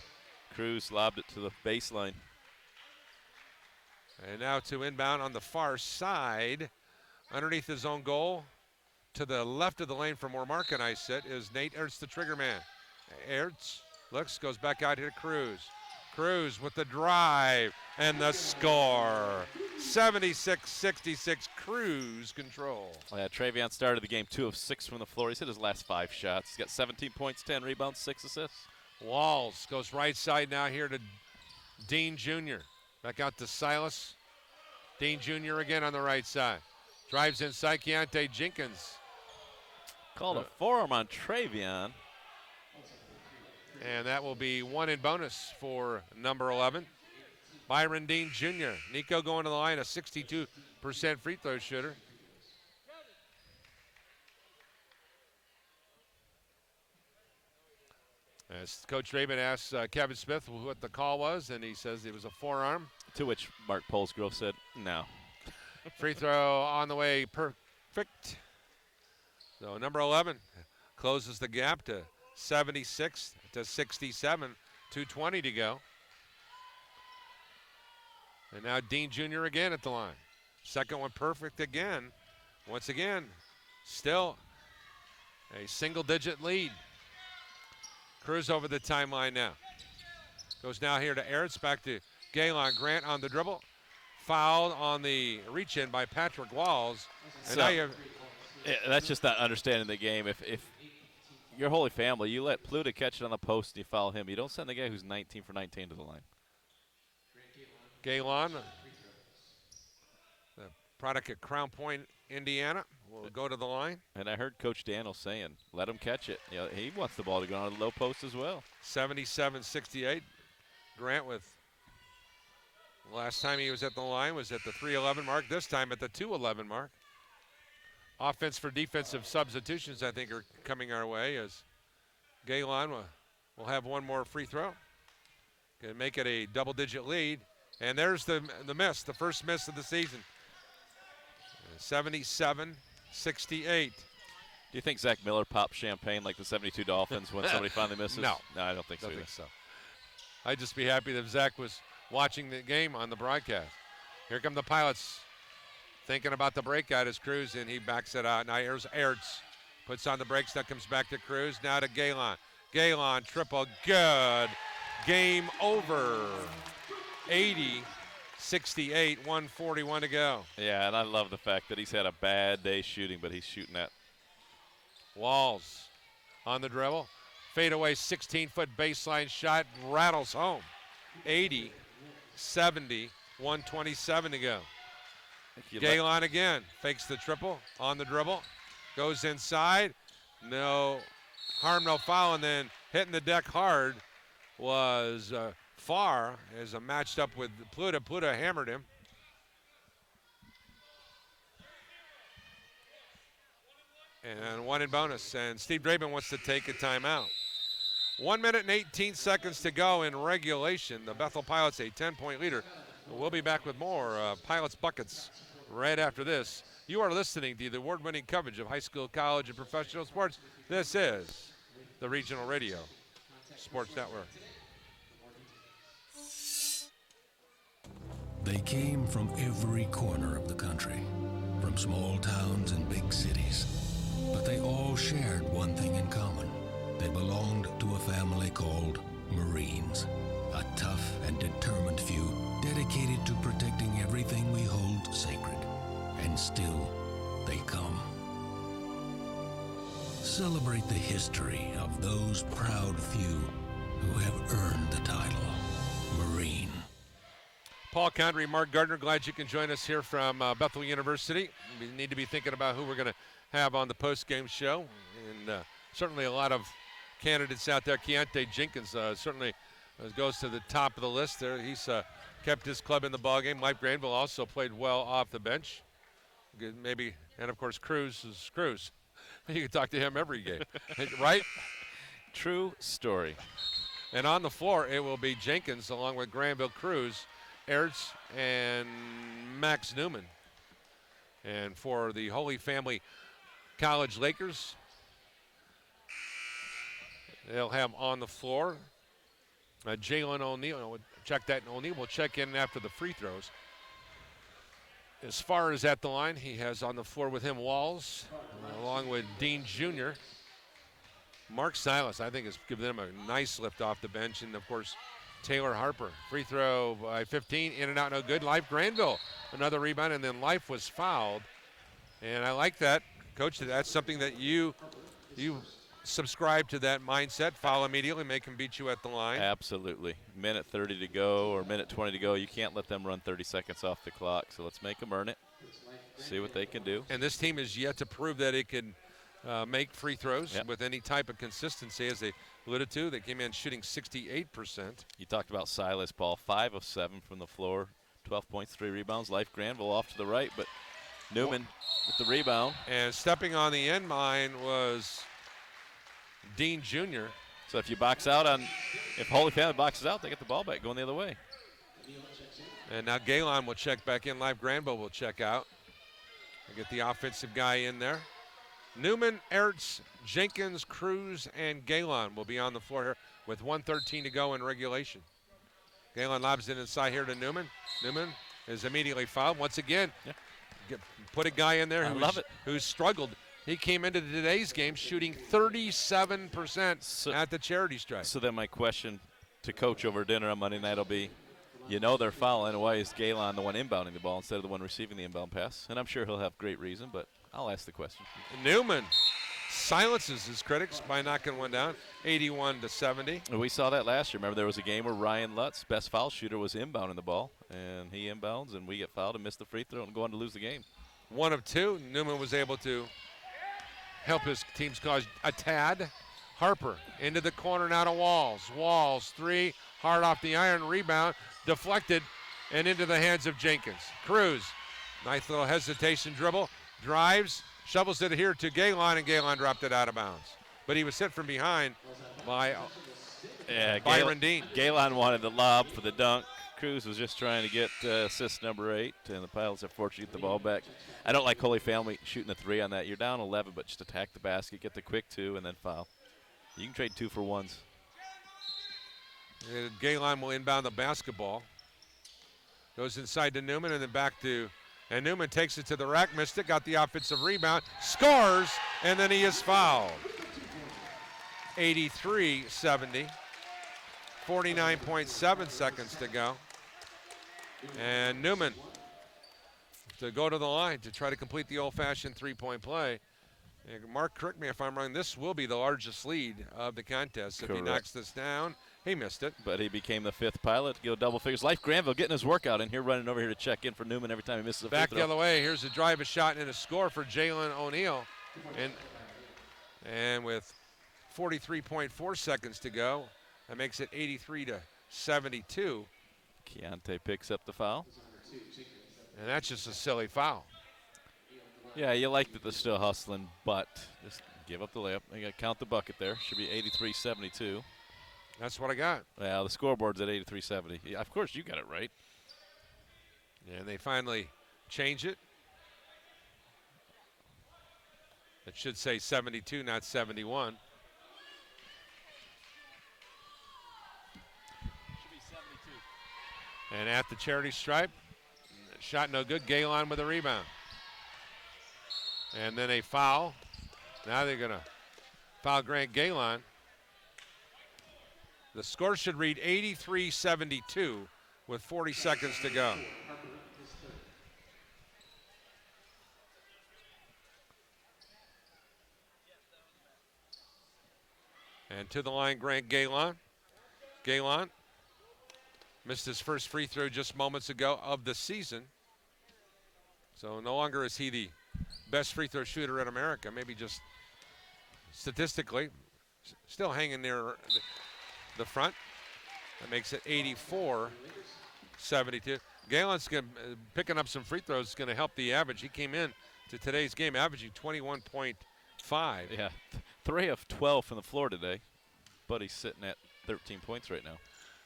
Cruz lobbed it to the baseline. And now to inbound on the far side, underneath his own goal, to the left of the lane from where Mark and I sit, is Nate Ertz, the trigger man. Ertz looks, goes back out here to Cruz. Cruz with the drive and the score. 76-66, Cruz control. Yeah, Travion started the game 2 of 6 from the floor. He's hit his last 5 shots. He's got 17 points, 10 rebounds, 6 assists. Walls goes right side now here to Dean Jr. Back out to Silas. Dean Jr. again on the right side. Drives inside Keontae Jenkins. Called a forearm on Travion. And that will be 1 in bonus for number 11. Byron Dean Jr. Nico going to the line, a 62% free throw shooter. As Coach Dreeben asks Kevin Smith what the call was, and he says it was a forearm. To which Mark Polsgrove said, no. Free throw on the way, perfect. So number 11 closes the gap to 76 to 67, 2:20 to go. And now Dean Jr. again at the line. Second one perfect again. Once again, still a single-digit lead. Cruz over the timeline now. Goes now here to Ertz, back to Galen Grant on the dribble. Fouled on the reach-in by Patrick Walls. And So, now you have yeah, that's just not understanding the game. If your Holy Family, you let Pluta catch it on the post and you foul him. You don't send the guy who's 19 for 19 to the line. Galen, the product at Crown Point, Indiana, will go to the line. And I heard Coach Daniel saying, let him catch it. You know, he wants the ball to go on the low post as well. 77-68. Grant with last time he was at the line was at the 3:11 mark. This time at the 2:11 mark. Offense for defensive substitutions, I think, are coming our way as Galen will have one more free throw. Can make it a double-digit lead. And there's the miss, the first miss of the season. 77-68. Do you think Zach Miller popped champagne like the 72 Dolphins when somebody finally misses? No. No, I don't think so. Don't either. think so. I'd just be happy that Zach was watching the game on the broadcast. Here come the Pilots thinking about the breakout as Cruz, and he backs it out. Now here's Ertz. Puts on the brakes, now comes back to Cruz. Now to Galen. Galen, triple, good. Game over. 80-68, 1:41 to go. Yeah, and I love the fact that he's had a bad day shooting, but he's shooting that. Walls on the dribble. Fadeaway 16-foot baseline shot rattles home. 80-70, 1:27 to go. Galen again fakes the triple on the dribble. Goes inside. No harm, no foul, and then hitting the deck hard was Farr as a matched up with Pluta. Pluta hammered him. And 1 in bonus. And Steve Dreeben wants to take a timeout. 1 minute and 18 seconds to go in regulation. The Bethel Pilots a 10-point leader. We'll be back with more Pilots Buckets right after this. You are listening to the award-winning coverage of high school, college, and professional sports. This is the Regional Radio Sports Network. They came from every corner of the country, from small towns and big cities. But they all shared one thing in common. They belonged to a family called Marines. A tough and determined few dedicated to protecting everything we hold sacred. And still, they come. Celebrate the history of those proud few who have earned the title Marine. Paul Condry, Mark Gardner, glad you can join us here from Bethel University. We need to be thinking about who we're going to have on the post-game show. And certainly a lot of candidates out there. Keontae Jenkins certainly goes to the top of the list there. He's kept his club in the ballgame. Mike Granville also played well off the bench. Good, maybe, and of course, Cruz is Cruz. You can talk to him every game, right? True story. And on the floor, it will be Jenkins along with Granville, Cruz, Ertz and Max Newman. And for the Holy Family College Lakers, they'll have on the floor Jalen O'Neal. Check that. O'Neal will check in after the free throws. As far as at the line, he has on the floor with him Walls, along with Dean Jr. Mark Silas, I think, has given them a nice lift off the bench. And, of course, Taylor Harper. Free throw by 15, in and out, no good. Life Granville, another rebound, and then Life was fouled. And I like that. Coach, that's something that you subscribe to, that mindset. Foul immediately, make them beat you at the line. Absolutely. Minute 30 to go or minute 20 to go. You can't let them run 30 seconds off the clock. So let's make them earn it. See what they can do. And this team is yet to prove that it can make free throws with any type of consistency. As they alluded to, they came in shooting 68%. You talked about Silas, Paul. 5 of 7 from the floor. 12 points, 3 rebounds. Life Granville off to the right, but Newman with the rebound. And stepping on the end line was Dean Jr. So if you box out if Holy Family boxes out, they get the ball back going the other way. And now Galen will check back in. Live Granville will check out. We'll get the offensive guy in there. Newman, Ertz, Jenkins, Cruz, and Galen will be on the floor here with 1:13 to go in regulation. Galen lobs it inside here to Newman. Newman is immediately fouled. Once again, put a guy in there who's struggled. He came into today's game shooting 37% at the charity stripe. So then my question to Coach over dinner on Monday night will be, they're fouling. Why is Galen the one inbounding the ball instead of the one receiving the inbound pass? And I'm sure he'll have great reason, but I'll ask the question. Newman silences his critics by knocking one down, 81-70. And we saw that last year. Remember, there was a game where Ryan Lutz, best foul shooter, was inbounding the ball, and he inbounds, and we get fouled and miss the free throw and go on to lose the game. 1 of 2. Newman was able to help his team's cause a tad. Harper into the corner now to Walls. Walls, 3, hard off the iron, rebound, deflected, and into the hands of Jenkins. Cruz, nice little hesitation dribble, drives, shovels it here to Galen, and Galen dropped it out of bounds. But he was hit from behind by Byron Dean. Galen wanted the lob for the dunk. Cruz was just trying to get assist number 8, and the Pilots are fortunate to get the ball back. I don't like Holy Family shooting a 3 on that. You're down 11, but just attack the basket, get the quick 2, and then foul. You can trade 2 for 1s. Galen will inbound the basketball. Goes inside to Newman and then back to, and Newman takes it to the rack, missed it, got the offensive rebound, scores, and then he is fouled. 83-70, 49.7 seconds to go. And Newman to go to the line to try to complete the old-fashioned three-point play. And Mark, correct me if I'm wrong, this will be the largest lead of the contest. If he knocks this down, he missed it. But he became the 5th Pilot to go double figures. Life Granville getting his workout in here, running over here to check in for Newman every time he misses a free throw. Back the other way, here's a drive, a shot, and a score for Jalen O'Neal. And with 43.4 seconds to go, that makes it 83-72. Keontae picks up the foul. And that's just a silly foul. Yeah, you like that they're still hustling, but just give up the layup. You got to count the bucket there. Should be 83-72. That's what I got. Well, the scoreboard's at 83-70. Yeah, of course, you got it right. And they finally change it. It should say 72, not 71. And at the charity stripe, shot no good. Galen with a rebound. And then a foul. Now they're going to foul Grant Galen. The score should read 83-72 with 40 seconds to go. And to the line, Grant Galen. Galen missed his first free throw just moments ago of the season. So no longer is he the best free throw shooter in America, maybe just statistically, still hanging near the front. That makes it 84-72. Galen's picking up some free throws is going to help the average. He came in to today's game averaging 21.5. Yeah, 3 of 12 from the floor today, but he's sitting at 13 points right now.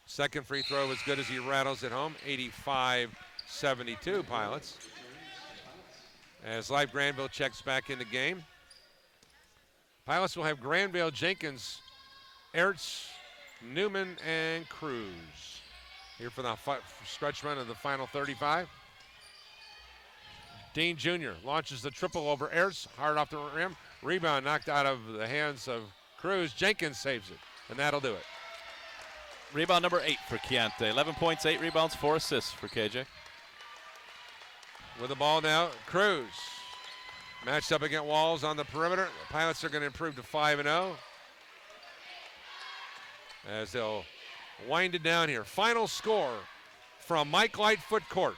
Second free throw as good as he rattles it home. 85-72 Pilots. As Live Granville checks back in the game. Pilots will have Granville, Jenkins, Ertz, Newman, and Cruz here for the stretch run of the final 35. Dean Jr. launches the triple over Ertz, hard off the rim. Rebound knocked out of the hands of Cruz. Jenkins saves it, and that'll do it. Rebound number 8 for Keontae. 11 points, 8 rebounds, 4 assists for KJ. With the ball now, Cruz. Matched up against Walls on the perimeter. The Pilots are going to improve to 5-0. As they'll wind it down here. Final score from Mike Lightfoot Court.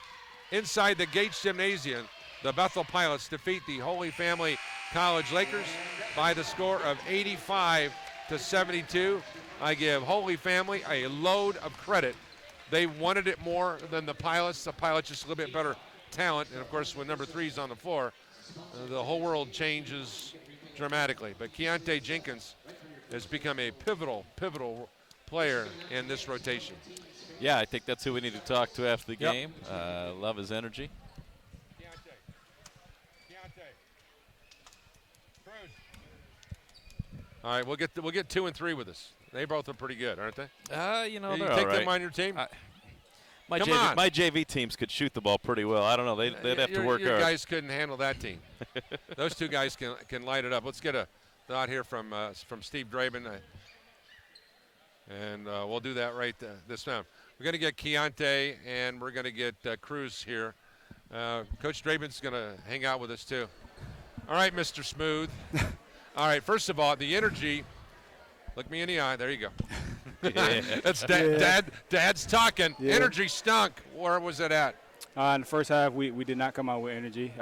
Inside the Gates Gymnasium, the Bethel Pilots defeat the Holy Family College Lakers by the score of 85-72. I give Holy Family a load of credit. They wanted it more than the Pilots. The Pilots just a little bit better talent. And, of course, when number 3 is on the floor, the whole world changes dramatically. But Keontae Jenkins has become a pivotal player in this rotation. Yeah, I think that's who we need to talk to after the game. Love his energy. All right, we'll get 2 and 3 with us. They both are pretty good, aren't they? You you they're take all right. them on your team. My Come on. JV teams could shoot the ball pretty well. I don't know. They'd have to work your hard. guys couldn't handle that team. Those two guys can light it up. Let's get a thought here from Steve Dreeben, and we'll do that right this round. We're going to get Keontae, and we're going to get Cruz here. Coach Dreben's going to hang out with us too. All right, Mr. Smooth. All right, first of all, the energy. Look me in the eye. There you go. Yeah. That's Dad's talking. Yeah. Energy stunk. Where was it at? In the first half, we did not come out with energy,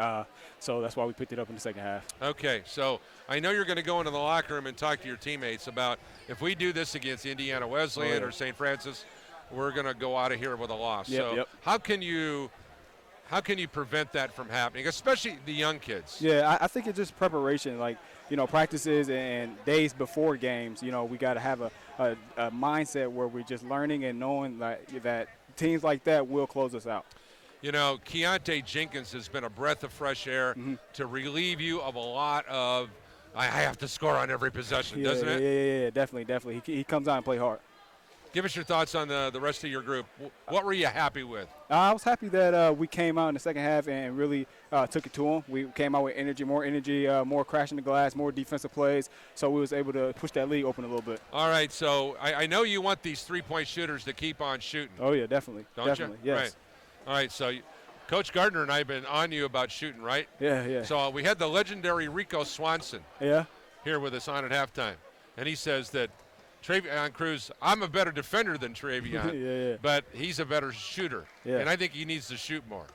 so that's why we picked it up in the second half. Okay, so I know you're going to go into the locker room and talk to your teammates about if we do this against Indiana Wesleyan or St. Francis, we're going to go out of here with a loss. How can you prevent that from happening, especially the young kids? Yeah, I think it's just preparation, like, practices and days before games. We got to have a mindset where we're just learning and knowing that teams like that will close us out. Keontae Jenkins has been a breath of fresh air to relieve you of a lot of, I have to score on every possession, doesn't it? Yeah, definitely. He comes out and play hard. Give us your thoughts on the rest of your group. What were you happy with? I was happy that we came out in the second half and really took it to them. We came out with more energy, more crashing the glass, more defensive plays, so we was able to push that lead open a little bit. All right, so I know you want these three-point shooters to keep on shooting. Oh, yeah, definitely. Don't definitely, you? yes. Right. All right, so Coach Gardner and I have been on you about shooting, right? Yeah. So we had the legendary Rico Swanson here with us on at halftime, and he says that Travion Cruz, I'm a better defender than Travion, but he's a better shooter, and I think he needs to shoot more.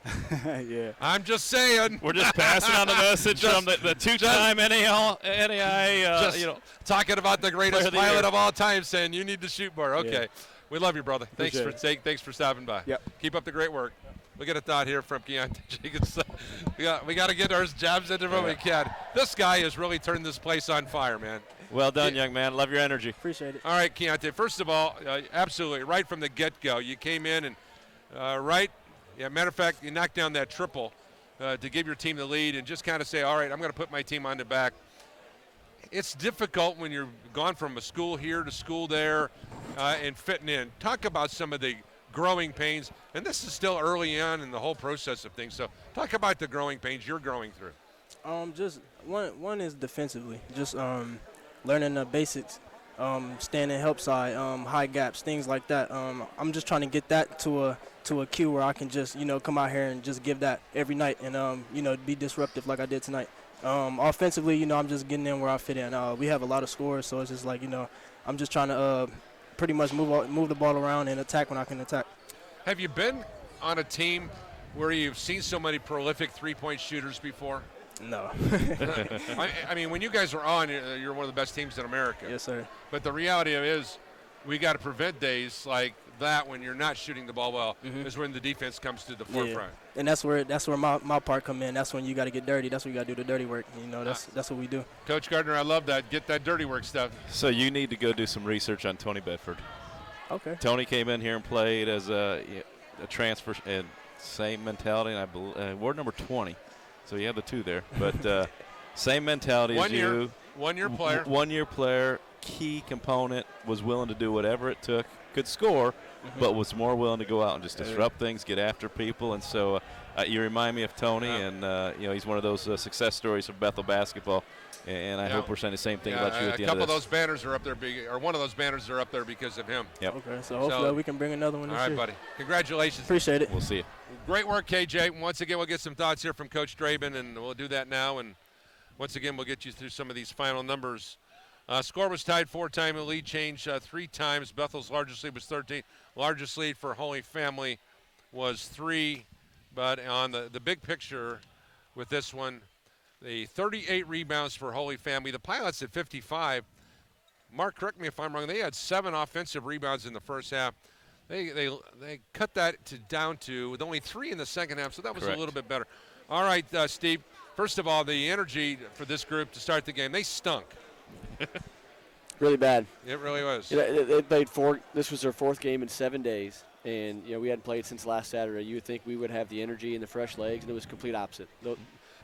I'm just saying. We're just passing on the message from the two-time NAI, talking about the greatest Player of the pilot Year. of all time, saying you need to shoot more. Okay, we love you, brother. Thanks for stopping by. Yep. Keep up the great work. We'll get a thought here from Keontae Jenkins. we got to get our jabs into him when we can. This guy has really turned this place on fire, man. Well done, young man. Love your energy. Appreciate it. All right, Keontae. First of all, absolutely, right from the get-go, you came in and matter of fact, you knocked down that triple to give your team the lead and just kind of say, all right, I'm going to put my team on the back. It's difficult when you're gone from a school here to school there and fitting in. Talk about some of the growing pains, and this is still early on in the whole process of things. So talk about the growing pains you're going through. Just one is defensively, just learning the basics, standing help side, high gaps, things like that. I'm just trying to get that to a cue where I can just come out here and just give that every night and be disruptive like I did tonight. Offensively, I'm just getting in where I fit in. We have a lot of scores, so it's just like I'm just trying to pretty much move the ball around and attack when I can attack. Have you been on a team where you've seen so many prolific three-point shooters before? No. I mean, when you guys are on, you're one of the best teams in America. Yes, sir. But the reality is we got to prevent days like that when you're not shooting the ball well, is when the defense comes to the forefront. And that's where my part come in. That's when you got to get dirty. That's when you got to do the dirty work. That's what we do. Coach Gardner, I love that. Get that dirty work stuff. So you need to go do some research on Tony Bedford. Okay. Tony came in here and played as a transfer, and same mentality. And I believe ward number 20, so you have the 2 there. But same mentality as you. 1 year player. 1 year player. Key component, was willing to do whatever it took. Could score, but was more willing to go out and just disrupt things, get after people. And so you remind me of Tony, and he's one of those success stories of Bethel basketball. And I hope we're saying the same thing about you at the end of this. A couple of those banners are up there, or one of those banners are up there because of him. Yep. Okay, so hopefully we can bring another one this year. All right, buddy. Congratulations. Appreciate it. We'll see you. Great work, KJ. Once again, we'll get some thoughts here from Coach Dreeben, and we'll do that now. And once again, we'll get you through some of these final numbers. Score was tied 4 times. The lead changed 3 times. Bethel's largest lead was 13. Largest lead for Holy Family was 3. But on the big picture with this one, the 38 rebounds for Holy Family. The Pilots at 55. Mark, correct me if I'm wrong. They had 7 offensive rebounds in the first half. They cut that down to with only 3 in the second half, so that was a little bit better. All right, Steve. First of all, the energy for this group to start the game, they stunk. Really bad. It really was. They played 4. This was their 4th game in 7 days, and we hadn't played since last Saturday. You would think we would have the energy and the fresh legs, and it was complete opposite.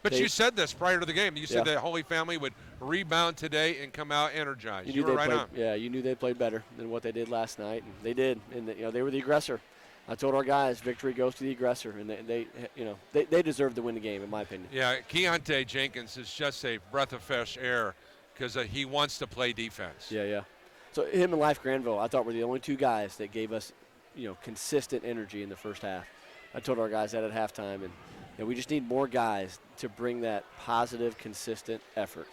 But you said this prior to the game. You said that Holy Family would rebound today and come out energized. You were right on. Yeah, you knew they played better than what they did last night, and they did. And they were the aggressor. I told our guys, victory goes to the aggressor, and they deserve to win the game, in my opinion. Yeah, Keontae Jenkins is just a breath of fresh air because he wants to play defense. Yeah. So him and Life Granville, I thought were the only 2 guys that gave us, consistent energy in the first half. I told our guys that at halftime, and we just need more guys to bring that positive, consistent effort,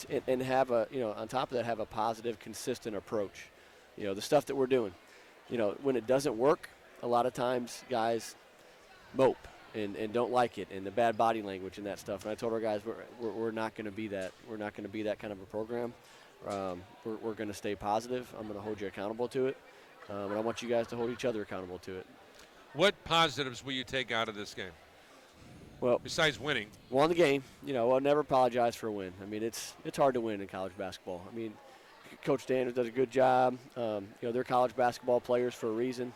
and have on top of that, have a positive, consistent approach. The stuff that we're doing. When it doesn't work, a lot of times guys mope and don't like it, and the bad body language and that stuff. And I told our guys we're not going to be that. We're not going to be that kind of a program. We're going to stay positive. I'm going to hold you accountable to it, and I want you guys to hold each other accountable to it. What positives will you take out of this game? Well, besides winning, won the game. I'll never apologize for a win. I mean, it's hard to win in college basketball. I mean, Coach Daniels does a good job. They're college basketball players for a reason.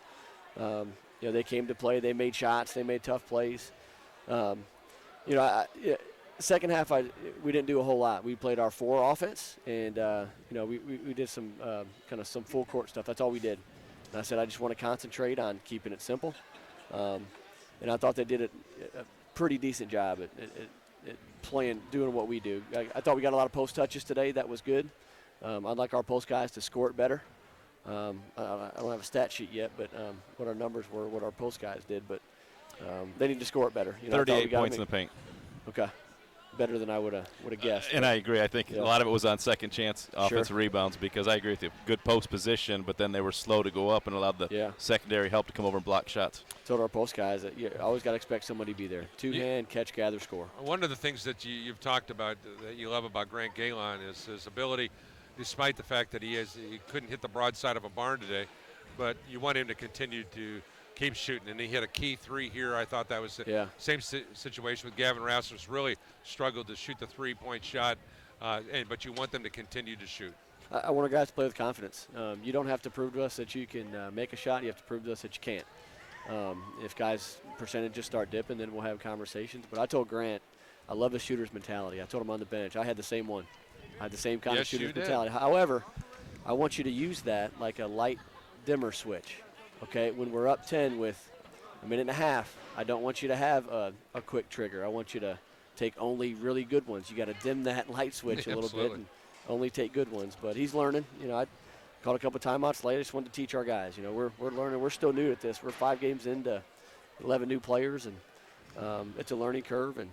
They came to play. They made shots. They made tough plays. Second half, we didn't do a whole lot. We played our 4 offense, and we did some some full court stuff. That's all we did. And I said I just want to concentrate on keeping it simple. And I thought they did a pretty decent job at playing, doing what we do. I thought we got a lot of post touches today. That was good. I'd like our post guys to score it better. I don't have a stat sheet yet, but what our numbers were, what our post guys did, but they need to score it better. 38 points in the paint. Okay, better than I would have guessed. And I agree. I think a lot of it was on second chance offensive rebounds, because I agree with you. Good post position, but then they were slow to go up and allowed the secondary help to come over and block shots. Told our post guys that you always got to expect somebody to be there. Two-hand, catch, gather, score. One of the things that you've talked about that you love about Grant Galen is his ability, despite the fact that he couldn't hit the broadside of a barn today, but you want him to continue to keep shooting. And he hit a key 3 here. I thought that was the same situation with Gavin Rasmus. Really struggled to shoot the 3-point shot, but you want them to continue to shoot. I want our guys to play with confidence. You don't have to prove to us that you can make a shot. You have to prove to us that you can't. If guys' percentages start dipping, then we'll have conversations. But I told Grant, I love the shooter's mentality. I told him on the bench. I had the same one. I had the same kind of shooter's mentality. However, I want you to use that like a light dimmer switch. Okay, when we're up 10 with a minute and a half, I don't want you to have a quick trigger. I want you to take only really good ones. You got to dim that light switch a little bit and only take good ones. But he's learning. I called a couple of timeouts late. I just wanted to teach our guys. We're learning. We're still new at this. We're 5 games into 11 new players, and it's a learning curve. And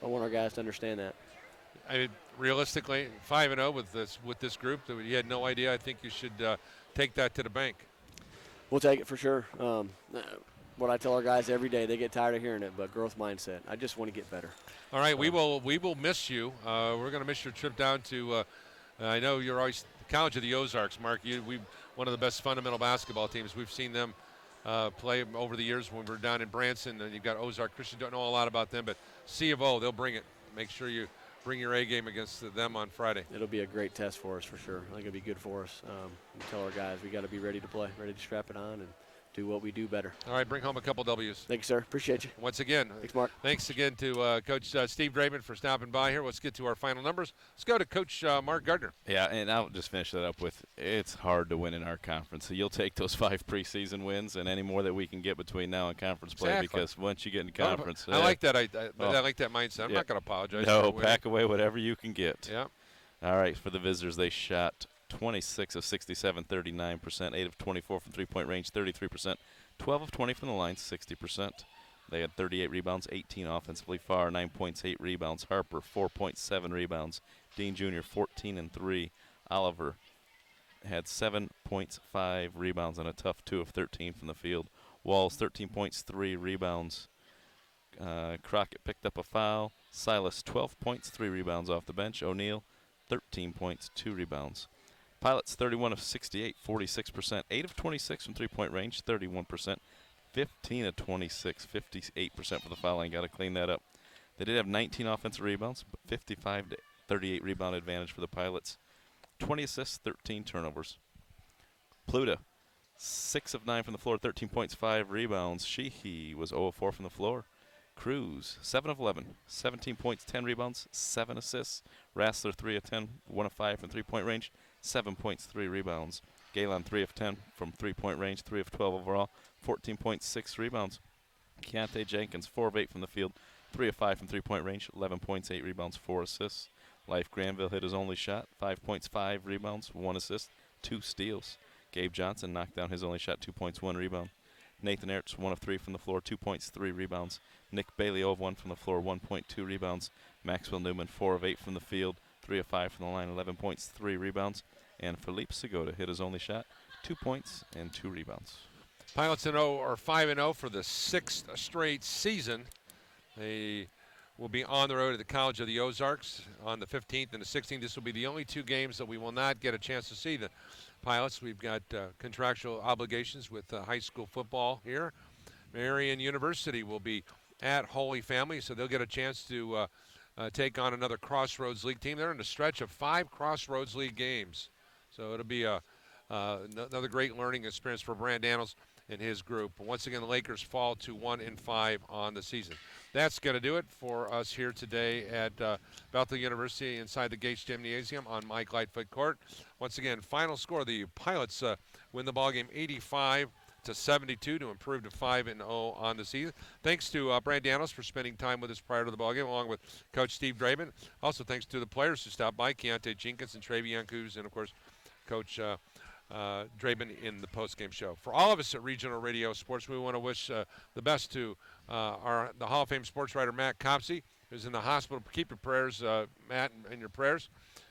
I want our guys to understand that. I mean, realistically, 5-0 with this group that you had no idea. I think you should take that to the bank. We'll take it for sure. What I tell our guys every day, they get tired of hearing it, but growth mindset. I just want to get better. All right, we will miss you. We're going to miss your trip down to. I know you're always the College of the Ozarks, Mark. We one of the best fundamental basketball teams. We've seen them play over the years when we're down in Branson. And you've got Ozark Christian. Don't know a lot about them, but C of O, they'll bring it. Make sure you bring your A game against them on Friday. It'll be a great test for us for sure. I think it'll be good for us. We tell our guys we got to be ready to play, ready to strap it on and do what we do better. All right, bring home a couple W's. Thank you, sir. Appreciate you. Once again, thanks, Mark. Thanks again to Coach Steve Dreeben for stopping by here. Let's get to our final numbers. Let's go to Coach Mark Gardner. Yeah, and I'll just finish that up with it's hard to win in our conference. So you'll take those 5 preseason wins and any more that we can get between now and conference play because once you get into conference. I like that. I like that mindset. I'm not going to apologize. No, pack away whatever you can get. Yeah. All right, for the visitors, they shot 26 of 67, 39%, 8 of 24 from three-point range, 33%. 12 of 20 from the line, 60%. They had 38 rebounds, 18 offensively. Farr, 9 points, 8 rebounds. Harper, 4.7 rebounds. Dean Jr., 14 and 3. Oliver had 7 points, 5 rebounds, and a tough 2 of 13 from the field. Walls, 13 points, 3 rebounds. Crockett picked up a foul. Silas, 12 points, 3 rebounds off the bench. O'Neal, 13 points, 2 rebounds. Pilots, 31 of 68, 46%. 8 of 26 from three-point range, 31%. 15 of 26, 58% for the foul line. Got to clean that up. They did have 19 offensive rebounds, but 55 to 38 rebound advantage for the Pilots. 20 assists, 13 turnovers. Pluta, 6 of 9 from the floor, 13 points, 5 rebounds. Sheehy was 0 of 4 from the floor. Cruz, 7 of 11, 17 points, 10 rebounds, 7 assists. Rassler, 3 of 10, 1 of 5 from three-point range. 7 points, 3 rebounds. Galen, 3 of 10 from three-point range, 3 of 12 overall, 14 points, 6 rebounds. Keontae Jenkins, 4 of 8 from the field, 3 of 5 from three-point range, 11 points, 8 rebounds, 4 assists. Life Granville hit his only shot, 5 points, 5 rebounds, 1 assist, 2 steals. Gabe Johnson knocked down his only shot, 2 points, 1 rebound. Nathan Ertz, 1 of 3 from the floor, 2 points, 3 rebounds. Nick Bailey, 0 of 1 from the floor, 1.2 rebounds. Maxwell Newman, 4 of 8 from the field, 3 of 5 from the line, 11 points, 3 rebounds. And Philippe Segota hit his only shot, 2 points and 2 rebounds. Pilots 5-0 for the 6th straight season. They will be on the road to the College of the Ozarks on the 15th and the 16th. This will be the only 2 games that we will not get a chance to see the Pilots. We've got contractual obligations with high school football here. Marian University will be at Holy Family, so they'll get a chance to take on another Crossroads League team. They're in a stretch of 5 Crossroads League games. So it'll be another great learning experience for Brand Daniels and his group. Once again, the Lakers fall to 1-5 on the season. That's going to do it for us here today at Bethel University inside the Gates Gymnasium on Mike Lightfoot Court. Once again, final score: the Pilots win the ballgame 85-72 to improve to 5-0 on the season. Thanks to Brand Daniels for spending time with us prior to the ballgame, along with Coach Steve Dreeben. Also, thanks to the players who stopped by: Keontae Jenkins and Travion Coos, and of course, Coach Dreeben in the postgame show. For all of us at Regional Radio Sports, we want to wish the best to the Hall of Fame sports writer Matt Copsey, who's in the hospital. Keep your prayers, Matt, in your prayers.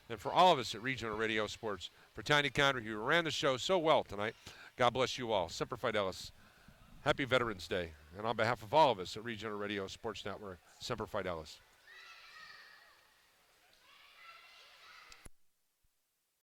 And for all of us at Regional Radio Sports, for Tiny Connery, who ran the show so well tonight, God bless you all. Semper Fidelis. Happy Veterans Day. And on behalf of all of us at Regional Radio Sports Network, Semper Fidelis.